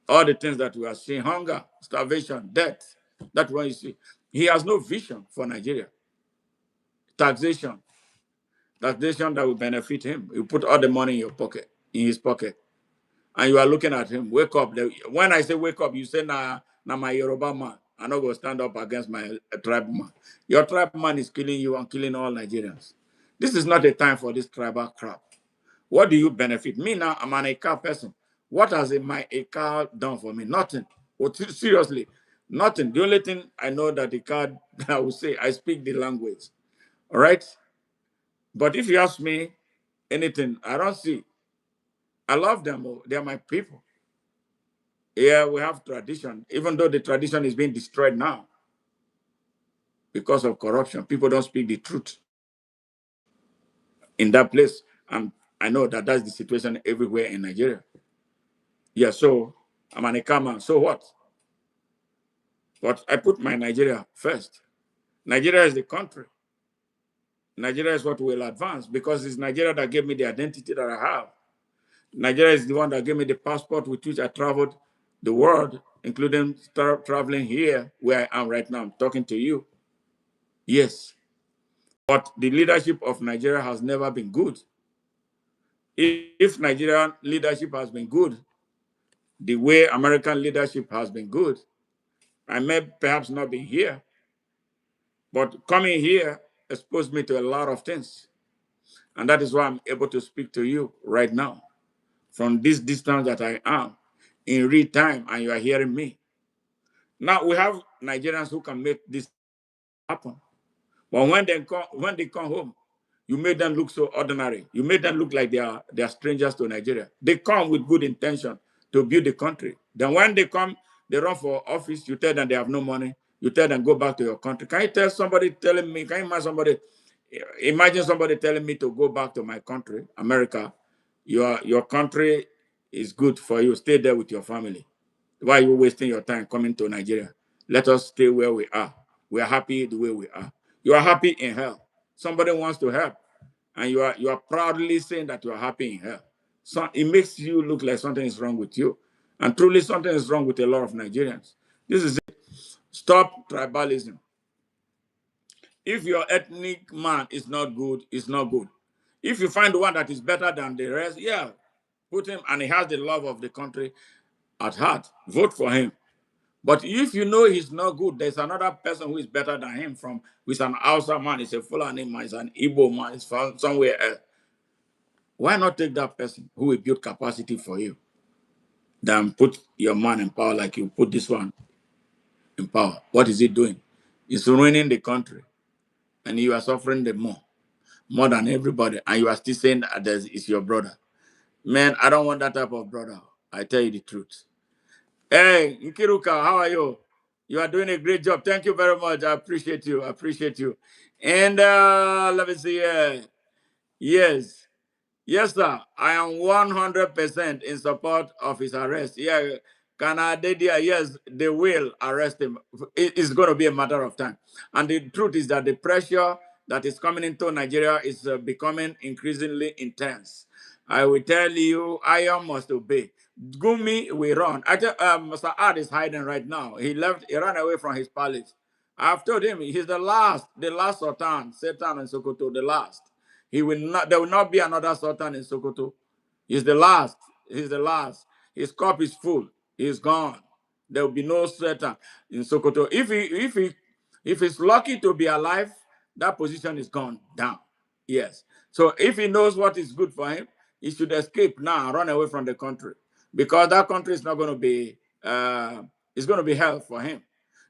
All the things that we are seeing, hunger, starvation, death. That's what you see. He has no vision for Nigeria. Taxation, taxation that will benefit him. You put all the money in your pocket, in his pocket, and you are looking at him. Wake up. When I say wake up, you say, nah, my Yoruba man. I'm not going to stand up against my tribe man. Your tribe man is killing you and killing all Nigerians. This is not a time for this tribal crap. What do you benefit? Me now, I'm an Eka person. What has my Eka done for me? Nothing. Oh, seriously, nothing. The only thing I know that Eka, I will say, I speak the language. All right? But if you ask me anything, I don't see. I love them. Oh, they are my people. Yeah, we have tradition, even though the tradition is being destroyed now because of corruption. People don't speak the truth in that place. And I know that that's the situation everywhere in Nigeria. Yeah, so I'm an Ekama. So what? But I put my Nigeria first. Nigeria is the country. Nigeria is what will advance because it's Nigeria that gave me the identity that I have. Nigeria is the one that gave me the passport with which I traveled the world, including traveling here where I am right now. I'm talking to you. Yes. But the leadership of Nigeria has never been good. If Nigerian leadership has been good, the way American leadership has been good, I may perhaps not be here, but coming here exposed me to a lot of things. And that is why I'm able to speak to you right now from this distance that I am in real time, and you are hearing me. Now we have Nigerians who can make this happen. But when they come home, you made them look so ordinary. You made them look like they are strangers to Nigeria. They come with good intention to build the country. Then when they come, they run for office. You tell them they have no money. You tell them go back to your country. Can you tell somebody telling me? Can you imagine somebody telling me to go back to my country, America? Your country is good for you. Stay there with your family. Why are you wasting your time coming to Nigeria? Let us stay where we are. We are happy the way we are. You are happy in hell. Somebody wants to help, and you are proudly saying that you are happy in hell. So it makes you look like something is wrong with you, and truly something is wrong with a lot of Nigerians. This is it. Stop tribalism. If your ethnic man is not good, it's not good. If you find one that is better than the rest, yeah, put him, and he has the love of the country at heart. Vote for him. But if you know he's not good, there's another person who is better than him who's an Hausa man, he's a Fulani man, he's an Igbo man, he's from somewhere else. Why not take that person who will build capacity for you than put your man in power like you put this one in power? What is he doing? It's ruining the country, and you are suffering the more than everybody, and you are still saying that it's your brother. Man, I don't want that type of brother. I tell you the truth. Hey, Nkiruka, how are you? You are doing a great job. Thank you very much. I appreciate you. I appreciate you. And let me see here. Yes. Yes, sir. I am 100% in support of his arrest. Yeah, Canada, yes, they will arrest him. It's going to be a matter of time. And the truth is that the pressure that is coming into Nigeria is becoming increasingly intense. I will tell you, Iron must obey. Gumi will run. Mr. Ad is hiding right now. He ran away from his palace. I've told him he's the last Sultan, Satan and Sokoto, the last. He will not. There will not be another Sultan in Sokoto. He's the last. He's the last. His cup is full. He's gone. There will be no Sultan in Sokoto. If he's lucky to be alive, that position is gone down. Yes. So if he knows what is good for him, he should escape now and run away from the country, because that country is not going to be. It's going to be hell for him.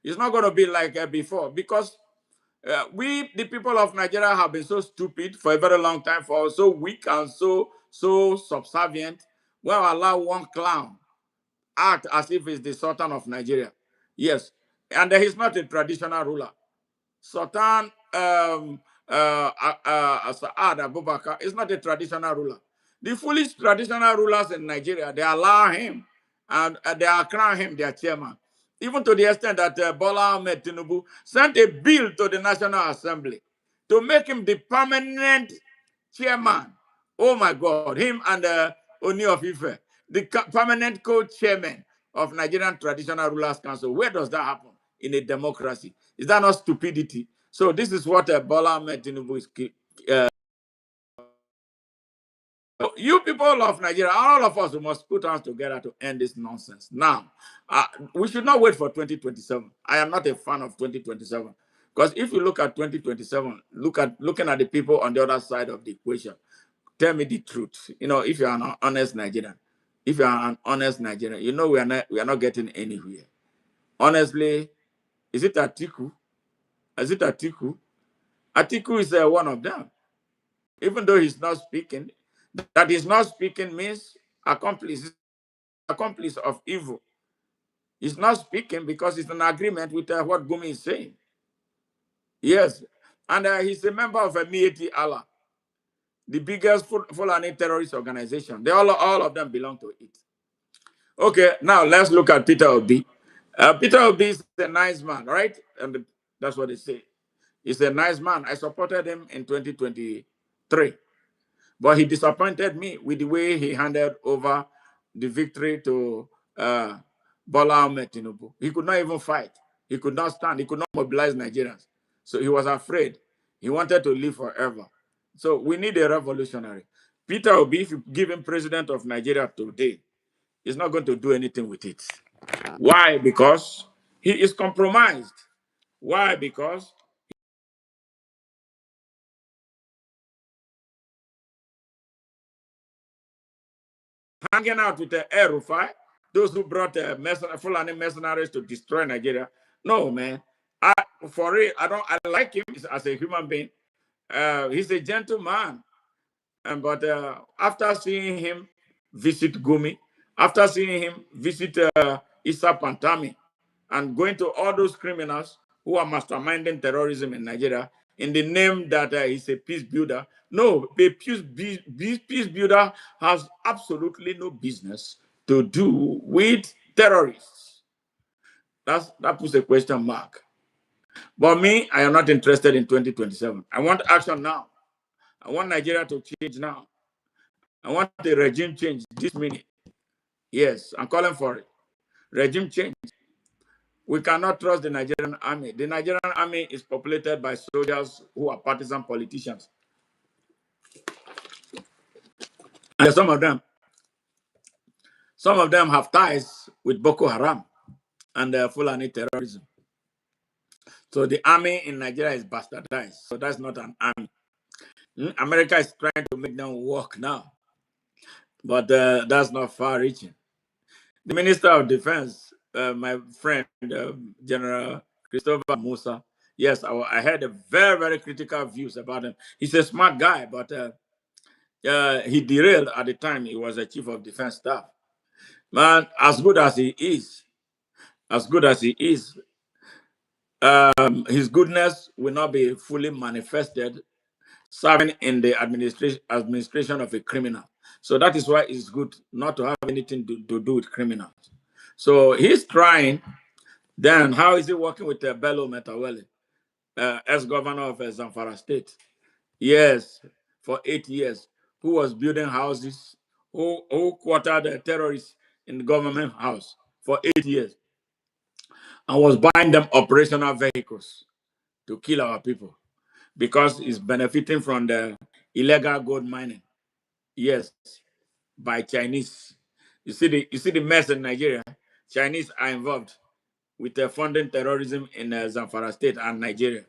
It's not going to be like before, because we, the people of Nigeria, have been so stupid for a very long time, for so weak and so subservient. Well, allow one clown act as if he's the Sultan of Nigeria. Yes, and he's not a traditional ruler. Sultan Saad Abubakar is not a traditional ruler. The foolish traditional rulers in Nigeria, they allow him and they are crown him their chairman. Even to the extent that Bola Ahmed Tinubu sent a bill to the National Assembly to make him the permanent chairman. Oh my God, him and Oni of Ife, the permanent co-chairman of Nigerian Traditional Rulers Council. Where does that happen in a democracy? Is that not stupidity? So this is what Bola Ahmed Tinubu is. You people of Nigeria, all of us, we must put hands together to end this nonsense. Now, we should not wait for 2027. I am not a fan of 2027, because if you look at 2027, looking at the people on the other side of the equation. Tell me the truth. If you are an honest Nigerian, we are not getting anywhere. Honestly, is it Atiku? Is it Atiku? Atiku is one of them. Even though he's not speaking, that he's not speaking means accomplice of evil. He's not speaking because it's an agreement with what Gumi is saying. Yes, and he's a member of a Mieti Allah, the biggest Fulani terrorist organization. All of them belong to it. Okay, now let's look at Peter Obi. Peter Obi is a nice man, right? And that's what they say. He's a nice man. I supported him in 2023. But he disappointed me with the way he handed over the victory to Bola Ahmed Tinubu. He could not even fight. He could not stand. He could not mobilize Nigerians. So he was afraid. He wanted to live forever. So we need a revolutionary. Peter Obi, if you give him president of Nigeria today, he's not going to do anything with it. Why? Because he is compromised. Why? Because hanging out with the Air Rufai, those who brought Fulani mercenaries to destroy Nigeria. No, man. For real, I like him as a human being. He's a gentleman. But after seeing him visit Gumi, after seeing him visit Issa Pantami, and going to all those criminals who are masterminding terrorism in Nigeria in the name that he's a peace builder. No, a peace builder has absolutely no business to do with terrorists. That puts a question mark. But me, I am not interested in 2027. I want action now. I want Nigeria to change now. I want the regime change this minute. Yes, I'm calling for it. Regime change. We cannot trust the Nigerian army. The Nigerian army is populated by soldiers who are partisan politicians. And some of them have ties with Boko Haram and Fulani terrorism. So the army in Nigeria is bastardized. So that's not an army. America is trying to make them work now. but that's not far-reaching. The Minister of Defense, my friend, General Christopher Musa, yes, I had a very, very critical views about him. He's a smart guy, but he derailed at the time he was a chief of defense staff. Man, as good as he is, as good as he is, his goodness will not be fully manifested serving in the administration of a criminal. So that is why it's good not to have anything to do with criminals. So he's trying. Then how is he working with Bello Metawele, ex-governor of Zamfara State? Yes, for 8 years, who was building houses, who quartered terrorists in the government house for 8 years, and was buying them operational vehicles to kill our people because he's benefiting from the illegal gold mining. Yes, by Chinese. You see the mess in Nigeria. Chinese are involved with funding terrorism in Zamfara State and Nigeria.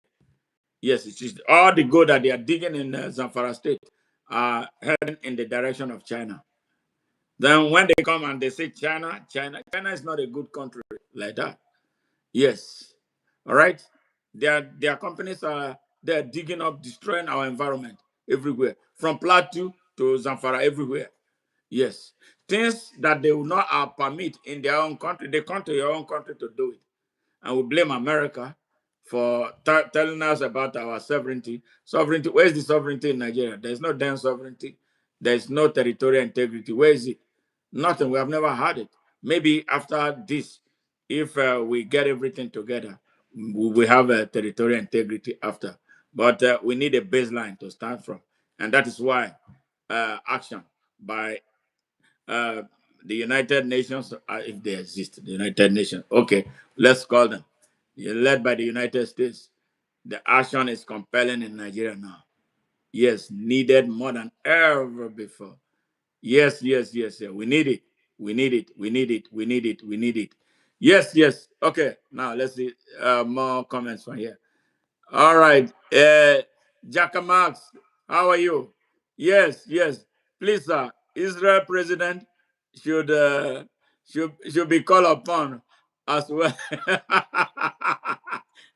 Yes, it is all the gold that they are digging in Zamfara State are heading in the direction of China. Then when they come and they say China is not a good country like that. Yes, all right. Their companies are they're digging up, destroying our environment everywhere, from Plateau to Zamfara, everywhere. Yes, things that they will not permit in their own country, they come to your own country to do it, and we blame America for telling us about our sovereignty. Sovereignty, where's the sovereignty in Nigeria? There's no damn sovereignty. There's no territorial integrity. Where is it? Nothing. We have never had it. Maybe after this, if we get everything together, we will have a territorial integrity after. But we need a baseline to start from. And that is why action by uh, the United Nations, if they exist, the United Nations. Okay, let's call them. You're led by the United States. The action is compelling in Nigeria now. Yes, needed more than ever before. Yes, yes, yes, yes. We need it. We need it. We need it. We need it. We need it. Yes, yes. Okay, now let's see more comments from here. All right. Jacka Marx, how are you? Yes, yes. Please, sir, Israel president should should be called upon as well.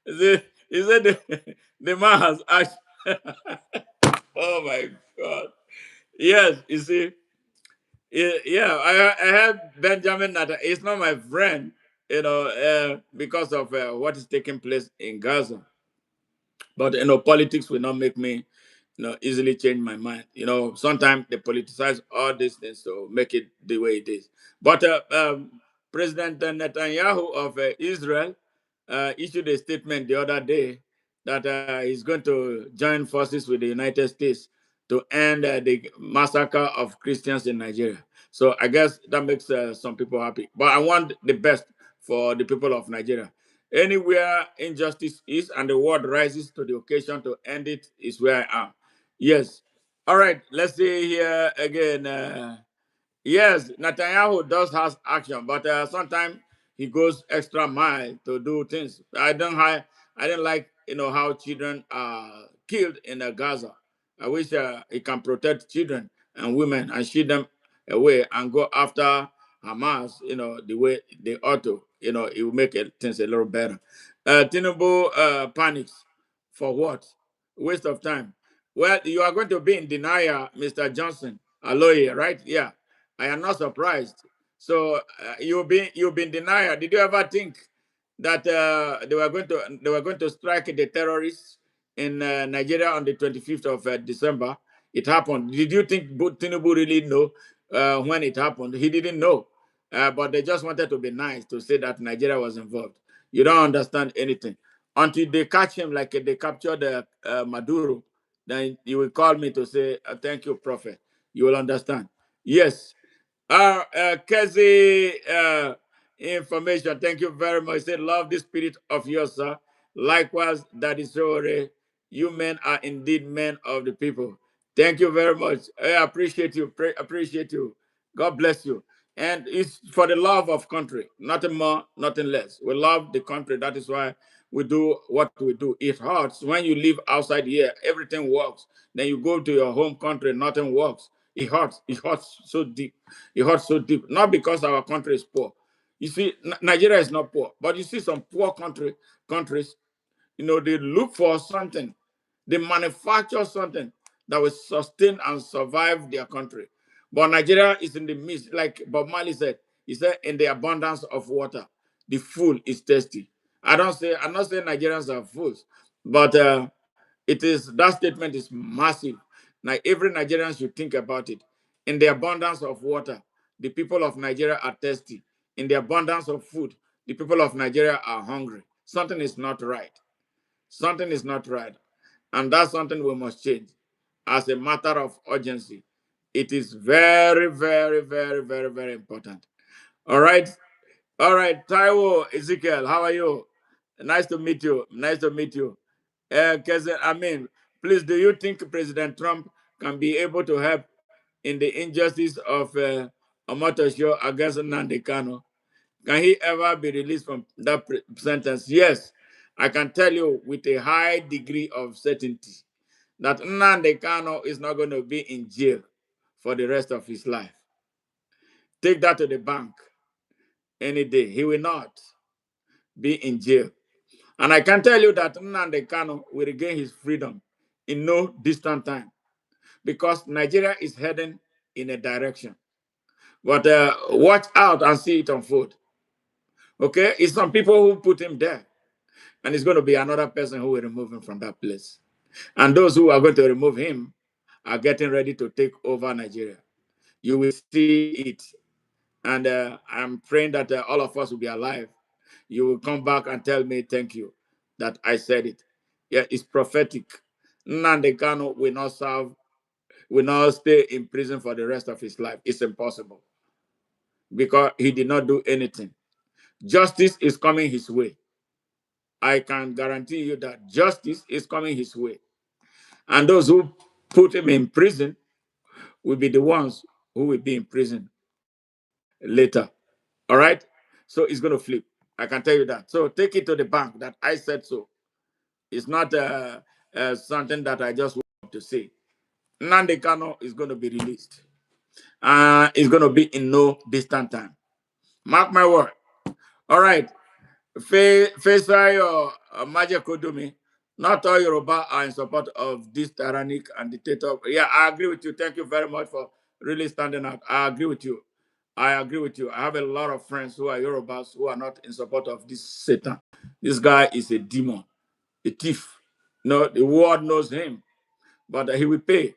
Is it the man has asked? Oh my God. Yes, you see, yeah, I heard Benjamin that it's not my friend, because of what is taking place in Gaza. But politics will not make me, easily change my mind. Sometimes they politicize all these things to make it the way it is. But President Netanyahu of Israel issued a statement the other day that he's going to join forces with the United States to end the massacre of Christians in Nigeria. So I guess that makes some people happy. But I want the best for the people of Nigeria. Anywhere injustice is and the world rises to the occasion to end it is where I am. Yes. All right. Let's see here again. Yes, Netanyahu does has action, but sometimes he goes extra mile to do things. I don't like how children are killed in Gaza. I wish he can protect children and women and shield them away and go after Hamas. The way they ought to. It will make things a little better. Tinubu panics for what? Waste of time. Well, you are going to be in denial, Mr. Johnson. Aloye, right? Yeah. I am not surprised. So you've been denied. Did you ever think that they were going to strike the terrorists in Nigeria on the 25th of December? It happened. Did you think Tinubu really know when it happened? He didn't know, but they just wanted to be nice to say that Nigeria was involved. You don't understand anything until they catch him, like they captured Maduro. Then you will call me to say thank you, Prophet. You will understand. Yes. Kezi information. Thank you very much. Say, love the spirit of yours, sir. Likewise, that is so. You men are indeed men of the people. Thank you very much. I appreciate you. Appreciate you. God bless you. And it's for the love of country, nothing more, nothing less. We love the country. That is why we do what we do. It hurts when you live outside here. Everything works. Then you go to your home country, nothing works. It hurts so deep. It hurts so deep. Not because our country is poor. You see, Nigeria is not poor, but you see some countries, they look for something, they manufacture something that will sustain and survive their country. But Nigeria is in the midst, like Bob Marley said. He said, "In the abundance of water, the fool is thirsty." I'm not saying Nigerians are fools, but it is that statement is massive. Now, every Nigerian should think about it. In the abundance of water, the people of Nigeria are thirsty. In the abundance of food, the people of Nigeria are hungry. Something is not right. Something is not right. And that's something we must change as a matter of urgency. It is very, very, very, very, very important. All right. All right. Taiwo, Ezekiel, how are you? Nice to meet you. Nice to meet you. Please, do you think President Trump can be able to help in the injustice of Omotosho against Nnamdi Kanu? Can he ever be released from that sentence? Yes, I can tell you with a high degree of certainty that Nnamdi Kanu is not going to be in jail for the rest of his life. Take that to the bank any day. He will not be in jail. And I can tell you that Nnamdi Kanu will regain his freedom in no distant time because Nigeria is heading in a direction. But watch out and see it unfold. Okay? It's some people who put him there. And it's going to be another person who will remove him from that place. And those who are going to remove him are getting ready to take over Nigeria. You will see it. And I'm praying that all of us will be alive. You will come back and tell me thank you that I said it. Yeah, it's prophetic. Nnamdi Kanu will not stay in prison for the rest of his life. It's impossible because he did not do anything. Justice is coming his way. I can guarantee you that justice is coming his way. And those who put him in prison will be the ones who will be in prison later. All right? So it's going to flip. I can tell you that. So take it to the bank that I said so. It's not something that I just want to say. Nnamdi Kanu is going to be released. It's going to be in no distant time. Mark my word. All right. Faisal Magic Kodumi. Not all Yoruba are in support of this tyrannic and dictator. Yeah, I agree with you. Thank you very much for really standing out. I agree with you. I agree with you. I have a lot of friends who are Yorubas who are not in support of this Satan. This guy is a demon, a thief. No, the world knows him, but he will pay.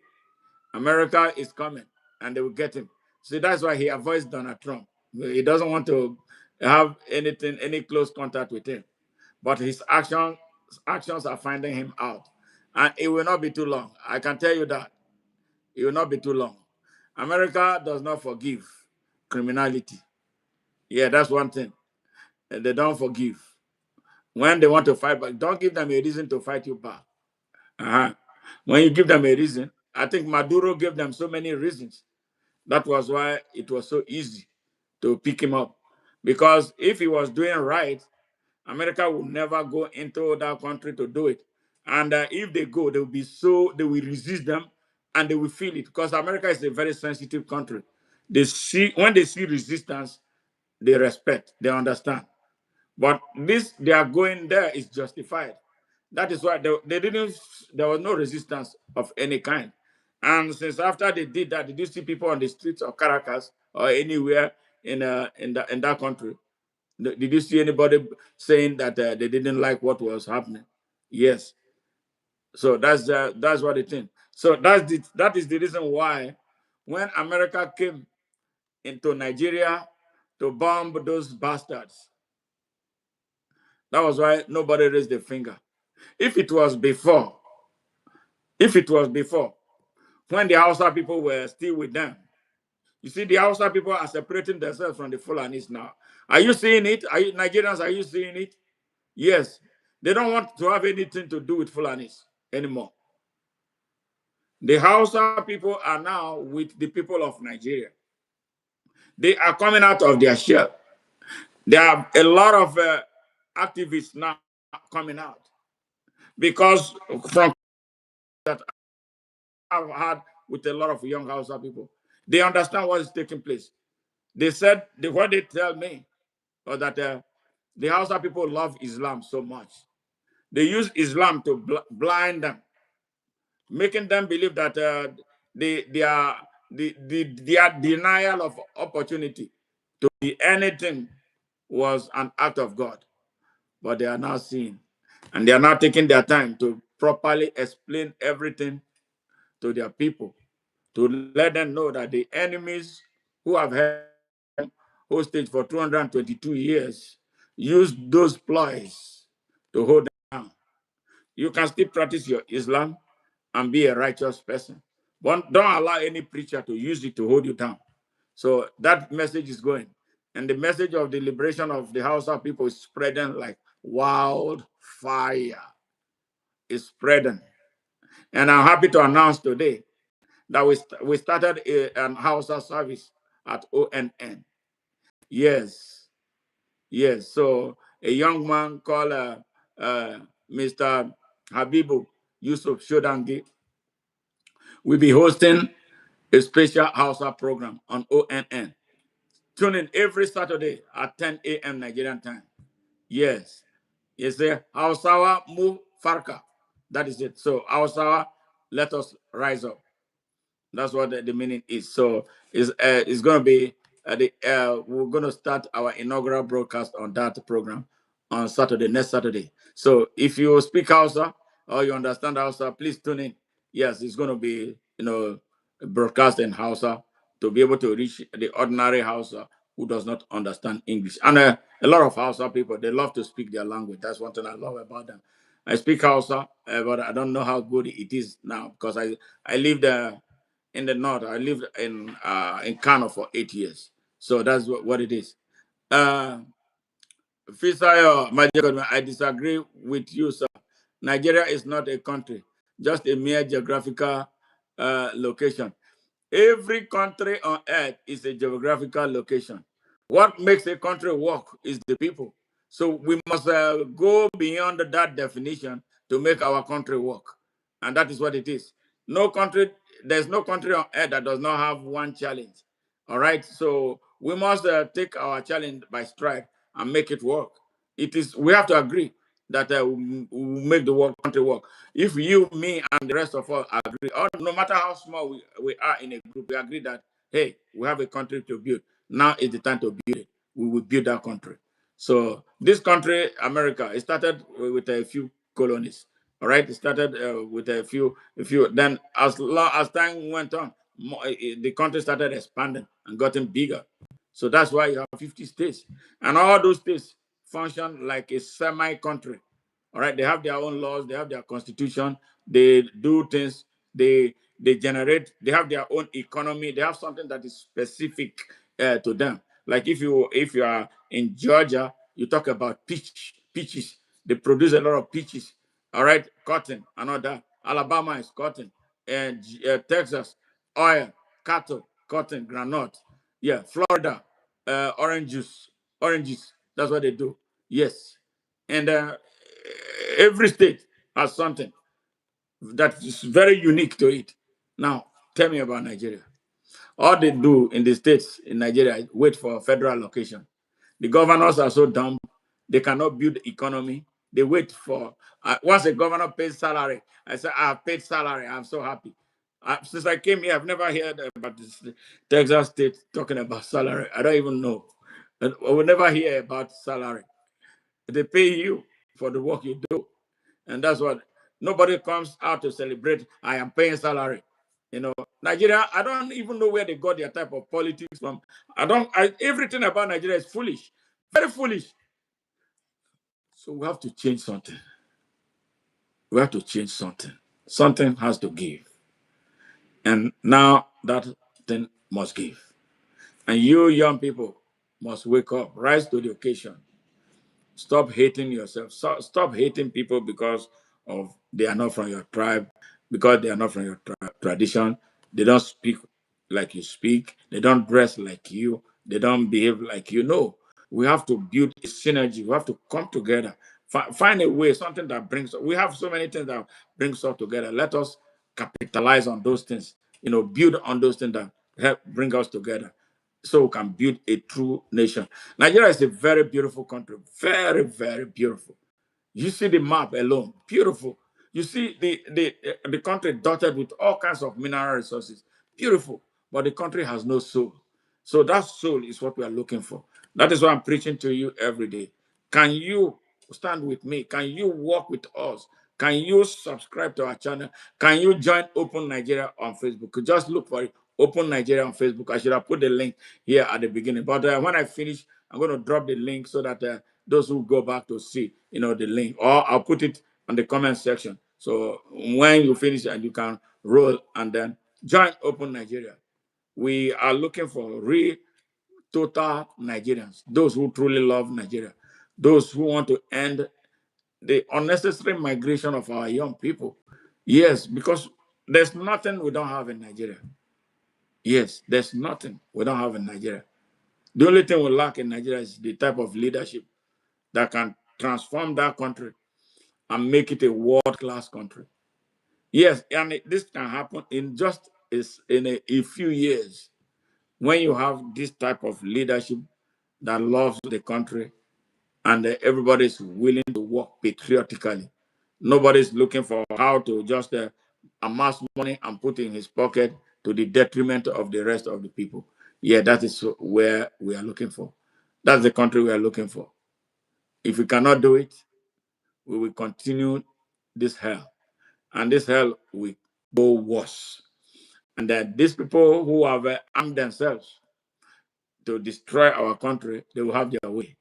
America is coming and they will get him. See, that's why he avoids Donald Trump. He doesn't want to have any close contact with him. But his actions are finding him out. And it will not be too long. I can tell you that. It will not be too long. America does not forgive criminality. Yeah, that's one thing. They don't forgive. When they want to fight back, don't give them a reason to fight you back. Uh-huh. When you give them a reason, I think Maduro gave them so many reasons. That was why it was so easy to pick him up. Because if he was doing right, America would never go into that country to do it. And if they go, they will resist them and they will feel it because America is a very sensitive country. When they see resistance, they respect, they understand. But this they are going there is justified. That is why they didn't. There was no resistance of any kind. And since after they did that, did you see people on the streets of Caracas or anywhere in that country? Did you see anybody saying that they didn't like what was happening? Yes. So that's what it is. So that is the reason why when America came into Nigeria to bomb those bastards, that was why nobody raised a finger. If it was before, if it was before, when the Hausa people were still with them, you see, the Hausa people are separating themselves from the Fulanis now. Are you seeing it? Nigerians, are you seeing it? Yes. They don't want to have anything to do with Fulanis anymore. The Hausa people are now with the people of Nigeria. They are coming out of their shell. There are a lot of activists now coming out because from that I've had with a lot of young Hausa people. They understand what is taking place. They said, what they tell me was that the Hausa people love Islam so much. They use Islam to blind them, making them believe that their denial of opportunity to be anything was an act of God. But they are now seeing, and they are now taking their time to properly explain everything to their people, to let them know that the enemies who have held them hostage for 222 years used those ploys to hold them down. You can still practice your Islam and be a righteous person. But don't allow any preacher to use it to hold you down. So that message is going. And the message of the liberation of the Hausa people is spreading like wildfire. It's spreading. And I'm happy to announce today that we started an Hausa service at ONN. Yes, yes. So a young man called Mr. Habibu Yusuf Shodangi will be hosting a special Hausa program on ONN. Tune in every Saturday at 10 a.m. Nigerian time. Yes. It's a Hausawa Mu Farka. That is it. So Hausawa, let us rise up. That's what the meaning is. So it's going to be we're going to start our inaugural broadcast on that program on Saturday, next Saturday. So if you speak Hausa or you understand Hausa, please tune in. Yes, it's going to be broadcast in Hausa to be able to reach the ordinary Hausa who does not understand English. And a lot of Hausa people, they love to speak their language. That's one thing I love about them. I speak Hausa, but I don't know how good it is now because I lived in the north. I lived in Kano for 8 years. So that's what it is. Fisayo, my dear God, I disagree with you, sir. Nigeria is not a country, just a mere geographical location. Every country on earth is a geographical location. What makes a country work is the people. So we must go beyond that definition to make our country work. And that is what it is. No country, there's no country on earth that does not have one challenge. All right. So we must take our challenge by stride and make it work. We have to agree that we make the world country work. If you, me, and the rest of us agree, or no matter how small we are in a group, we agree that, hey, we have a country to build. Now is the time to build it. We will build that country. So this country, America, it started with a few colonies. All right, it started with a few. Then, as long as time went on, the country started expanding and getting bigger. So that's why you have 50 states, and all those states function like a semi-country. All right, they have their own laws, they have their constitution, they do things, they generate, they have their own economy, they have something that is specific to them. Like if you are in Georgia, you talk about peaches. They produce a lot of peaches. All right, cotton and all that. Alabama is cotton, and Texas, oil, cattle, cotton, granite. Yeah, Florida, oranges. That's what they do. Yes, and every state has something that is very unique to it. Now, tell me about Nigeria. All they do in the states in Nigeria is wait for federal allocation. The governors are so dumb, they cannot build the economy. They wait for, once a governor pays salary, I say, I have paid salary, I'm so happy. Since I came here, I've never heard about this Texas state talking about salary. I don't even know. I will never hear about salary. They pay you for the work you do. And that's what nobody comes out to celebrate. I am paying salary. Nigeria, I don't even know where they got their type of politics from. Everything about Nigeria is foolish, very foolish. So we have to change something. We have to change something. Something has to give. And now that thing must give. And you young people must wake up, rise to the occasion. Stop hating yourself. Stop hating people because of they are not from your tribe, because they are not from your tradition. They don't speak like you speak. They don't dress like you. They don't behave like you. No, we have to build a synergy. We have to come together. Find a way, something that brings. We have so many things that brings us together. Let us capitalize on those things build on those things that help bring us together so we can build a true nation. Nigeria is a very beautiful country, very, very beautiful. You see the map alone, beautiful. You see the country dotted with all kinds of mineral resources, beautiful. But the country has no soul. So that soul is what we are looking for. That is why I'm preaching to you every day. Can you stand with me? Can you walk with us? Can you subscribe to our channel? Can you join Open Nigeria on Facebook? Just look for it, Open Nigeria on Facebook. I should have put the link here at the beginning. But when I finish, I'm going to drop the link so that those who go back to see, the link. Or I'll put it on the comment section. So when you finish and you can roll and then join Open Nigeria. We are looking for real, total Nigerians, those who truly love Nigeria, those who want to end the unnecessary migration of our young people. Yes, because there's nothing we don't have in Nigeria. Yes, there's nothing we don't have in Nigeria. The only thing we lack in Nigeria is the type of leadership that can transform that country and make it a world-class country. Yes, and this can happen in just in a few years. When you have this type of leadership that loves the country and everybody is willing to work patriotically, nobody's looking for how to just amass money and put in his pocket to the detriment of the rest of the people. Yeah, that is where we are looking for. That's the country we are looking for. If we cannot do it, we will continue this hell, and this hell will go worse. And that these people who have armed themselves to destroy our country, they will have their way.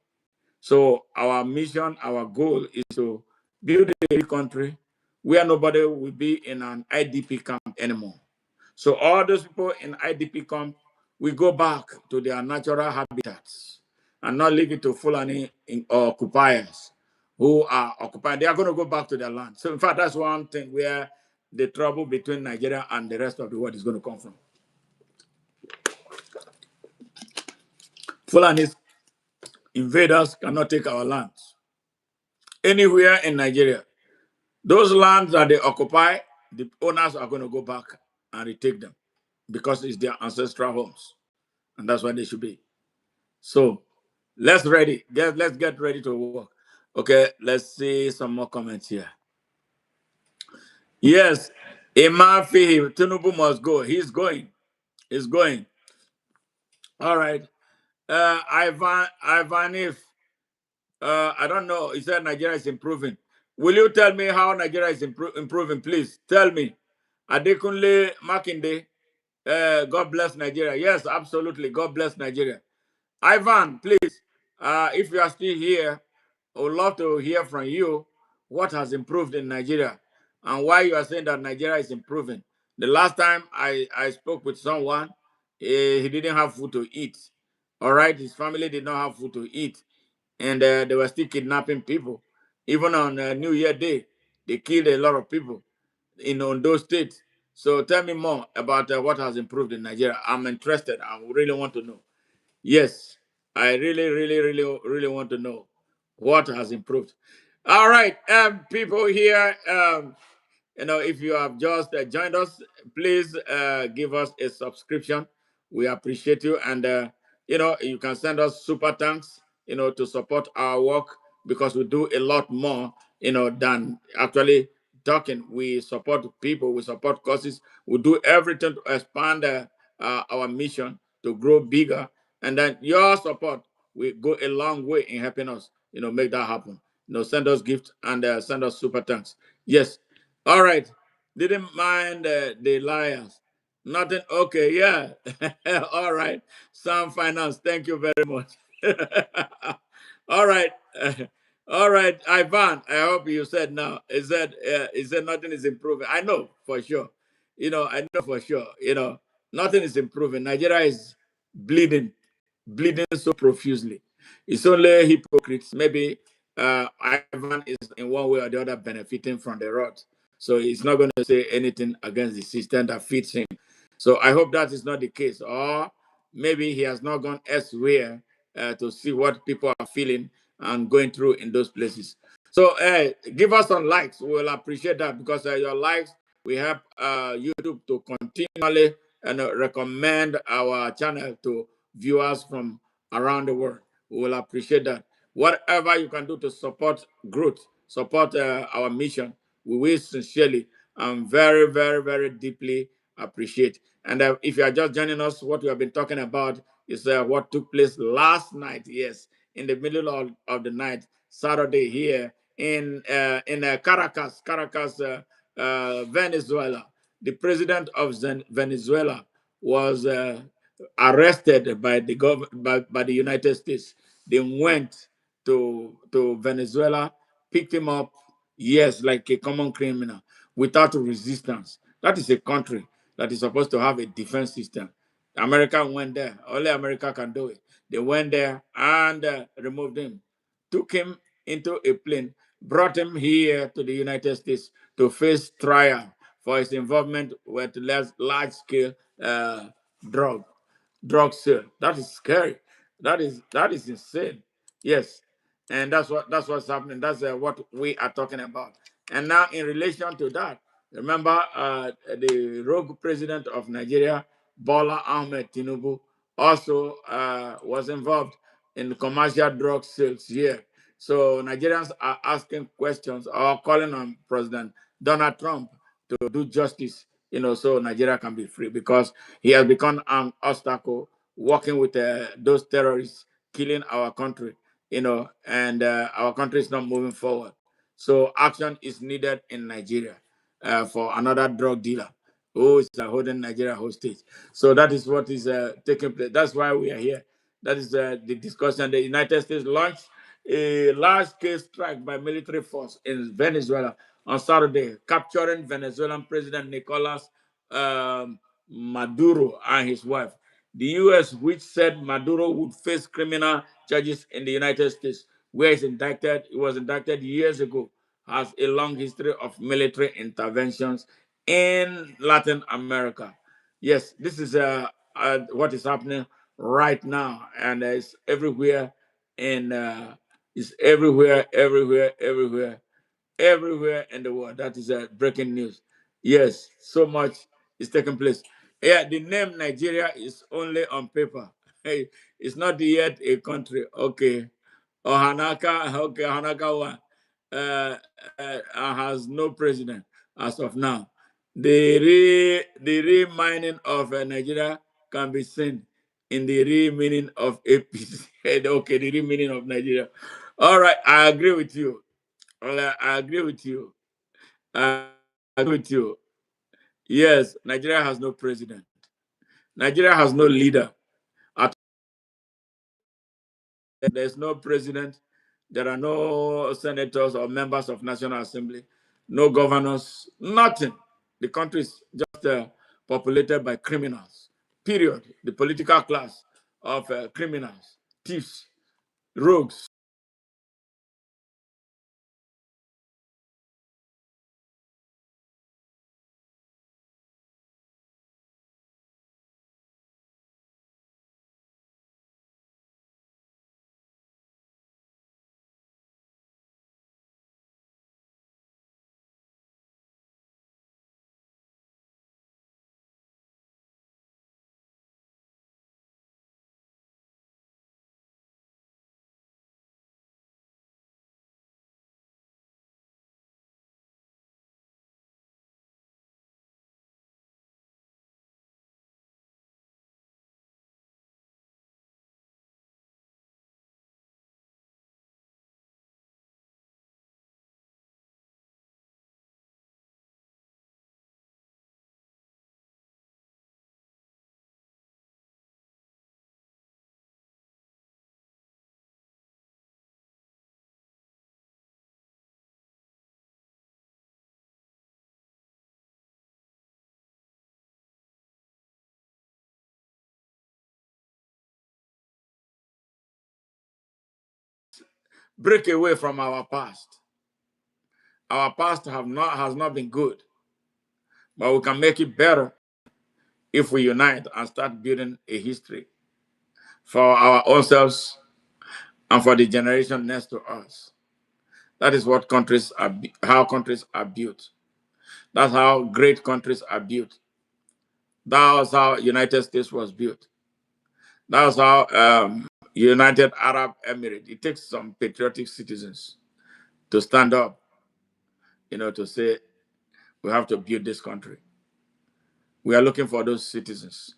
So our mission, our goal is to build a free country where nobody will be in an IDP camp anymore. So all those people in IDP camp will go back to their natural habitats and not leave it to Fulani occupiers who are occupying. They are going to go back to their land. So in fact, that's one thing where the trouble between Nigeria and the rest of the world is going to come from. Fulani invaders cannot take our lands anywhere in Nigeria. Those lands that they occupy, the owners are going to go back and retake them because it's their ancestral homes, and that's why they should be. So let's get ready to work. Okay, let's see some more comments here. Yes, Imam Fihi, Tinubu must go. He's going. He's going. All right. Ivan, if I don't know, he said Nigeria is improving. Will you tell me how Nigeria is improving, please? Tell me. Adekunle Makinde, God bless Nigeria. Yes, absolutely. God bless Nigeria. Ivan, please, if you are still here, I would love to hear from you what has improved in Nigeria and why you are saying that Nigeria is improving. The last time I spoke with someone, he didn't have food to eat. All right, his family did not have food to eat, and they were still kidnapping people. Even on New Year Day, they killed a lot of people in Ondo State. So tell me more about what has improved in Nigeria. I'm interested. I really want to know. Yes, I really, really, really, really want to know what has improved. All right, people here, if you have just joined us, please give us a subscription. We appreciate you, and you can send us super thanks, to support our work because we do a lot more, than actually talking. We support people, we support causes, we do everything to expand our mission to grow bigger, and then your support will go a long way in helping us, make that happen. Send us gifts and send us super thanks. Yes. All right. Didn't mind the liars. Nothing. Okay. Yeah. All right. Sound Finance. Thank you very much. All right. All right. Ivan, I hope you said now. Is that nothing is improving? I know for sure. I know for sure. Nothing is improving. Nigeria is bleeding, bleeding so profusely. It's only hypocrites. Maybe Ivan is in one way or the other benefiting from the rot. So he's not going to say anything against the system that fits him. So I hope that is not the case. Or maybe he has not gone elsewhere to see what people are feeling and going through in those places. So give us some likes. We'll appreciate that because your likes We help YouTube to continually recommend our channel to viewers from around the world. We will appreciate that. Whatever you can do to support growth, support our mission, we will sincerely and very, very, very deeply appreciate. And if you are just joining us, what we have been talking about is what took place last night. Yes, in the middle of the night, Saturday here in Caracas, Venezuela. The president of Venezuela was arrested by the by the United States. They went to Venezuela, picked him up, yes, like a common criminal, without resistance. That is a country that is supposed to have a defense system. America went there. Only America can do it. They went there and removed him, took him into a plane, brought him here to the United States to face trial for his involvement with large scale uh, drug drug sale. That is scary. That is insane. Yes, and that's what's happening. That's what we are talking about. And now, in relation to that, remember the rogue president of Nigeria, Bola Ahmed Tinubu, also was involved in commercial drug sales here. So Nigerians are asking questions or calling on President Donald Trump to do justice, so Nigeria can be free because he has become an obstacle working with those terrorists, killing our country, and our country is not moving forward. So action is needed in Nigeria for another drug dealer who is holding Nigeria hostage. So that is what is taking place. That's why we are here. That is the discussion. The United States launched a large-scale strike by military force in Venezuela on Saturday, capturing Venezuelan President Nicolas Maduro and his wife. The U.S., which said Maduro would face criminal charges in the United States, where he was indicted years ago, has a long history of military interventions in Latin America. Yes, this is what is happening right now, and it's everywhere. In it's everywhere in the world. That is breaking news. Yes, so much is taking place. Yeah, the name Nigeria is only on paper. Hey, it's not yet a country. Okay. Ohanaka one has no president as of now. The real meaning of Nigeria can be seen in the real meaning of APC. Okay, the real meaning of Nigeria. All right, I agree with you. All right, I agree with you. I agree with you. Yes, Nigeria has no president. Nigeria has no leader. There's no president. There are no senators or members of National Assembly, no governors, nothing. The country is just populated by criminals. Period. The political class of criminals, thieves, rogues. Break away from our past. Our past has not been good, but we can make it better if we unite and start building a history for our own selves and for the generation next to us. That is what how countries are built. That's how great countries are built. That was how United States was built. That was how United Arab Emirates. It takes some patriotic citizens to stand up, to say we have to build this country. We are looking for those citizens.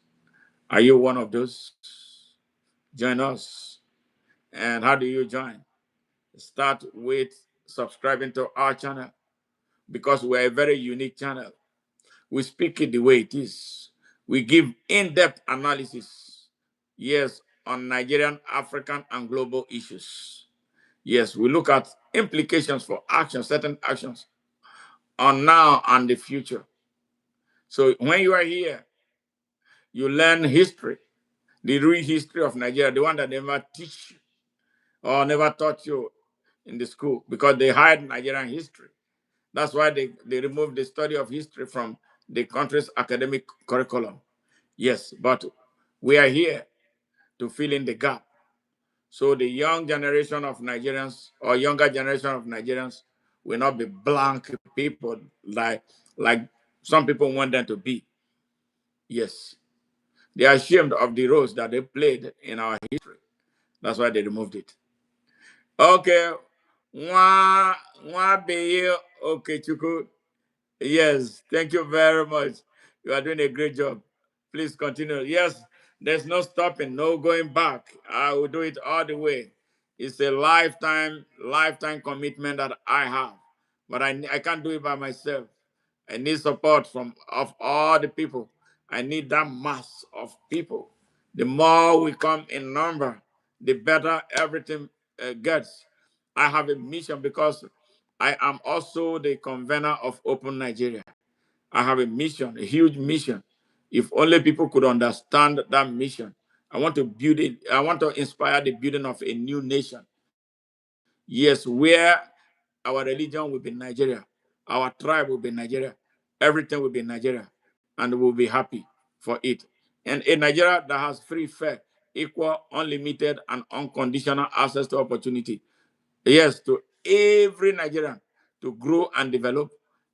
Are you one of those? Join us. And how do you join? Start with subscribing to our channel because we're a very unique channel. We speak it the way it is. We give in-depth analysis, yes, on Nigerian, African, and global issues. Yes, we look at implications for action, certain actions on now and the future. So when you are here, you learn history, the real history of Nigeria, the one that they never teach you or never taught you in the school because they hide Nigerian history. That's why they removed the study of history from the country's academic curriculum. Yes, but we are here to fill in the gap. So the young generation of Nigerians or younger generation of Nigerians will not be blank people like some people want them to be. Yes. They are ashamed of the roles that they played in our history. That's why they removed it. Okay. Okay, Chuku. Yes, thank you very much. You are doing a great job. Please continue. Yes, there's no stopping, no going back. I will do it all the way. It's a lifetime commitment that I have. But I can't do it by myself. I need support of all the people. I need that mass of people. The more we come in number, the better everything gets. I have a mission because I am also the convener of Open Nigeria. I have a mission, a huge mission. If only people could understand that mission. I want to build it. I want to inspire the building of a new nation. Yes, where our religion will be Nigeria, our tribe will be Nigeria, everything will be Nigeria, and we'll be happy for it. And a Nigeria that has free, fair, equal, unlimited, and unconditional access to opportunity. Yes, to every Nigerian to grow and develop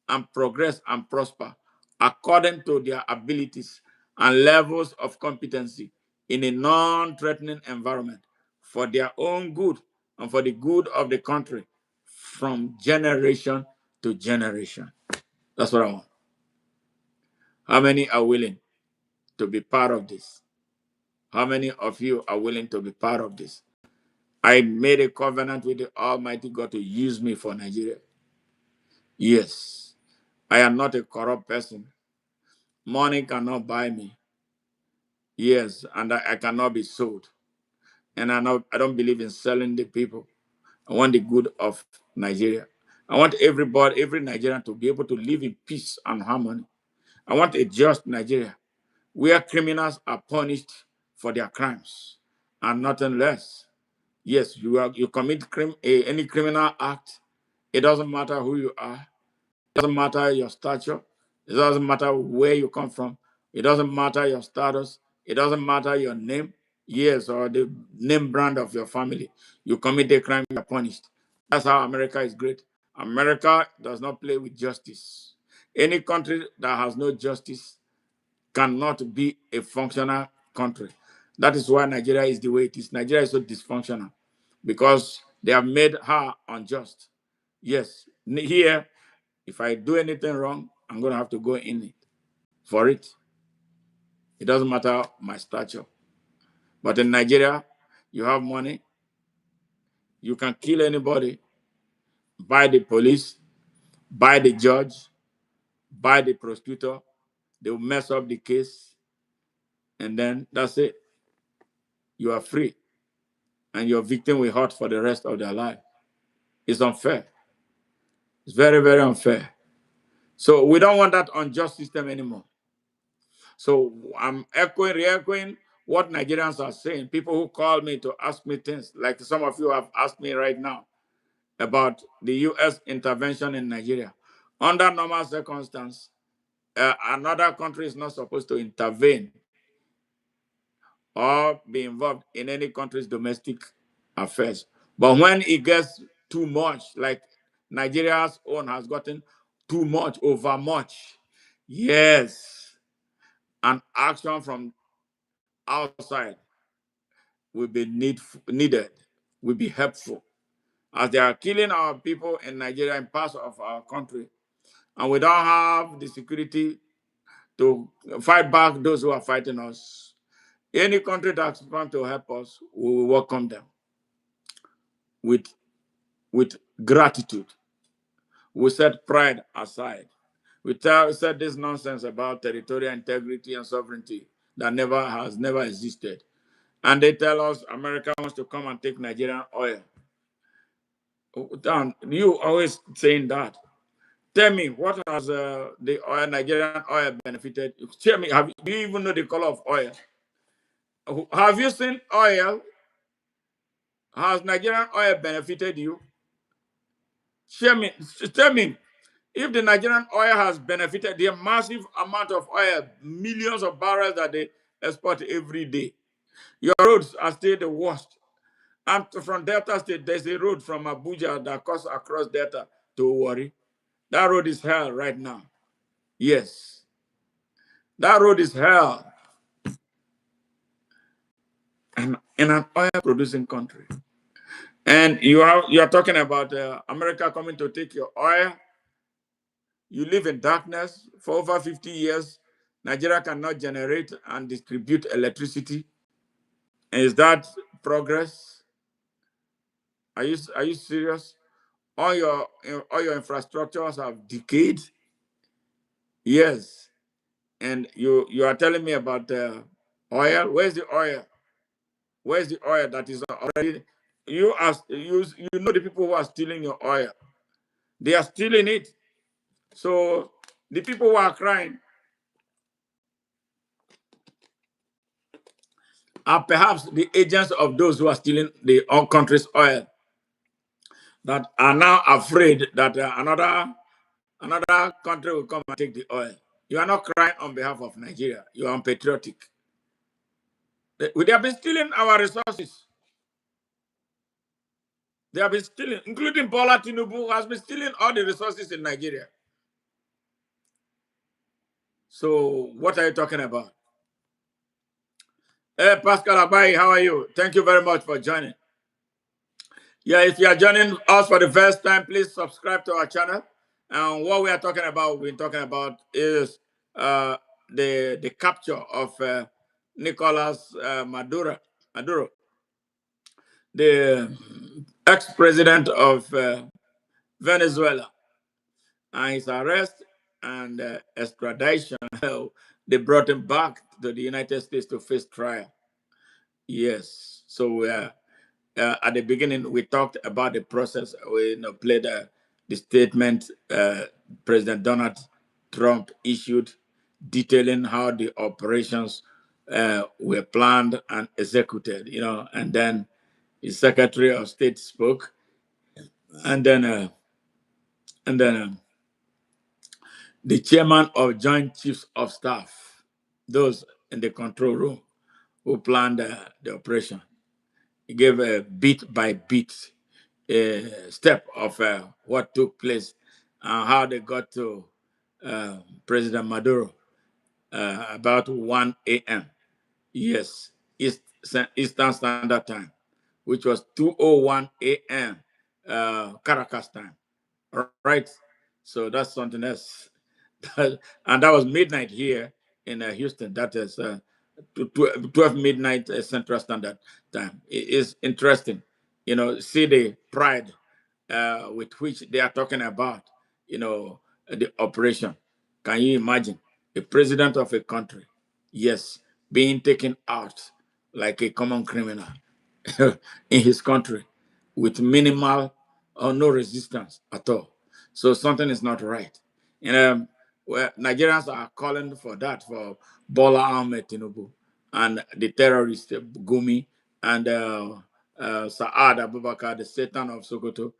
and progress and prosper according to their abilities and levels of competency in a non-threatening environment for their own good and for the good of the country from generation to generation. That's what I want. How many are willing to be part of this? How many of you are willing to be part of this? I made a covenant with the Almighty God to use me for Nigeria. Yes, I am not a corrupt person. Money cannot buy me. Yes, and I cannot be sold. And I don't believe in selling the people. I want the good of Nigeria. I want every Nigerian to be able to live in peace and harmony. I want a just Nigeria where criminals are punished for their crimes and nothing less. Yes, you commit any criminal act. It doesn't matter who you are. It doesn't matter your stature. It doesn't matter where you come from. It doesn't matter your status. It doesn't matter your name. Yes, or the name brand of your family. You commit a crime, you are punished. That's how America is great. America does not play with justice. Any country that has no justice cannot be a functional country. That is why Nigeria is the way it is. Nigeria is so dysfunctional because they have made her unjust. Yes, here, if I do anything wrong, I'm going to have to go in it for it. It doesn't matter my stature. But in Nigeria, you have money, you can kill anybody, buy the police, buy the judge, buy the prosecutor, they will mess up the case, and then that's it. You are free, and your victim will hurt for the rest of their life. It's unfair. It's very, very unfair. So we don't want that unjust system anymore. So I'm re-echoing what Nigerians are saying. People who call me to ask me things, like some of you have asked me right now about the U.S. intervention in Nigeria. Under normal circumstances, another country is not supposed to intervene or be involved in any country's domestic affairs. But when it gets too much, like Nigeria's own has gotten too much, over much. Yes, an action from outside will be needed, will be helpful. As they are killing our people in Nigeria and parts of our country, and we don't have the security to fight back those who are fighting us. Any country that's come to help us, we will welcome them with, with gratitude. We set pride aside. We said this nonsense about territorial integrity and sovereignty that never existed. And they tell us America wants to come and take Nigerian oil. Dan, you always saying that. Tell me, what has the oil, Nigerian oil benefited? Tell me, do you even know the color of oil? Have you seen oil? Has Nigerian oil benefited you? Tell me, if the Nigerian oil has benefited the massive amount of oil, millions of barrels that they export every day, your roads are still the worst. And from Delta State, there's a road from Abuja that goes across Delta to Warri. That road is hell right now. Yes, that road is hell. And in an oil-producing country, and you are talking about America coming to take your oil. You live in darkness for over 50 years. Nigeria cannot generate and distribute electricity. Is that progress? Are you serious? All your infrastructures have decayed. Yes, and you are telling me about oil. Where's the oil? Where's the oil that is already? You know the people who are stealing your oil. They are stealing it. So the people who are crying are perhaps the agents of those who are stealing the country's oil, that are now afraid that another country will come and take the oil. You are not crying on behalf of Nigeria. You are unpatriotic. They have been stealing our resources. They have been stealing, including Bola Tinubu has been stealing all the resources in Nigeria. So what are you talking about? Hey, Pascal Abai, how are you? Thank you very much for joining. Yeah, if you are joining us for the first time, please subscribe to our channel. And what we are talking about, we've been talking about is uh, the capture of Nicolas Maduro, the ex-president of Venezuela, and his arrest and extradition. They brought him back to the United States to face trial. Yes, so at the beginning we talked about the process. We played the statement President Donald Trump issued, detailing how the operations were planned and executed. And then his Secretary of State spoke, and then the chairman of Joint Chiefs of Staff, those in the control room who planned the operation. He gave a bit by bit step of what took place and how they got to President Maduro about 1 a.m. Yes, Eastern Standard Time, which was 2:01 a.m. Caracas time. All right, so that's something else. And that was midnight here in Houston. That is 12 midnight Central Standard Time. It is interesting, see the pride with which they are talking about, the operation. Can you imagine the president of a country, yes, being taken out like a common criminal in his country with minimal or no resistance at all? So something is not right. And Nigerians are calling for that for Bola Ahmed Tinubu and the terrorist Gumi and Saad Abubakar, the Satan of Sokoto,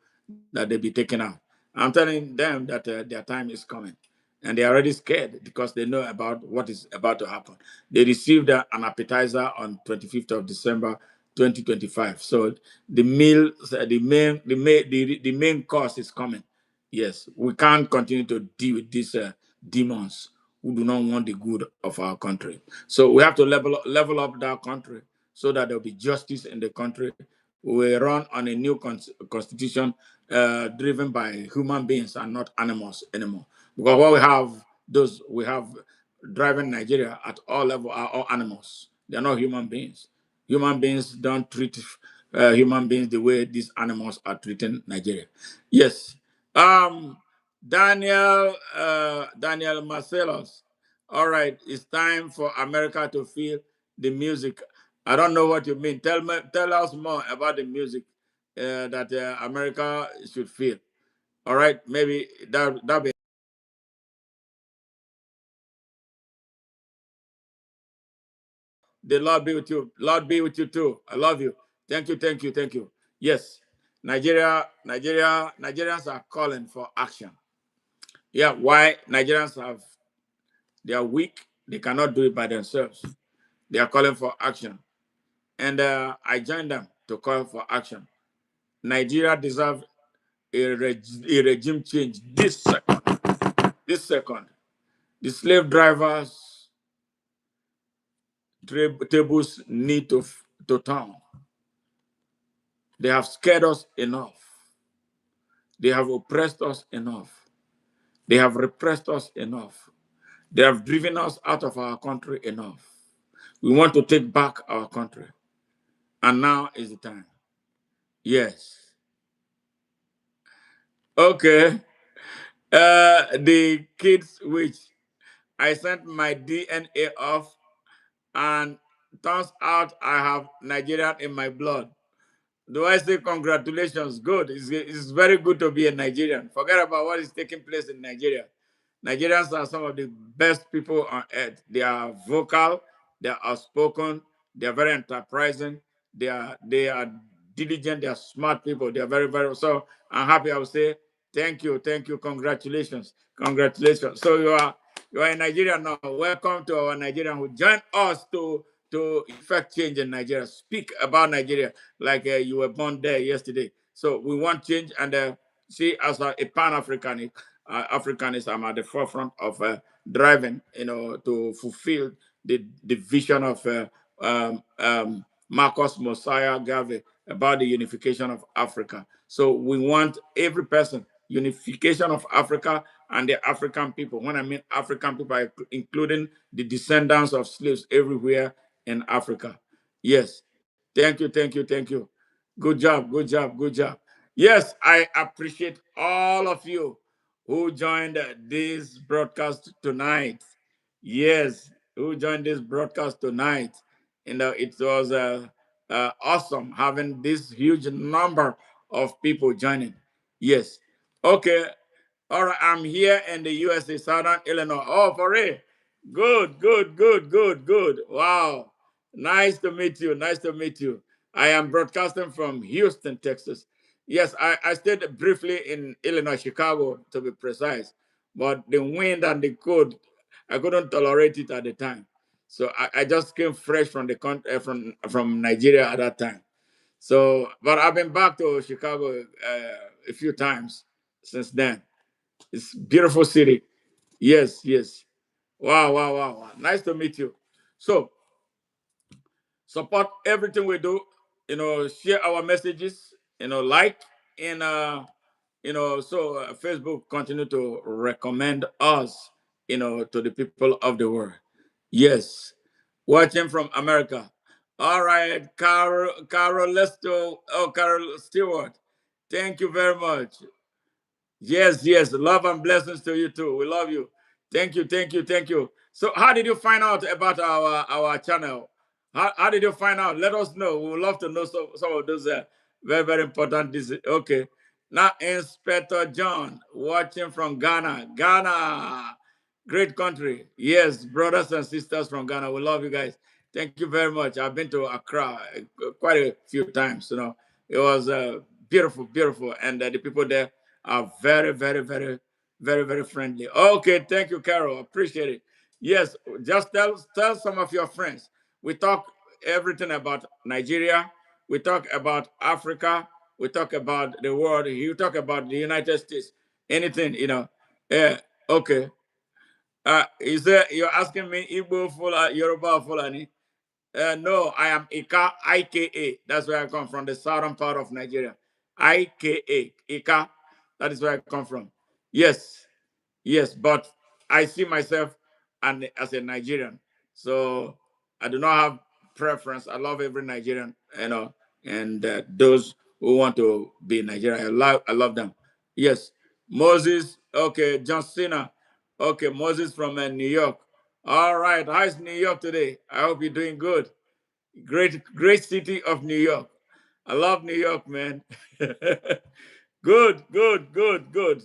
that they be taken out. I'm telling them that their time is coming. And they're already scared because they know about what is about to happen. They received an appetizer on 25th of December 2025. So the meal, the main course is coming. Yes, we can't continue to deal with these demons who do not want the good of our country. So we have to level up that country so that there will be justice in the country. We run on a new constitution driven by human beings and not animals anymore. Because what we have driving Nigeria at all levels are all animals. They are not human beings. Human beings don't treat human beings the way these animals are treating Nigeria. Yes. Um, Daniel Marcelos. All right, it's time for America to feel the music. I don't know what you mean. Tell us more about the music that America should feel. All right, maybe that be. The Lord be with you. Lord be with you too. I love you. Thank you, thank you, thank you. Yes, Nigerians are calling for action. Yeah, why Nigerians they are weak. They cannot do it by themselves. They are calling for action, and I join them to call for action. Nigeria deserves a regime change this second. This second, the slave drivers tables need to turn. They have scared us enough. They have oppressed us enough. They have repressed us enough. They have driven us out of our country enough. We want to take back our country. And now is the time. Yes. Okay. The kids which I sent my DNA off, and turns out I have Nigerian in my blood. Do I say congratulations? Good. It's very good to be a Nigerian. Forget about what is taking place in Nigeria. Nigerians are some of the best people on earth. They are vocal, they are outspoken, they are very enterprising, they are diligent, they are smart people. They are very, very so I'm happy. I would say thank you, congratulations. Congratulations. So you are in Nigeria now. Welcome to our Nigerian who join us to effect change in Nigeria. Speak about Nigeria like you were born there yesterday. So we want change, and see, as a Pan-Africanist, Africanist, I'm at the forefront of driving, to fulfill the vision of Marcus Mosiah Garvey about the unification of Africa. So we want every person, unification of Africa and the African people. When I mean African people, including the descendants of slaves everywhere in Africa. Yes. Thank you, thank you, thank you. Good job, good job, good job. Yes, I appreciate all of you who joined this broadcast tonight. Yes, who joined this broadcast tonight. It was awesome having this huge number of people joining. Yes. Okay. All right. I'm here in the USA, Southern Illinois. Oh, for real. Good, good, good, good, good. Wow. Nice to meet you. Nice to meet you. I am broadcasting from Houston, Texas. Yes, I stayed briefly in Illinois, Chicago, to be precise. But the wind and the cold, I couldn't tolerate it at the time. So I just came fresh from the country, from Nigeria at that time. So, but I've been back to Chicago a few times since then. It's a beautiful city. Yes, yes. Wow, wow, wow, wow. Nice to meet you. So, support everything we do. Share our messages. Like, and so Facebook continue to recommend us. To the people of the world. Yes, watching from America. All right, Carol Lesto. Oh, Carol Stewart. Thank you very much. Yes, yes. Love and blessings to you too. We love you. Thank you, thank you, thank you. So, how did you find out about our channel? How did you find out? Let us know. We would love to know some of those very, very important. Okay. Now, Inspector John, watching from Ghana. Ghana, great country. Yes, brothers and sisters from Ghana. We love you guys. Thank you very much. I've been to Accra quite a few times. It was beautiful, beautiful. And the people there are very, very, very, very, very friendly. Okay, thank you, Carol. Appreciate it. Yes, just tell some of your friends. We talk everything about Nigeria. We talk about Africa. We talk about the world. You talk about the United States. anything, okay. Is there, you're asking me Igbo Yoruba Fulani? No, I am Ika, IKA. That's where I come from, the southern part of Nigeria. IKA, Ika. That is where I come from. Yes, yes, but I see myself as a Nigerian. So I do not have preference. I love every Nigerian, and those who want to be Nigerian, I love them. Yes, Moses. Okay, John Cena. Okay, Moses from New York. All right, how's New York today? I hope you're doing good. Great city of New York. I love New York, man. Good, good, good, good.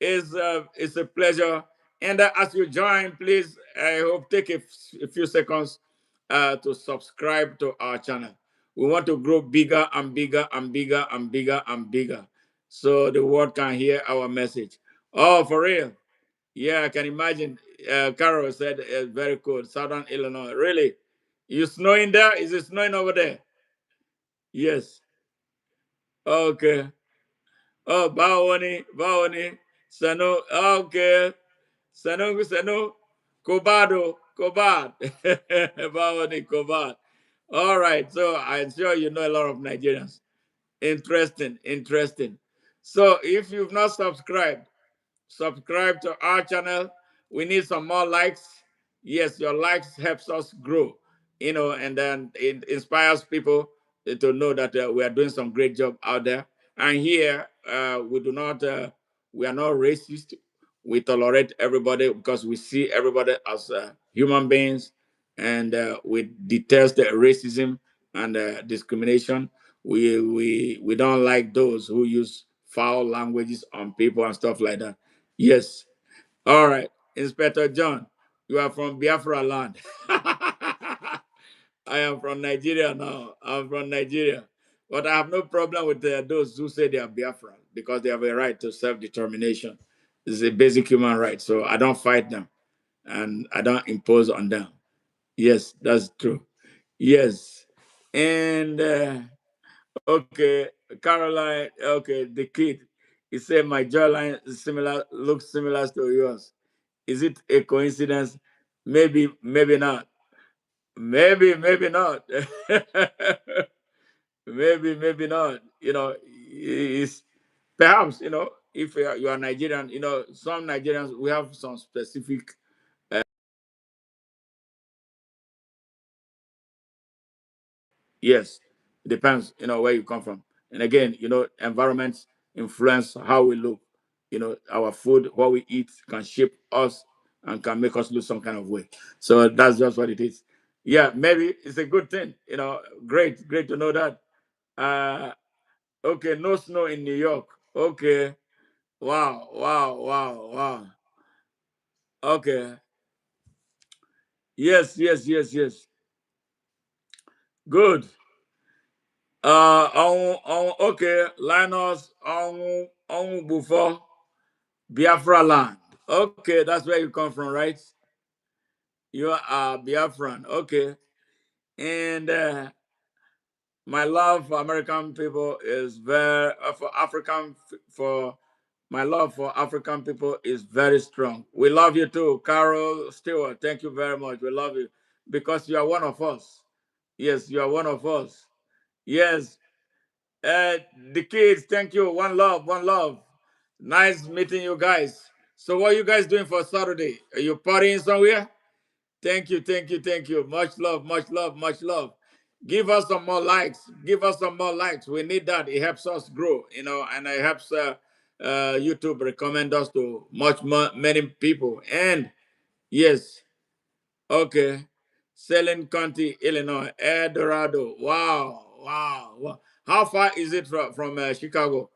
It's a pleasure. And as you join, please, I hope take a few seconds to subscribe to our channel. We want to grow bigger and bigger and bigger and bigger and bigger, so the world can hear our message. Oh, for real? Yeah, I can imagine. Carol said very cold. Southern Illinois. Really? You snowing there? Is it snowing over there? Yes. Okay. Oh, Bawoni, Sano. Okay. Sano. Kobad. Bawoni, Kobad. All right. So I'm sure you know a lot of Nigerians. Interesting, interesting. So if you've not subscribe to our channel. We need some more likes. Yes, your likes helps us grow, and then it inspires people to know that we are doing some great job out there. And here, we are not racist. We tolerate everybody because we see everybody as human beings, and we detest racism and discrimination. We don't like those who use foul languages on people and stuff like that. Yes. All right. Inspector John, you are from Biafra land. I am from Nigeria now. I'm from Nigeria. But I have no problem with those who say they are Biafra because they have a right to self determination. It's a basic human right. So I don't fight them and I don't impose on them. Yes, that's true. Yes. And okay, Caroline, okay, the kid, he said my jawline is similar, looks similar to yours. Is it a coincidence? Maybe, maybe not. Maybe not. Maybe not. It's perhaps, if you are Nigerian, some Nigerians, we have some specific. Yes, it depends, where you come from. And again, environments influence how we look. Our food, what we eat, can shape us and can make us look some kind of way. So that's just what it is. Yeah, maybe it's a good thing. Great to know that. Uh, okay, no snow in New York. Okay, wow. Okay, yes. Good. Okay, Linus on before Biafra land. Okay, that's where you come from, right? You are Biafran. Okay, and my love for American people is very for my love for African people is very strong. We love you too, Carol Stewart. Thank you very much. We love you because you are one of us. Yes, you are one of us. Yes, Uh, the kids, thank you. One love, one love. Nice meeting you guys. So, what are you guys doing for Saturday? Are you partying somewhere? Thank you. Much love, much love, much love. Give us some more likes. Give us some more likes. We need that. It helps us grow, and it helps YouTube recommend us to many people. And yes, okay. Selling County, Illinois, El Dorado. Wow. How far is it from Chicago?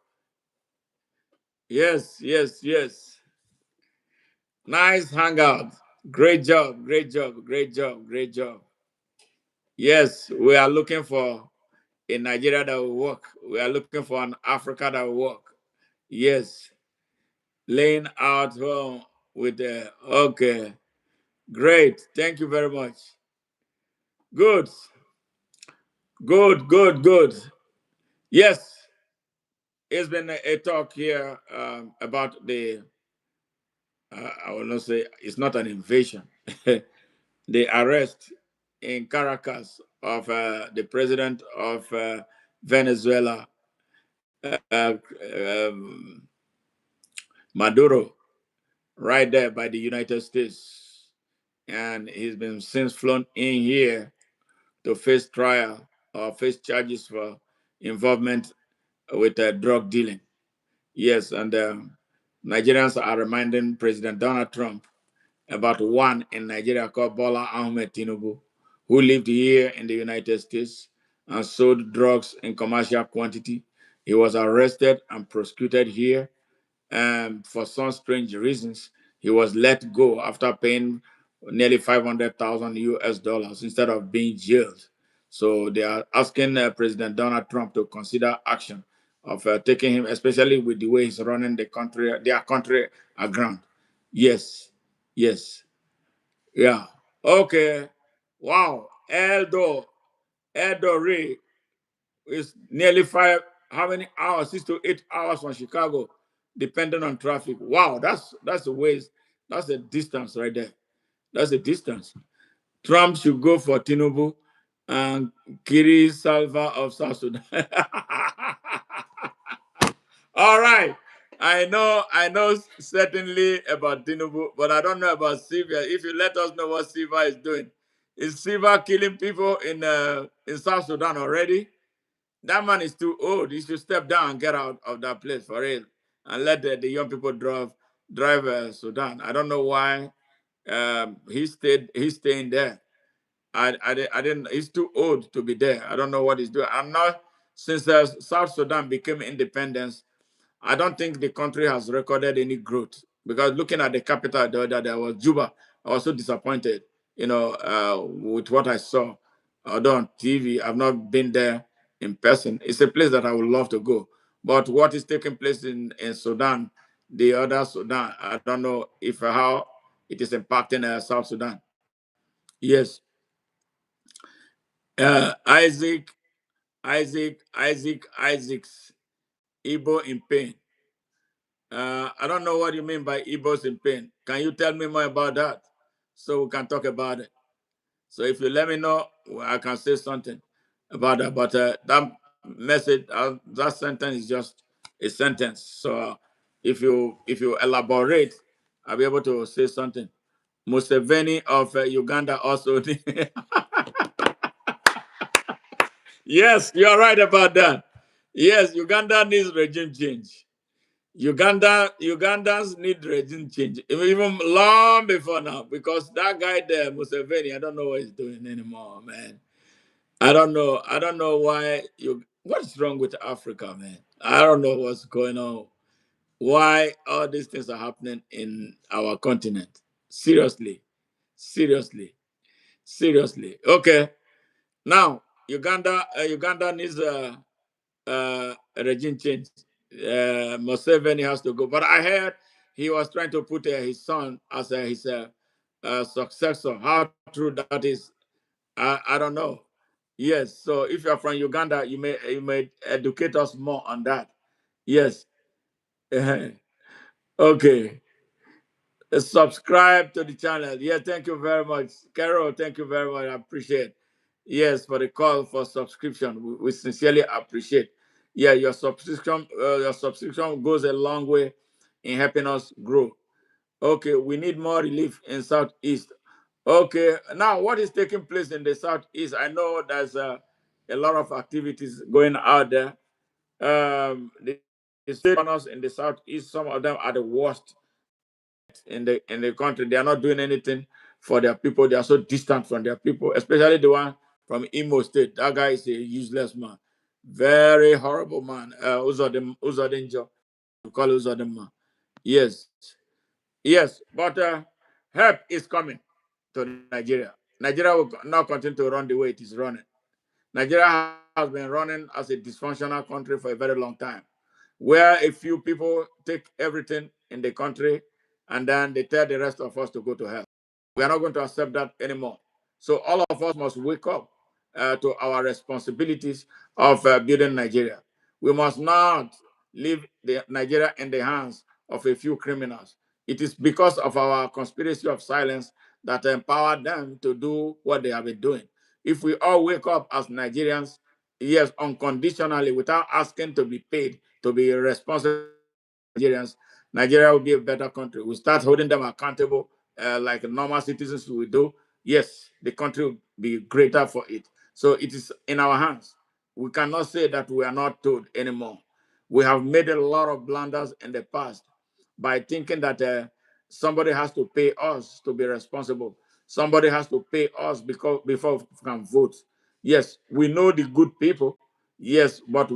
Yes. Nice hangout. Great job. Yes, we are looking for a Nigeria that will work. We are looking for an Africa that will work. Yes, laying out home with the okay. Great. Thank you very much. Good. Good. Yes. it's been a talk here about the, I will not say it's not an invasion, the arrest in Caracas of the president of Venezuela, um, Maduro, right there by the United States. And he's been since flown in here to face trial or face charges for involvement with drug dealing. Yes, and Nigerians are reminding President Donald Trump about one in Nigeria called Bola Ahmed Tinubu, who lived here in the United States and sold drugs in commercial quantity. He was arrested and prosecuted here, for some strange reasons. He was let go after paying nearly 500,000 US dollars instead of being jailed. So they are asking President Donald Trump to consider action of taking him, especially with the way he's running their country aground. Yes, yes, yeah. Okay. Wow. Eldo is nearly how many hours? 6 to 8 hours from Chicago, depending on traffic. Wow, that's a ways. That's a distance right there. That's a distance. Trump should go for Tinubu and Kiri Salva of South Sudan. All right. I know certainly about Tinubu, but I don't know about Silva. If you let us know what Silva is doing. Is Silva killing people in South Sudan already? That man is too old. He should step down and get out of that place for real, and let the young people drive Sudan. I don't know why he's staying there. I didn't. He's too old to be there. I don't know what he's doing. I'm not since South Sudan became independence. I don't think the country has recorded any growth because looking at the capital the other day was Juba. I was so disappointed, with what I saw. Although on TV, I've not been there in person. It's a place that I would love to go. But what is taking place in Sudan, the other Sudan, I don't know if how it is impacting South Sudan. Yes, Isaac, Isaacs, Igbo in pain. I don't know what you mean by Igbos in pain. Can you tell me more about that so we can talk about it? So if you let me know, I can say something about that. But that message, that sentence is just a sentence. So if you elaborate, I'll be able to say something. Museveni of Uganda also. Yes, you're right about that. Yes, Uganda needs regime change. Ugandans need regime change even long before now because that guy there, Museveni, I don't know what he's doing anymore, man. I don't know why you. What's wrong with Africa, man? I don't know what's going on. Why all these things are happening in our continent? Seriously, seriously, seriously. Okay, now Uganda needs a regime change. Museveni has to go. But I heard he was trying to put his son as his successor. How true that is, I don't know. Yes. So if you're from Uganda, you may educate us more on that. Yes. Okay. Subscribe to the channel. Yeah, thank you very much. Carol, thank you very much. I appreciate. Yes, for the call for subscription. We sincerely appreciate. Yeah, your subscription goes a long way in helping us grow. Okay, we need more relief in Southeast. Okay, now what is taking place in the Southeast? I know there's a lot of activities going out there. The state governors in the Southeast, some of them are the worst in the country. They are not doing anything for their people. They are so distant from their people, especially the one from Imo State. That guy is a useless man, very horrible man. Uzodenjo, we call Uzodinma. Yes, yes, but help is coming to Nigeria. Nigeria will not continue to run the way it is running. Nigeria has been running as a dysfunctional country for a very long time, where a few people take everything in the country and then they tell the rest of us to go to hell. We are not going to accept that anymore. So all of us must wake up to our responsibilities of building Nigeria. We must not leave the Nigeria in the hands of a few criminals. It is because of our conspiracy of silence that empowered them to do what they have been doing. If we all wake up as Nigerians, yes, unconditionally, without asking to be paid, to be responsible Nigerians, Nigeria will be a better country. We start holding them accountable like normal citizens will do. Yes, the country will be greater for it. So it is in our hands. We cannot say that we are not told anymore. We have made a lot of blunders in the past by thinking that somebody has to pay us to be responsible. Somebody has to pay us because before we can vote. Yes, we know the good people. Yes, but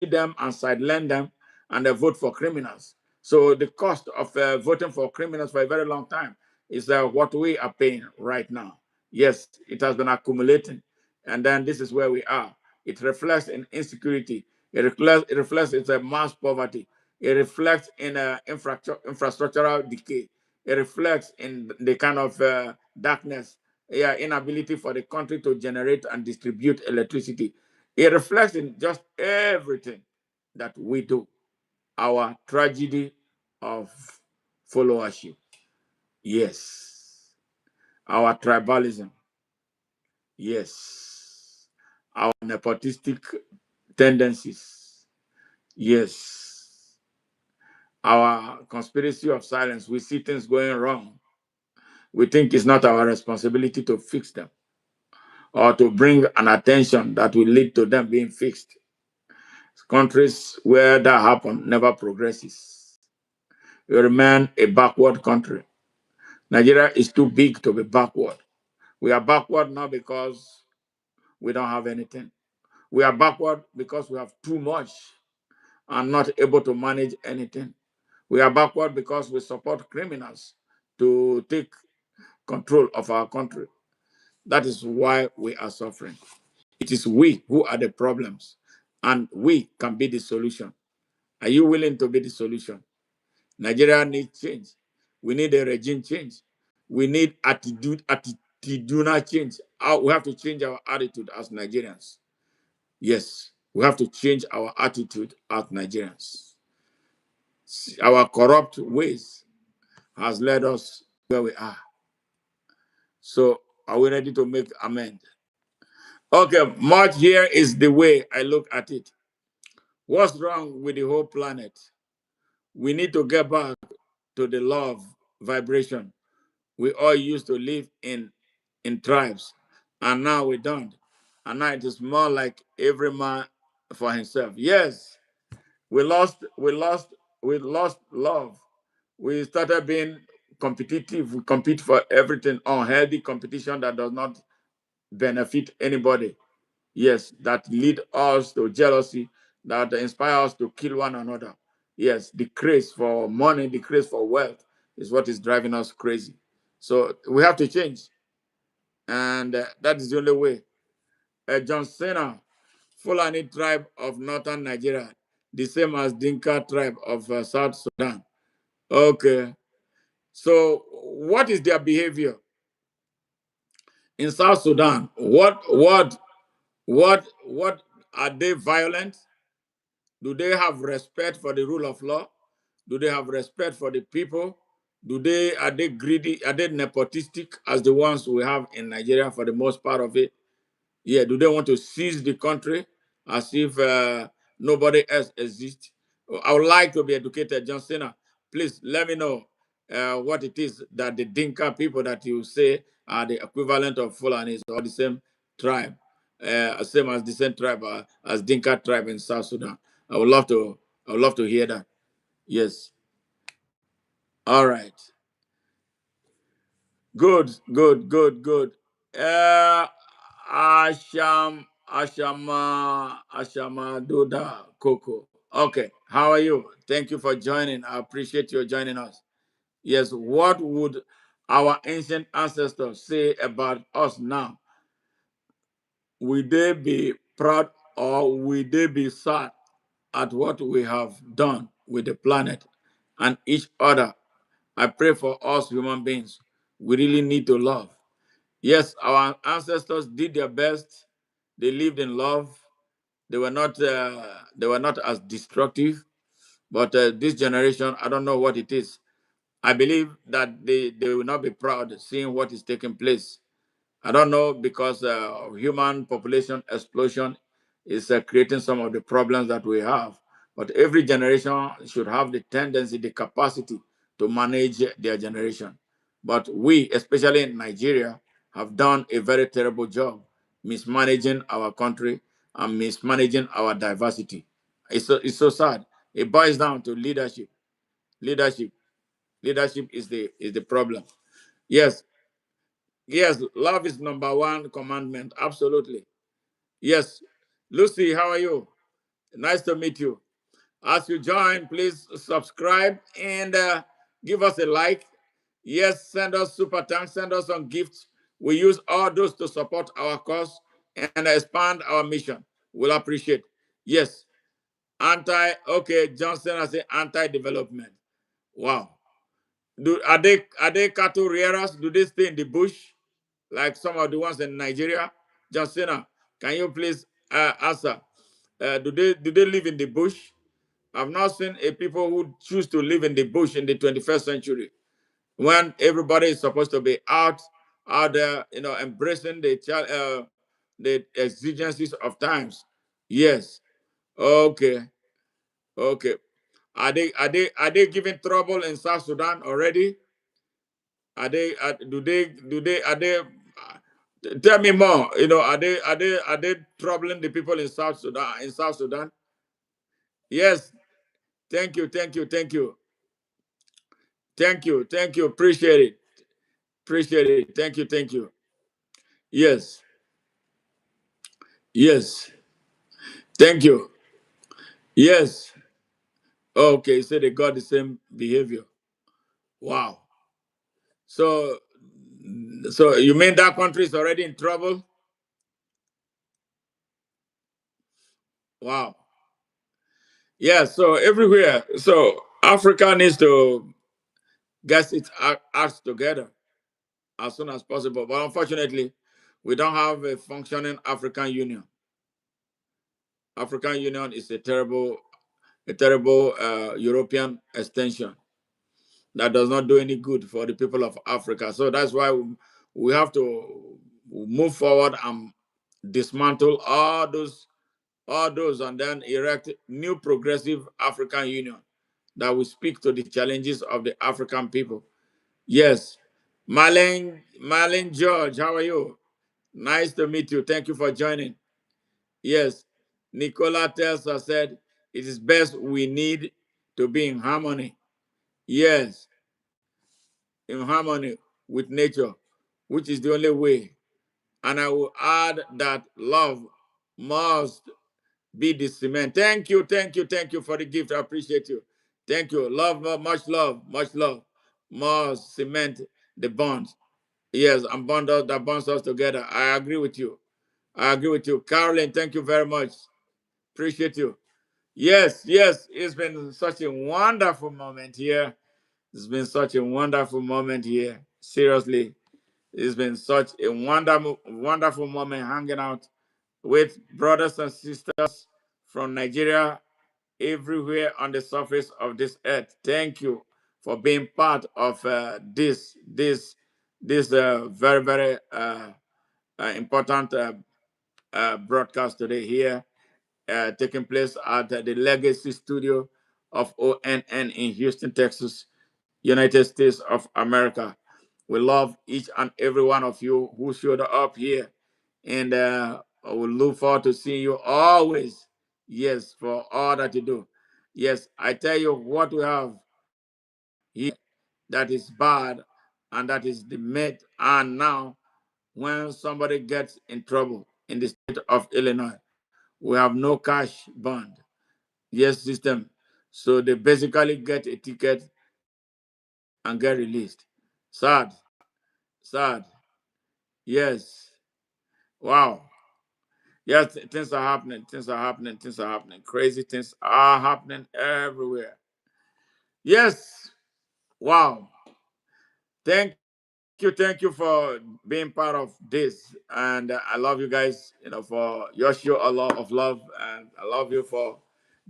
them and sideline them and vote for criminals. So the cost of voting for criminals for a very long time is what we are paying right now. Yes, it has been accumulating, and then this is where we are. It reflects in insecurity. It reflects in mass poverty. It reflects in infrastructural decay. It reflects in the kind of darkness, yeah, inability for the country to generate and distribute electricity. It reflects in just everything that we do. Our tragedy of followership. Yes. Our tribalism. Yes. Our nepotistic tendencies. Yes. Our conspiracy of silence. We see things going wrong. We think it's not our responsibility to fix them or to bring an attention that will lead to them being fixed. Countries where that happens never progresses. We remain a backward country. Nigeria is too big to be backward. We are backward not because we don't have anything. We are backward because we have too much and not able to manage anything. We are backward because we support criminals to take control of our country. That is why we are suffering. It is we who are the problems, and we can be the solution. Are you willing to be the solution? Nigeria needs change. We need a regime change. We need attitudinal change. We have to change our attitude as Nigerians. Yes, we have to change our attitude as Nigerians. Our corrupt ways has led us where we are. So are we ready to make amend? Okay, much here is the way I look at it. What's wrong with the whole planet? We need to get back to the love vibration we all used to live in tribes, and now we don't. And now it is more like every man for himself. Yes, we lost love. We started being competitive. We compete for everything, unhealthy competition that does not benefit anybody. Yes, that lead us to jealousy, that inspire us to kill one another. Yes, the craze for money, the craze for wealth is what is driving us crazy. So we have to change, and that is the only way. John Cena, Fulani tribe of northern Nigeria, the same as Dinka tribe of South Sudan. Okay, so what is their behavior in South Sudan? What are they violent? Do they have respect for the rule of law? Do they have respect for the people? Are they greedy? Are they nepotistic as the ones we have in Nigeria for the most part of it? Yeah, do they want to seize the country as if nobody else exists? I would like to be educated, John Cena. Please let me know what it is that the Dinka people that you say are the equivalent of Fulanis or the same tribe, same as the same tribe as Dinka tribe in South Sudan. I would love to. I would love to hear that. Yes. All right. Good, good, good, good. Uh, Ashama Duda Coco. Okay, how are you? Thank you for joining. I appreciate you joining us. Yes, what would our ancient ancestors say about us now? Will they be proud or will they be sad at what we have done with the planet and each other? I pray for us human beings. We really need to love. Yes, our ancestors did their best. They lived in love. they were not as destructive. But this generation, I don't know what it is. I believe that they will not be proud seeing what is taking place. I don't know, because human population explosion is creating some of the problems that we have. But every generation should have the tendency, the capacity to manage their generation. But we, especially in Nigeria, have done a very terrible job mismanaging our country and mismanaging our diversity. It's so sad. It boils down to leadership. Leadership. Leadership is the problem. Yes, yes, love is number one commandment. Absolutely. Yes. Lucy, how are you? Nice to meet you. As you join, please subscribe and give us a like. Yes, send us super thanks, send us some gifts. We use all those to support our cause and expand our mission. We'll appreciate. Yes. Okay, Johnson has said anti-development. Wow. Are they cattle rearers? Do they stay in the bush like some of the ones in Nigeria? Justina, can you please answer? Do they live in the bush? I've not seen a people who choose to live in the bush in the 21st century when everybody is supposed to be out there, embracing the exigencies of times. Yes. Okay. Okay. Are they giving trouble in South Sudan already? Tell me more. Are they troubling the people in South Sudan? In South Sudan? Yes. Thank you. Thank you. Thank you. Thank you. Thank you. Appreciate it. Appreciate it. Thank you. Thank you. Yes. Yes. Thank you. Yes. Okay. So they got the same behavior. Wow. So, so you mean that country is already in trouble? Wow. Yeah. So everywhere. So Africa needs to get its acts together as soon as possible. But unfortunately, we don't have a functioning African Union. African Union is a terrible European extension that does not do any good for the people of Africa. So that's why we have to move forward and dismantle all those, and then erect new progressive African Union that will speak to the challenges of the African people. Yes. Marlene George, how are you? Nice to meet you. Thank you for joining. Yes. Nicola Tesla said, it is best we need to be in harmony. Yes, in harmony with nature, which is the only way. And I will add that love must be the cement. Thank you, thank you, thank you for the gift. I appreciate you. Thank you. Much love must cement the bonds. Yes, and that bonds us together. I agree with you. I agree with you. Carolyn, thank you very much. Appreciate you. Yes, yes, it's been such a wonderful moment here. It's been such a wonderful moment here. Seriously, it's been such a wonderful moment hanging out with brothers and sisters from Nigeria everywhere on the surface of this earth. Thank you for being part of this very important broadcast today here, taking place at the Legacy Studio of ONN in Houston, Texas, United States of America. We love each and every one of you who showed up here, and we look forward to seeing you always. Yes, for all that you do. Yes, I tell you what we have here that is bad, and that is the myth. And now, when somebody gets in trouble in the state of Illinois, we have no cash bond. Yes, system. So they basically get a ticket and get released. Sad, sad. Yes. Wow. Yes, things are happening. Things are happening. Things are happening. Crazy things are happening everywhere. Yes. Wow. Thank you. Thank you for being part of this, and I love you guys. For your show a lot of love, and I love you for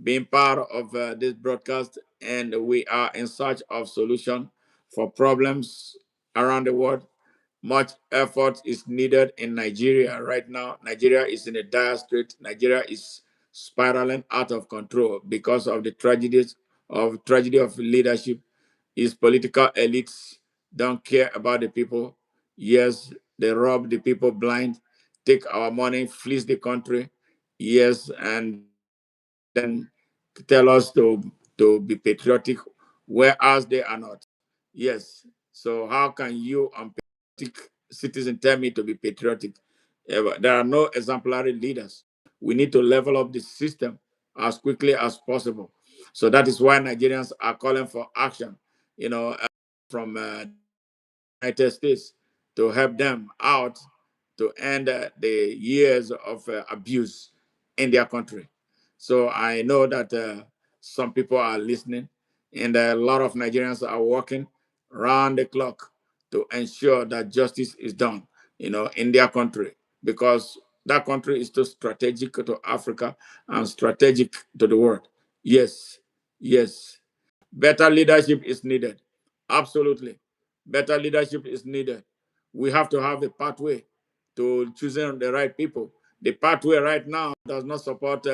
being part of this broadcast. And we are in search of solution for problems around the world. Much effort is needed in Nigeria right now. Nigeria is in a dire strait. Nigeria is spiraling out of control because of the tragedy of leadership. Its political elites don't care about the people. Yes, they rob the people blind, take our money, fleece the country. Yes, and then tell us to be patriotic, whereas they are not. Yes. So how can you, unpatriotic citizen, tell me to be patriotic? There are no exemplary leaders. We need to level up the system as quickly as possible. So that is why Nigerians are calling for action. From United States to help them out to end the years of abuse in their country. So I know that some people are listening, and a lot of Nigerians are working round the clock to ensure that justice is done, in their country, because that country is too strategic to Africa and strategic to the world. Yes, yes. Better leadership is needed. Absolutely. Better leadership is needed. We have to have a pathway to choosing the right people. The pathway right now does not support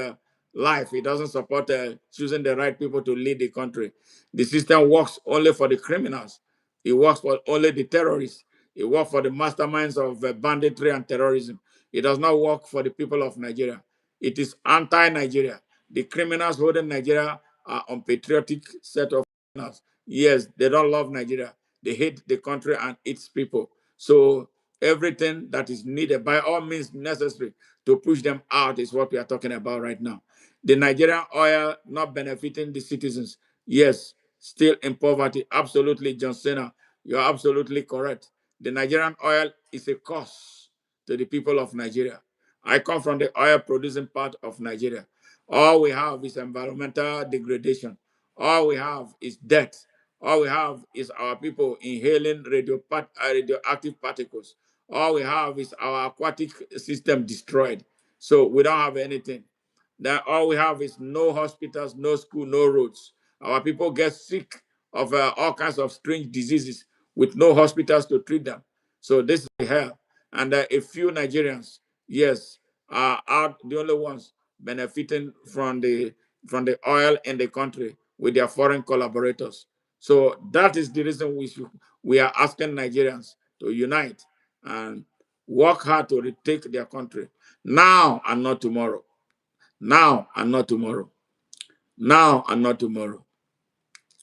life. It doesn't support choosing the right people to lead the country. The system works only for the criminals. It works for only the terrorists. It works for the masterminds of banditry and terrorism. It does not work for the people of Nigeria. It is anti-Nigeria. The criminals holding Nigeria are unpatriotic set of criminals. Yes, they don't love Nigeria. They hate the country and its people. So everything that is needed, by all means necessary, to push them out is what we are talking about right now. The Nigerian oil not benefiting the citizens. Yes, still in poverty. Absolutely, John Cena. You're absolutely correct. The Nigerian oil is a cost to the people of Nigeria. I come from the oil producing part of Nigeria. All we have is environmental degradation. All we have is death. All we have is our people inhaling radioactive particles. All we have is our aquatic system destroyed. So we don't have anything. That all we have is no hospitals, no school, no roads. Our people get sick of all kinds of strange diseases with no hospitals to treat them. So this is hell. And a few Nigerians, yes, are the only ones benefiting from the oil in the country with their foreign collaborators. So that is the reason we are asking Nigerians to unite and work hard to retake their country now and not tomorrow. Now and not tomorrow. Now and not tomorrow.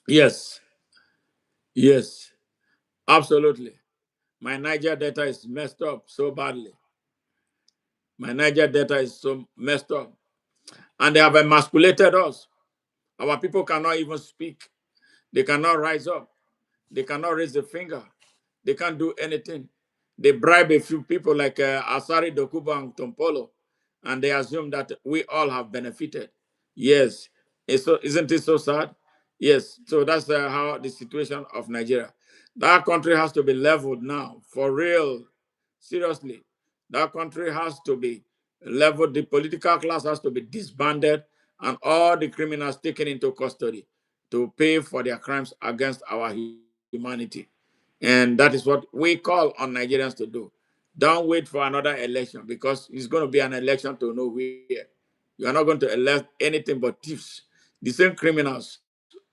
Yes, yes, absolutely. My Niger data is messed up so badly. My Niger data is so messed up. And they have emasculated us. Our people cannot even speak. They cannot rise up. They cannot raise a finger. They can't do anything. They bribe a few people like Asari Dokuba and Tompolo, and they assume that we all have benefited. Yes. Isn't it so sad? Yes. So that's how the situation of Nigeria. That country has to be leveled now, for real. Seriously. That country has to be leveled. The political class has to be disbanded and all the criminals taken into custody to pay for their crimes against our humanity. And that is what we call on Nigerians to do. Don't wait for another election because it's going to be an election to nowhere. You are not going to elect anything but thieves. The same criminals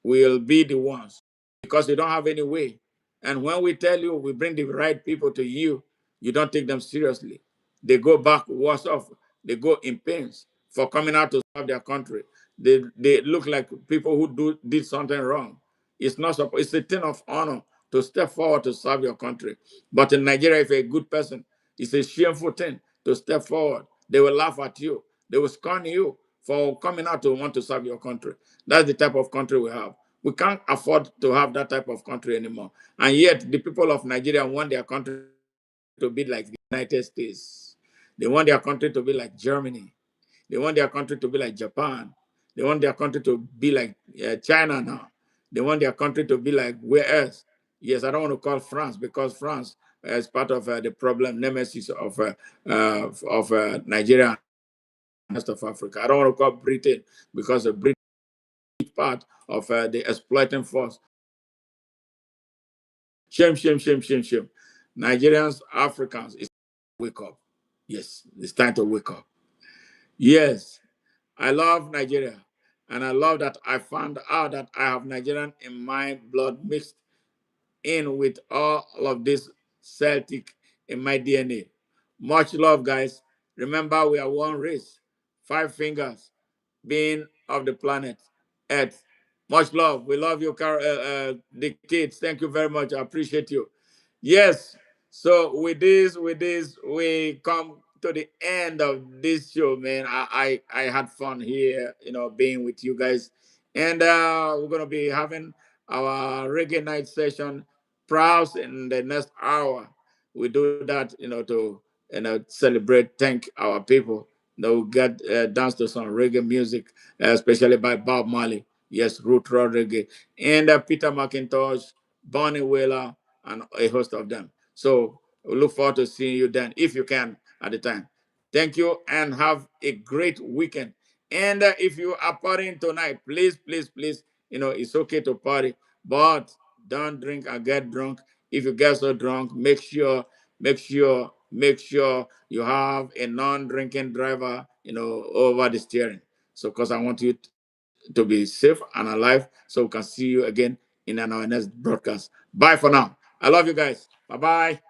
will be the ones because you don't have any way. And when we tell you we bring the right people to you, you don't take them seriously. They go back worse off. They go in pains for coming out to serve their country. They look like people who did something wrong. It's not supposed. It's a thing of honor to step forward to serve your country. But in Nigeria, if you're a good person, it's a shameful thing to step forward. They will laugh at you. They will scorn you for coming out to want to serve your country. That's the type of country we have. We can't afford to have that type of country anymore. And yet, the people of Nigeria want their country to be like the United States. They want their country to be like Germany. They want their country to be like Japan. They want their country to be like China now. They want their country to be like where else? Yes, I don't want to call France because France as part of the problem nemesis of Nigeria and rest of Africa. I don't want to call Britain because the British part of the exploiting force. Shame, shame, shame, shame, shame. Nigerians, Africans, it's wake up. Yes, it's time to wake up. Yes, I love Nigeria. And I love that I found out that I have Nigerian in my blood mixed in with all of this Celtic in my DNA. Much love, guys. Remember, we are one race, five fingers, being of the planet Earth. Much love. We love you, the kids. Thank you very much. I appreciate you. Yes. So with this, we come to the end of this show, man. I had fun here, being with you guys, and we're gonna be having our reggae night session, Proud in the next hour. We do that, to celebrate, thank our people. Get dance to some reggae music, especially by Bob Marley. Yes, Root Road Reggae, and Peter McIntosh, Bonnie Whaler, and a host of them. So we look forward to seeing you then, if you can, at the time. Thank you, and have a great weekend. And if you are partying tonight, please, please, please, it's okay to party, but don't drink and get drunk. If you get so drunk, make sure you have a non-drinking driver, over the steering. So, because I want you to be safe and alive, so we can see you again in our next broadcast. Bye for now. I love you guys. Bye bye.